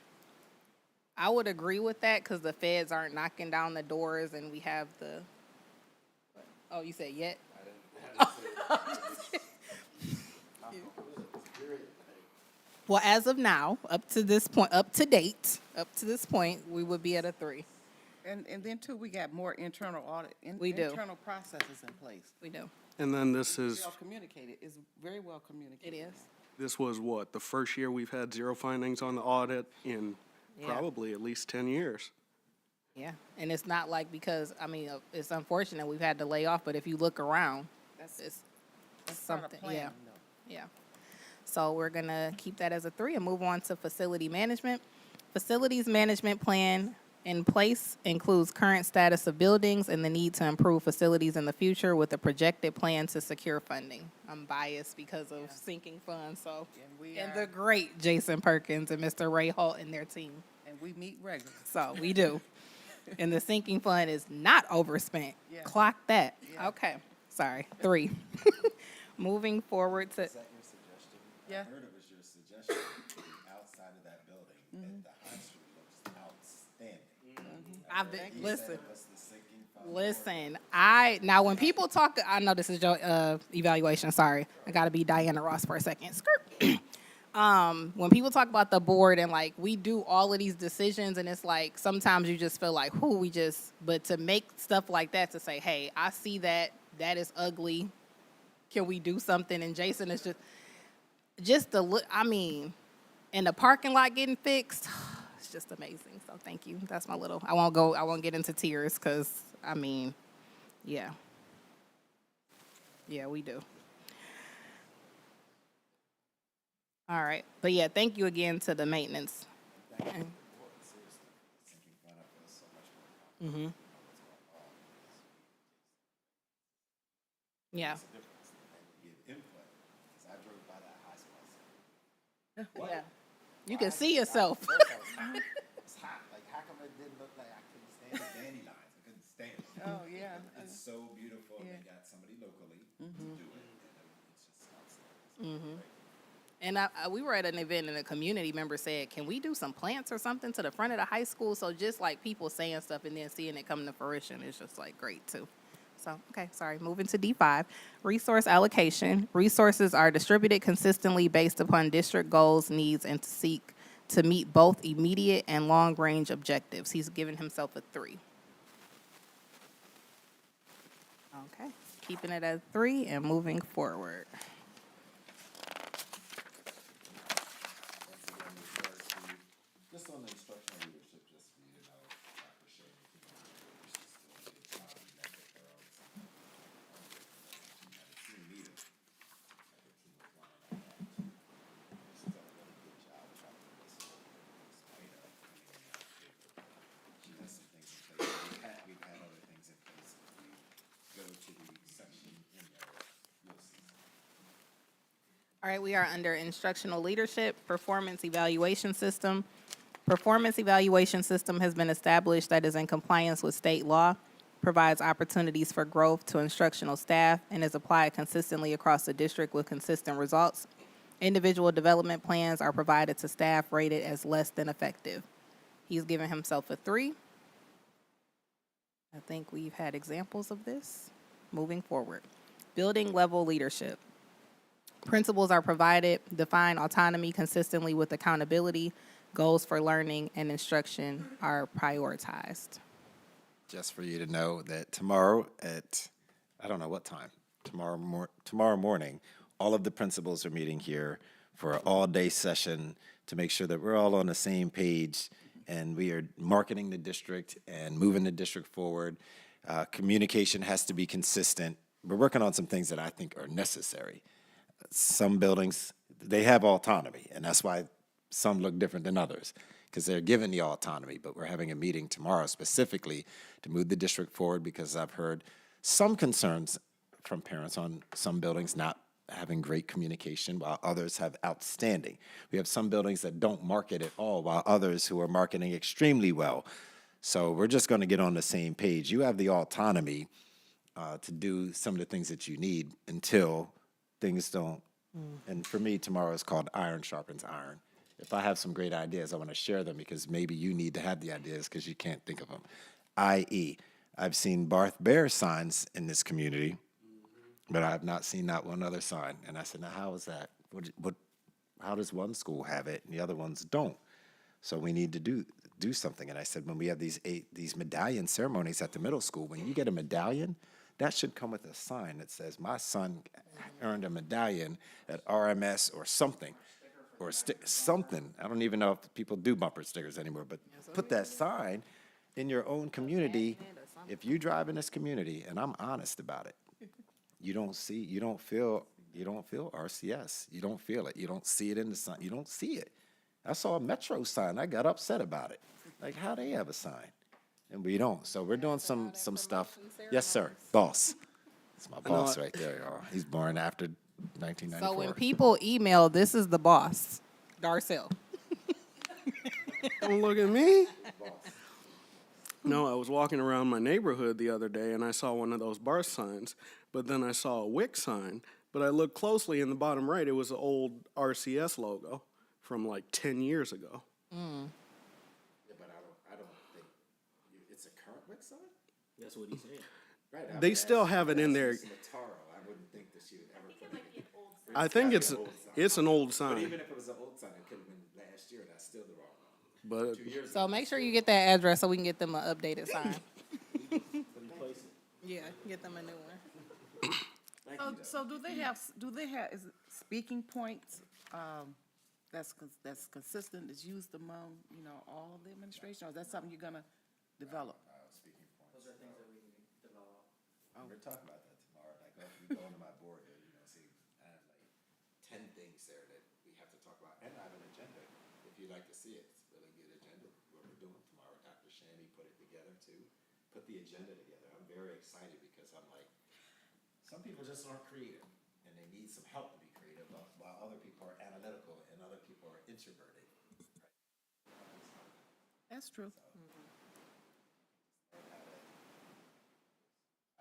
I would agree with that because the feds aren't knocking down the doors and we have the. Oh, you said yet? Well, as of now, up to this point, up to this point, we would be at a 3. And then too, we got more internal audit, We do. internal processes in place. We do. And then this is, Well communicated, it's very well communicated. It is. this was what, the first year we've had zero findings on the audit in Yeah. probably at least 10 years. Yeah. And it's not like because, I mean, it's unfortunate we've had to lay off, but if you look around, That's, it's that's part of something, yeah. planning though. Yeah. So we're going to keep that as a 3 and move on to facility management. Facilities management plan in place includes current status of buildings and the need to improve facilities in the future with a projected plan to secure funding. I'm biased because of sinking funds, so. And we And are- the great Jason Perkins and Mr. Ray Holt and their team. And we meet regularly. So we do. And the sinking fund is not overspent. Yeah. Clock that. Yeah. Okay. Sorry. 3. Moving forward to. Is that your suggestion? Yeah. I heard it was your suggestion to be outside of that building, that the high school looks outstanding. I've been, You listen, said it was the sinking fund. listen, now when people talk, I know this is your evaluation, sorry. I gotta be Diana Ross for a second. Skirt. When people talk about the board and like, we do all of these decisions and it's like, sometimes you just feel like, but to make stuff like that, to say, hey, I see that is ugly. Can we do something? And Jason is just the look, I mean, and the parking lot getting fixed, it's just amazing. So thank you. That's my little, I won't get into tears because, I mean, yeah. Yeah, we do. All right. But yeah, thank you again to the maintenance. Sinking fund, I feel so much more. Yeah. It's a difference, and you get input, 'cause I drove by that high school, I said, Yeah. You can see yourself. it's hot, like, how come it didn't look like I couldn't stand the dandelions, I couldn't stand it. Oh, yeah. It's so beautiful, and they got somebody locally to do it, and it's just outstanding. And we were at an event and a community member said, can we do some plants or something to the front of the high school? So just like people saying stuff and then seeing it come to fruition is just like great too. So, okay, sorry, moving to D5. Resource allocation. Resources are distributed consistently based upon district goals, needs, and to seek to meet both immediate and long-range objectives. He's given himself a 3. Okay, keeping it at 3 and moving forward. Just on the instructional leadership, just for you to know, Dr. Shea, you know, she's still a good job in that girls. She had a team meeting, like the team was running on that. She's done a really good job trying to put this despite of being in that paper. She has some things in place. We've had other things in place. If you go to the section in there, you'll see. All right, we are under instructional leadership, performance evaluation system. Performance evaluation system has been established that is in compliance with state law, provides opportunities for growth to instructional staff, and is applied consistently across the district with consistent results. Individual development plans are provided to staff rated as less than effective. He's given himself a 3. I think we've had examples of this. Moving forward. Building level leadership. Principles are provided, define autonomy consistently with accountability, goals for learning and instruction are prioritized. Just for you to know that tomorrow at, I don't know what time, tomorrow morning, all of the principals are meeting here for an all-day session to make sure that we're all on the same page and we are marketing the district and moving the district forward. Communication has to be consistent. We're working on some things that I think are necessary. Some buildings, they have autonomy, and that's why some look different than others, because they're given the autonomy. But we're having a meeting tomorrow specifically to move the district forward, because I've heard some concerns from parents on some buildings not having great communication, while others have outstanding. We have some buildings that don't market at all, while others who are marketing extremely well. So we're just going to get on the same page. You have the autonomy to do some of the things that you need until things don't. And for me, tomorrow is called Iron Sharpens Iron. If I have some great ideas, I want to share them, because maybe you need to have the ideas because you can't think of them. I.e., I've seen Barth Bear signs in this community, but I have not seen not one other sign. And I said, now, how is that? How does one school have it and the other ones don't? So we need to do something. And I said, when we have these medallion ceremonies at the middle school, when you get a medallion, that should come with a sign that says, my son earned a medallion at RMS or something, or something. I don't even know if people do bumper stickers anymore, but put that sign in your own community. If you drive in this community, and I'm honest about it, you don't feel RCS. You don't feel it. You don't see it in the sign. You don't see it. I saw a Metro sign. I got upset about it. Like, how they have a sign? And we don't. So we're doing some stuff. Yes, sir. Boss. That's my boss right there, y'all. He's born after 1994. So when people email, this is the boss, Darcel. Don't look at me. No, I was walking around my neighborhood the other day and I saw one of those bar signs, but then I saw a WIC sign. But I looked closely in the bottom right, it was an old RCS logo from like 10 years ago. Yeah, but I don't think it's a current WIC sign. That's what he said. Right. They still have it in there. I wouldn't think that she would ever put it. I think it's an old But sign, even if it was an old sign, it could have been last year. That's still the wrong one. but 2 years So make sure you get that address so we can get them an updated sign. Yeah, get them a new one. So do they have, is it speaking points, that's consistent, is used among, all the administration, or is that something you're gonna develop? Those are things that we can develop. We're talking about that tomorrow. Like, if you go into my board, see, I have like 10 things there that we have to talk about, and I have an agenda. If you'd like to see it, it's a really good agenda. What we're doing tomorrow, Dr. Shammy put it together too. Put the agenda together. I'm very excited because I'm like, some people just aren't creative, and they need some help to be creative, while other people are analytical and other people are introverted. That's true.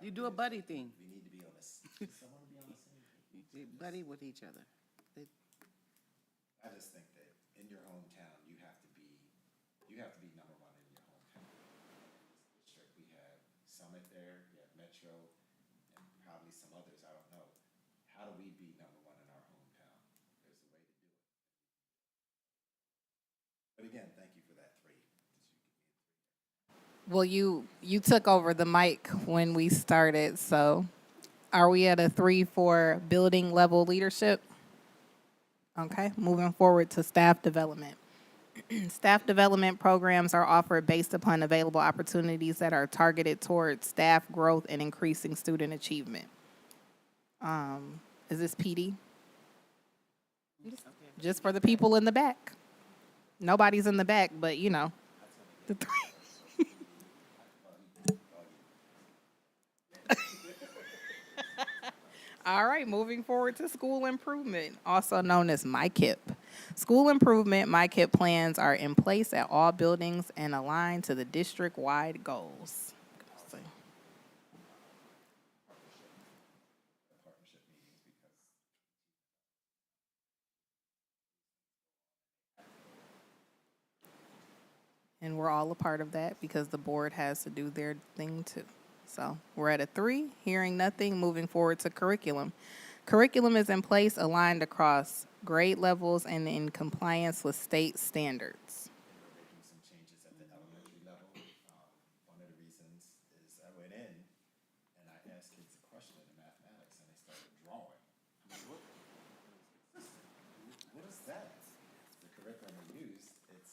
You do a buddy thing, We need to be on this. Someone to be on the same page. you buddy with each other. I just think that in your hometown, you have to be number one in your hometown. In this district, we have Summit there, we have Metro, and probably some others, I don't know. How do we be number one in our hometown? There's a way to do it. But again, thank you for that three. Well, you took over the mic when we started, so are we at a 3 for building level leadership? Okay, moving forward to staff development. Staff development programs are offered based upon available opportunities that are targeted towards staff growth and increasing student achievement. Is this PD? Just for the people in the back. Nobody's in the back, but the three. All right, moving forward to school improvement, also known as MyKIP. School improvement, MyKIP plans are in place at all buildings and aligned to the district-wide goals. And we're all a part of that because the board has to do their thing too. So we're at a 3, hearing nothing, moving forward to curriculum. Curriculum is in place, aligned across grade levels, and in compliance with state standards. We're making some changes at the elementary level. One of the reasons is I went in and I asked kids a question in mathematics and they started drawing. I'm like, what is that? The curriculum we used, there's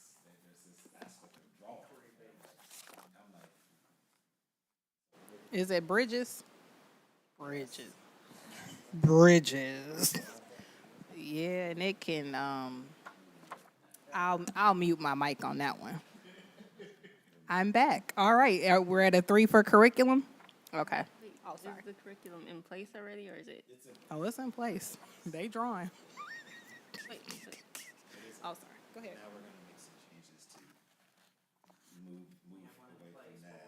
this aspect of drawing. I'm like, Is it Bridges? Bridges. Yeah, and it can, I'll mute my mic on that one. I'm back. All right, we're at a 3 for curriculum? Okay. Wait, Oh, sorry. is the curriculum in place already, or is it? Oh, it's in place. They drawing. Wait, Oh, sorry. Go ahead. now we're gonna make some changes to move away from that.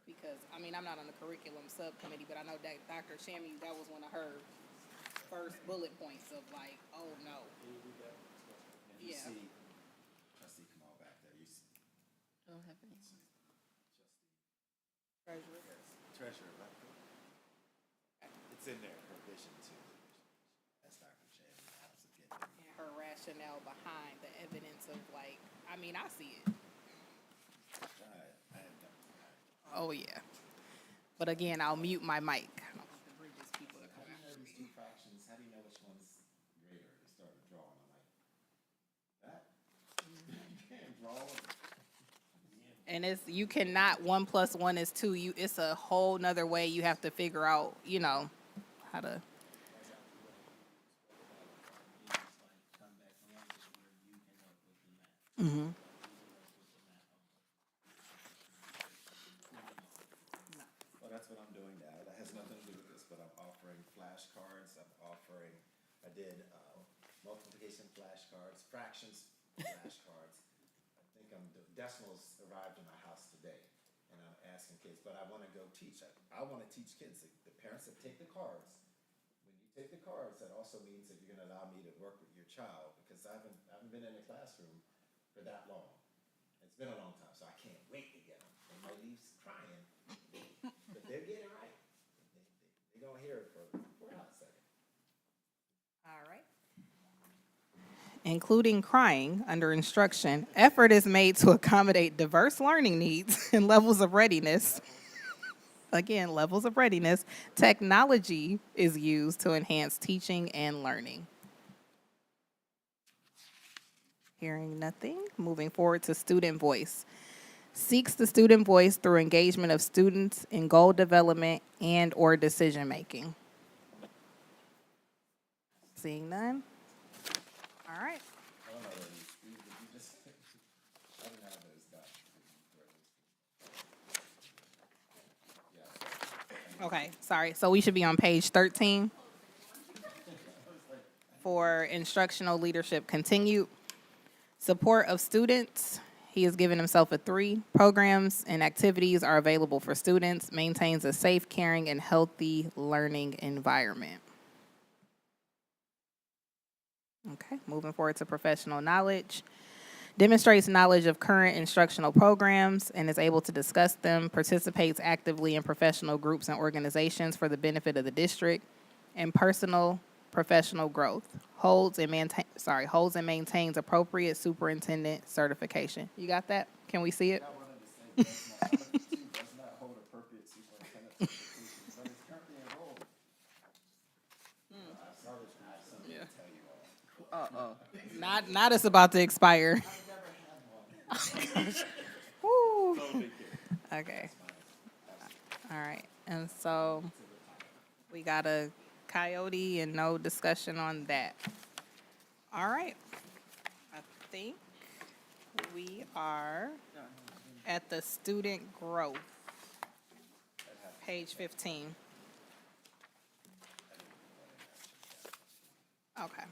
Because, I mean, I'm not on the curriculum subcommittee, but I know that Dr. Shammy, that was one of her first bullet points of like, oh, no. And you Yeah. see trustee Kamal back there, you see I don't have any. treasurer back there. It's in there, her vision too. That's Dr. Shannon, how to get there. And her rationale behind the evidence of like, I mean, I see it. I have done. Oh, yeah. But again, I'll mute my mic. I don't want the Bridges people to come How do you after know me. these two fractions? How do you know which one's greater? They started drawing. I'm like, that? You can't draw. And it's, you cannot, 1 + 1 is 2. It's a whole nother way you have to figure out, you know, how to. Mm-hmm. Well, that's what I'm doing now. That has nothing to do with this, but I'm offering flashcards. I did multiplication flashcards, fractions flashcards. I think decimals arrived in my house today, and I'm asking kids, but I want to go teach. I want to teach kids. The parents that take the cards, when you take the cards, that also means that you're going to allow me to work with your child, because I haven't been in a classroom for that long. It's been a long time, so I can't wait to get them. They might leave crying, but they're getting it right. They're going to hear it for a hot second. All right. Including crying under instruction, effort is made to accommodate diverse learning needs and levels of readiness. Again, levels of readiness. Technology is used to enhance teaching and learning. Hearing nothing, moving forward to student voice. Seeks the student voice through engagement of students in goal development and/or decision making. Seeing none? All right. I don't know whether did you just, I don't know how those got. Okay, sorry. So we should be on page 13 for instructional leadership continued. Support of students. He has given himself a 3. Programs and activities are available for students. Maintains a safe, caring, and healthy learning environment. Okay, moving forward to professional knowledge. Demonstrates knowledge of current instructional programs and is able to discuss them, participates actively in professional groups and organizations for the benefit of the district, and personal professional growth. Holds and maintains appropriate superintendent certification. You got that? Can we see it? I wanted to say does not hold appropriate superintendent certification, but it's currently enrolled. I have something to tell you all. Not it's about to expire. Woo. Okay. All right. And so we got a coyote and no discussion on that. All right. I think we are at the student growth. Page 15. Okay.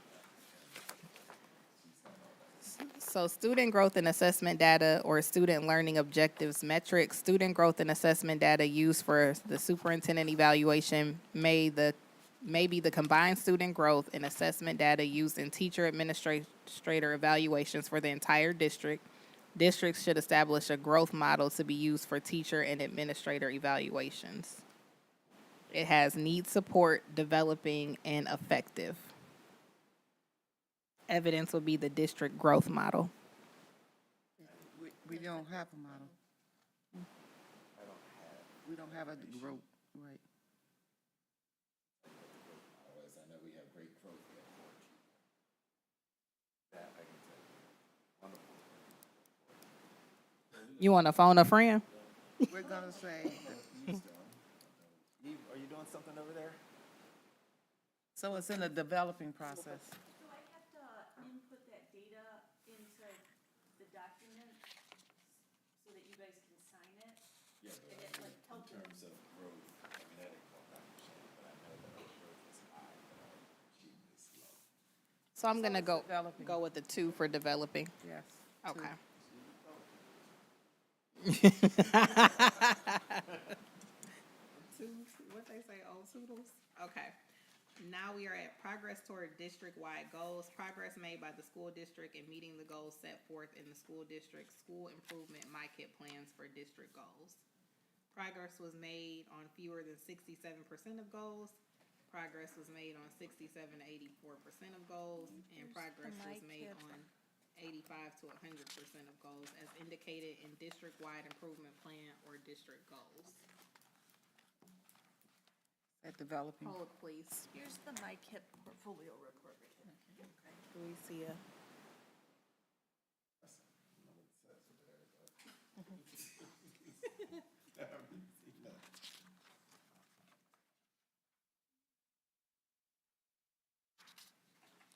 So student growth and assessment data or student learning objectives metrics, student growth and assessment data used for the superintendent evaluation may be the combined student growth and assessment data used in teacher administrator evaluations for the entire district. Districts should establish a growth model to be used for teacher and administrator evaluations. It has need support, developing, and effective. Evidence will be the district growth model. We don't have a model. We don't have a group, right? Otherwise, I know we have great growth here. That I can tell you. Wonderful. You want to phone a friend? We're gonna say, Eve, are you doing something over there? so it's in a developing process. So I have to input that data into the document so that you guys can sign it? Yeah, but And it like in tells you, terms of growth, I mean, that ain't going back, but I know that our growth is high, but our achievement is slow. So I'm gonna it's go developing. go with the 2 for developing. Yes. Okay. What they say, old toodles? Okay. Now we are at progress toward district-wide goals. Progress made by the school district in meeting the goals set forth in the school district's school improvement MyKit plans for district goals. Progress was made on fewer than 67% of goals. Progress was made on 67 to 84% of goals, and progress was made on 85 to 100% of goals as indicated in district-wide improvement plan or district goals. At developing. Hold, please. here's the MyKit portfolio report. Do we see a?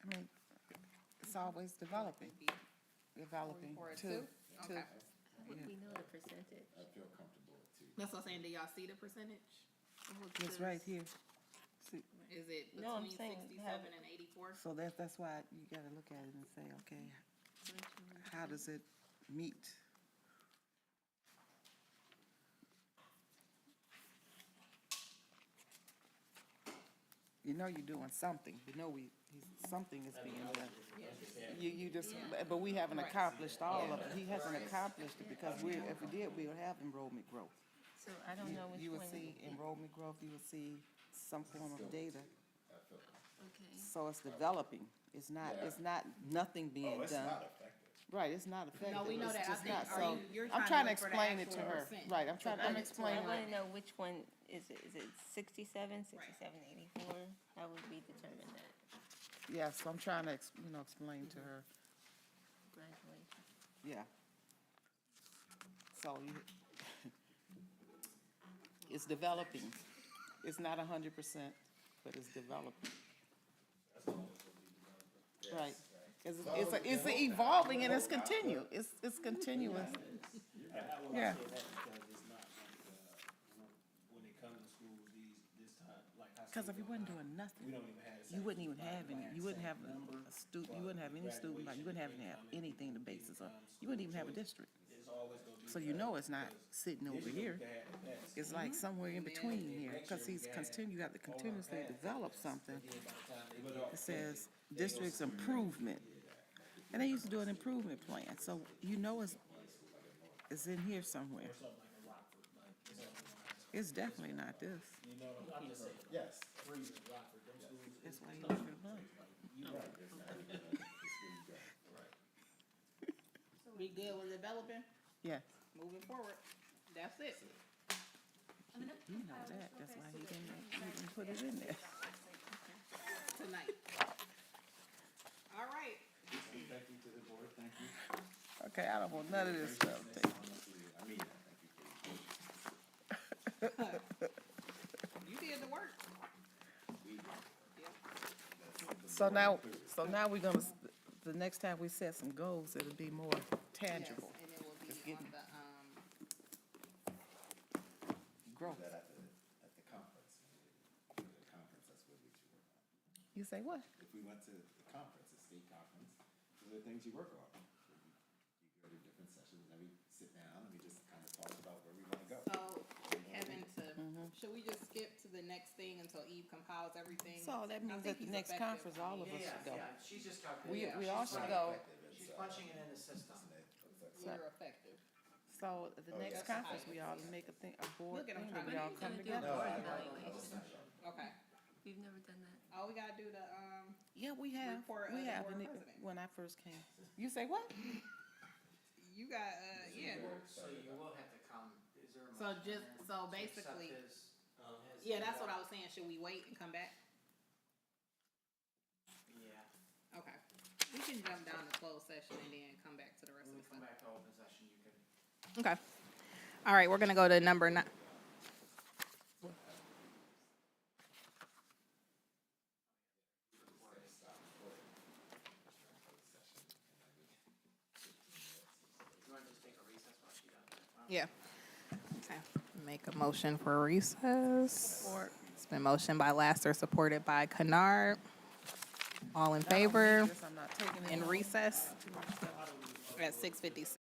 I mean, it's always developing, developing. For a Two. Okay. Would we know the percentage? I feel comfortable with two. That's what I'm saying. Do y'all see the percentage? It's right here. See, Is it No, I'm between saying 67 have- and 84? so that's why you gotta look at it and say, okay, how does it meet? You know you're doing something, you know something is being done. You just, but we haven't accomplished all of it. He hasn't accomplished it because if we did, we would have enrollment growth. So I don't know which You one. would see enrollment growth, you would see some form of data. Okay. So it's developing. It's not nothing being Oh, it's done. not effective. Right, it's not effective. No, we know It's that. I just think, not. are So you, you're I'm trying trying to to look for the explain it to actual her. percent. Right, I'm trying, I'm I explaining. want to know which one is it 67, 67, 84? How would we determine that? Yeah, so I'm trying to, explain to her. Graduation. Yeah. So it's developing. It's not 100%, but it's developing. Right. It's evolving and it's continue. It's continuous. Yeah. Say that because it's not like, when it comes to schools, this time, like high Because school, if you wasn't doing nothing, we don't even have the you same. wouldn't even have any, you wouldn't have a student, you wouldn't have any student, like, you wouldn't have anything to base this on. You wouldn't even have a district. It's always gonna be. So you know it's not sitting over here. It's like somewhere in between here, because you have to continuously develop something. It says district's improvement. And they used to do an improvement plan, so you know it's in here somewhere. It's definitely not this. Yes. That's why you look at the money. We good with developing? Yeah, Moving forward. That's it. you know that, that's why he didn't put it in there. Tonight. All right. Thank you to the board, thank you. Okay, I don't want none of this stuff. Honestly, I mean that, thank you. You did the work. So now we're gonna, the next time we set some goals, it'll be more tangible. Yes, and it will be It's getting- on the, Growth. That at the conference, that's what we should work on. You say what? If we went to the conference, the state conference, those are the things you work on. You go to different sessions, and then we sit down and we just kind of talk about where we want to go. so, Kevin, should we just skip to the next thing until Eve compiles everything? So that I means think at the he's next effective. conference, all of us Yeah, should go. yeah, she's just calculating. We all should go. She's punching it in the system. We're effective. So at the next conference, we ought to make a thing, a board Look at 'em thing, that we trying all to- come Do a together. board evaluation. Okay. We've never done that. Oh, we gotta do the, Yeah, we have, Report of we the have, board and it- president. when I first came. You say what? you got, yeah. So you will have to come, is there a So motion just, there so to basically, accept his, yeah, that's what I was saying. Should we wait and come back? Yeah, Okay. We can jump down to closed session and then come back to the rest when of we the come stuff. back to open session, you can. Okay. All right, we're gonna go to number 9. You wanna just take a recess while she does that? Yeah. Okay. Make a motion for recess. It's been motioned by Laster, supported by Kennard. All in favor? I'm not taking it. In recess at 6:56.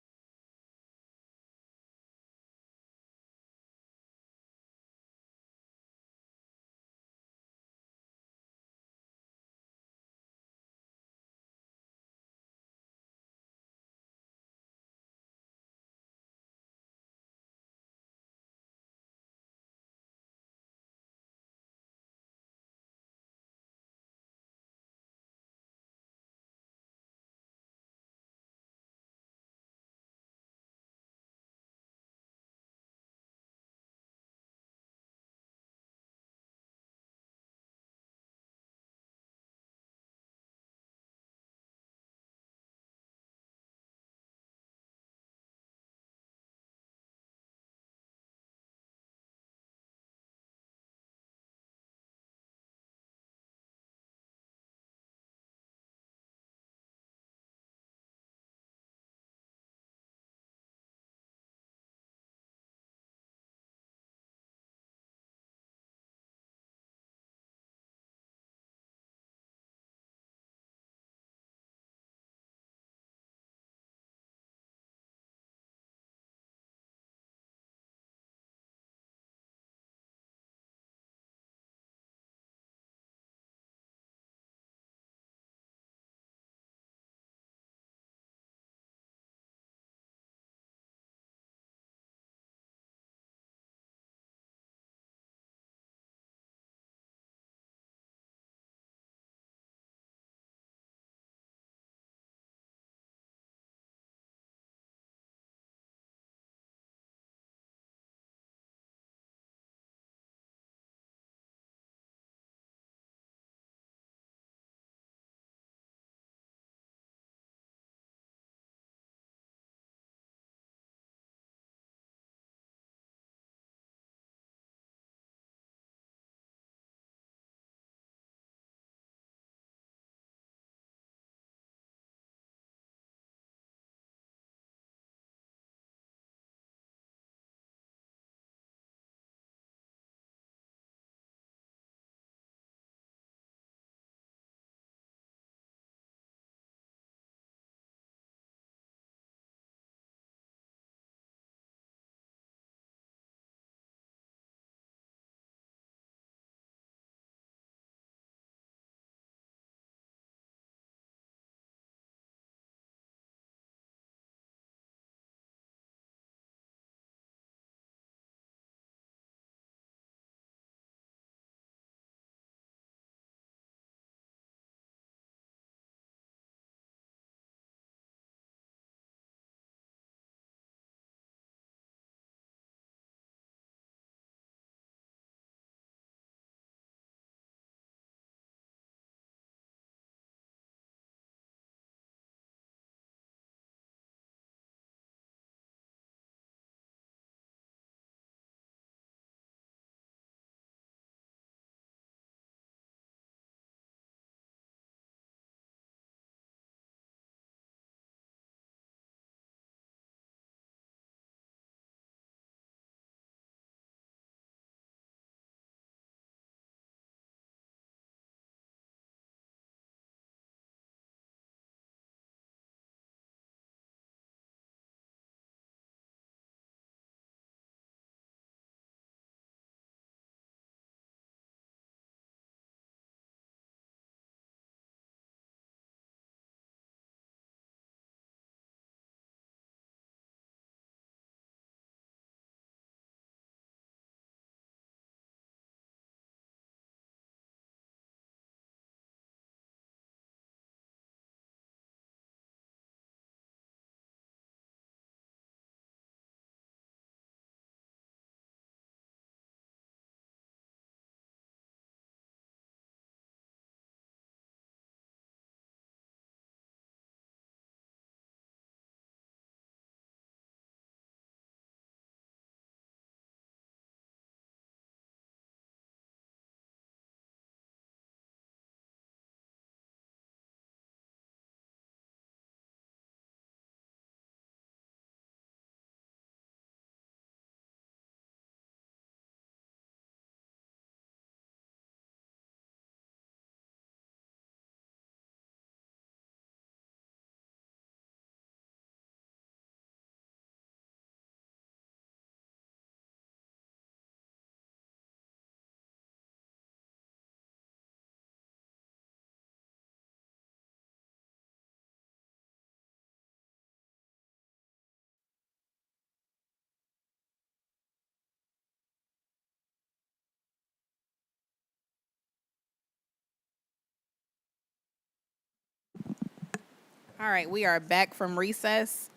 All right, we are back from recess.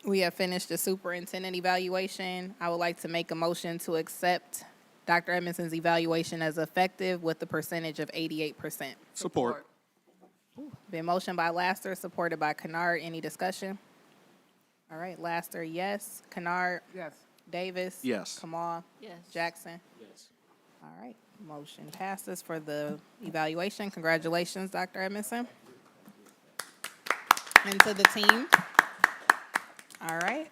We have finished the superintendent evaluation. I would like to make a motion to accept Dr. Edmondson's evaluation as effective with the percentage of 88%. Support. Been motioned by Laster, supported by Kennard. Any discussion? All right, Laster, yes. Kennard? Yes. Davis? Yes. Kamal? Yes. Jackson? Yes. All right, motion passes for the evaluation. Congratulations, Dr. Edmondson. And to the team. All right.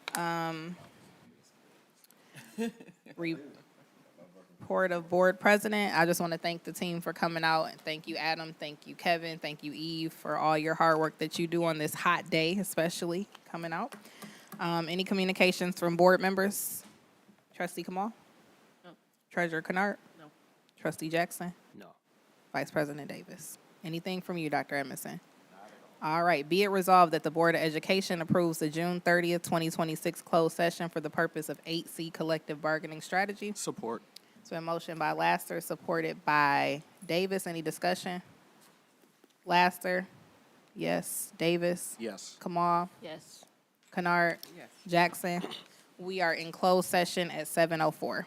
Report of board president. I just want to thank the team for coming out. And thank you, Adam. Thank you, Kevin. Thank you, Eve, for all your hard work that you do on this hot day, especially coming out. Any communications from board members? Trustee Kamal? No. Treasurer Kennard? No. Trustee Jackson? No. Vice President Davis? Anything from you, Dr. Edmondson? All right, be it resolved that the Board of Education approves the June 30th, 2026 closed session for the purpose of 8C collective bargaining strategy. Support. It's been motioned by Laster, supported by Davis. Any discussion? Laster? Yes. Davis? Yes. Kamal? Yes. Kennard? Yes. Jackson? We are in closed session at 7:04.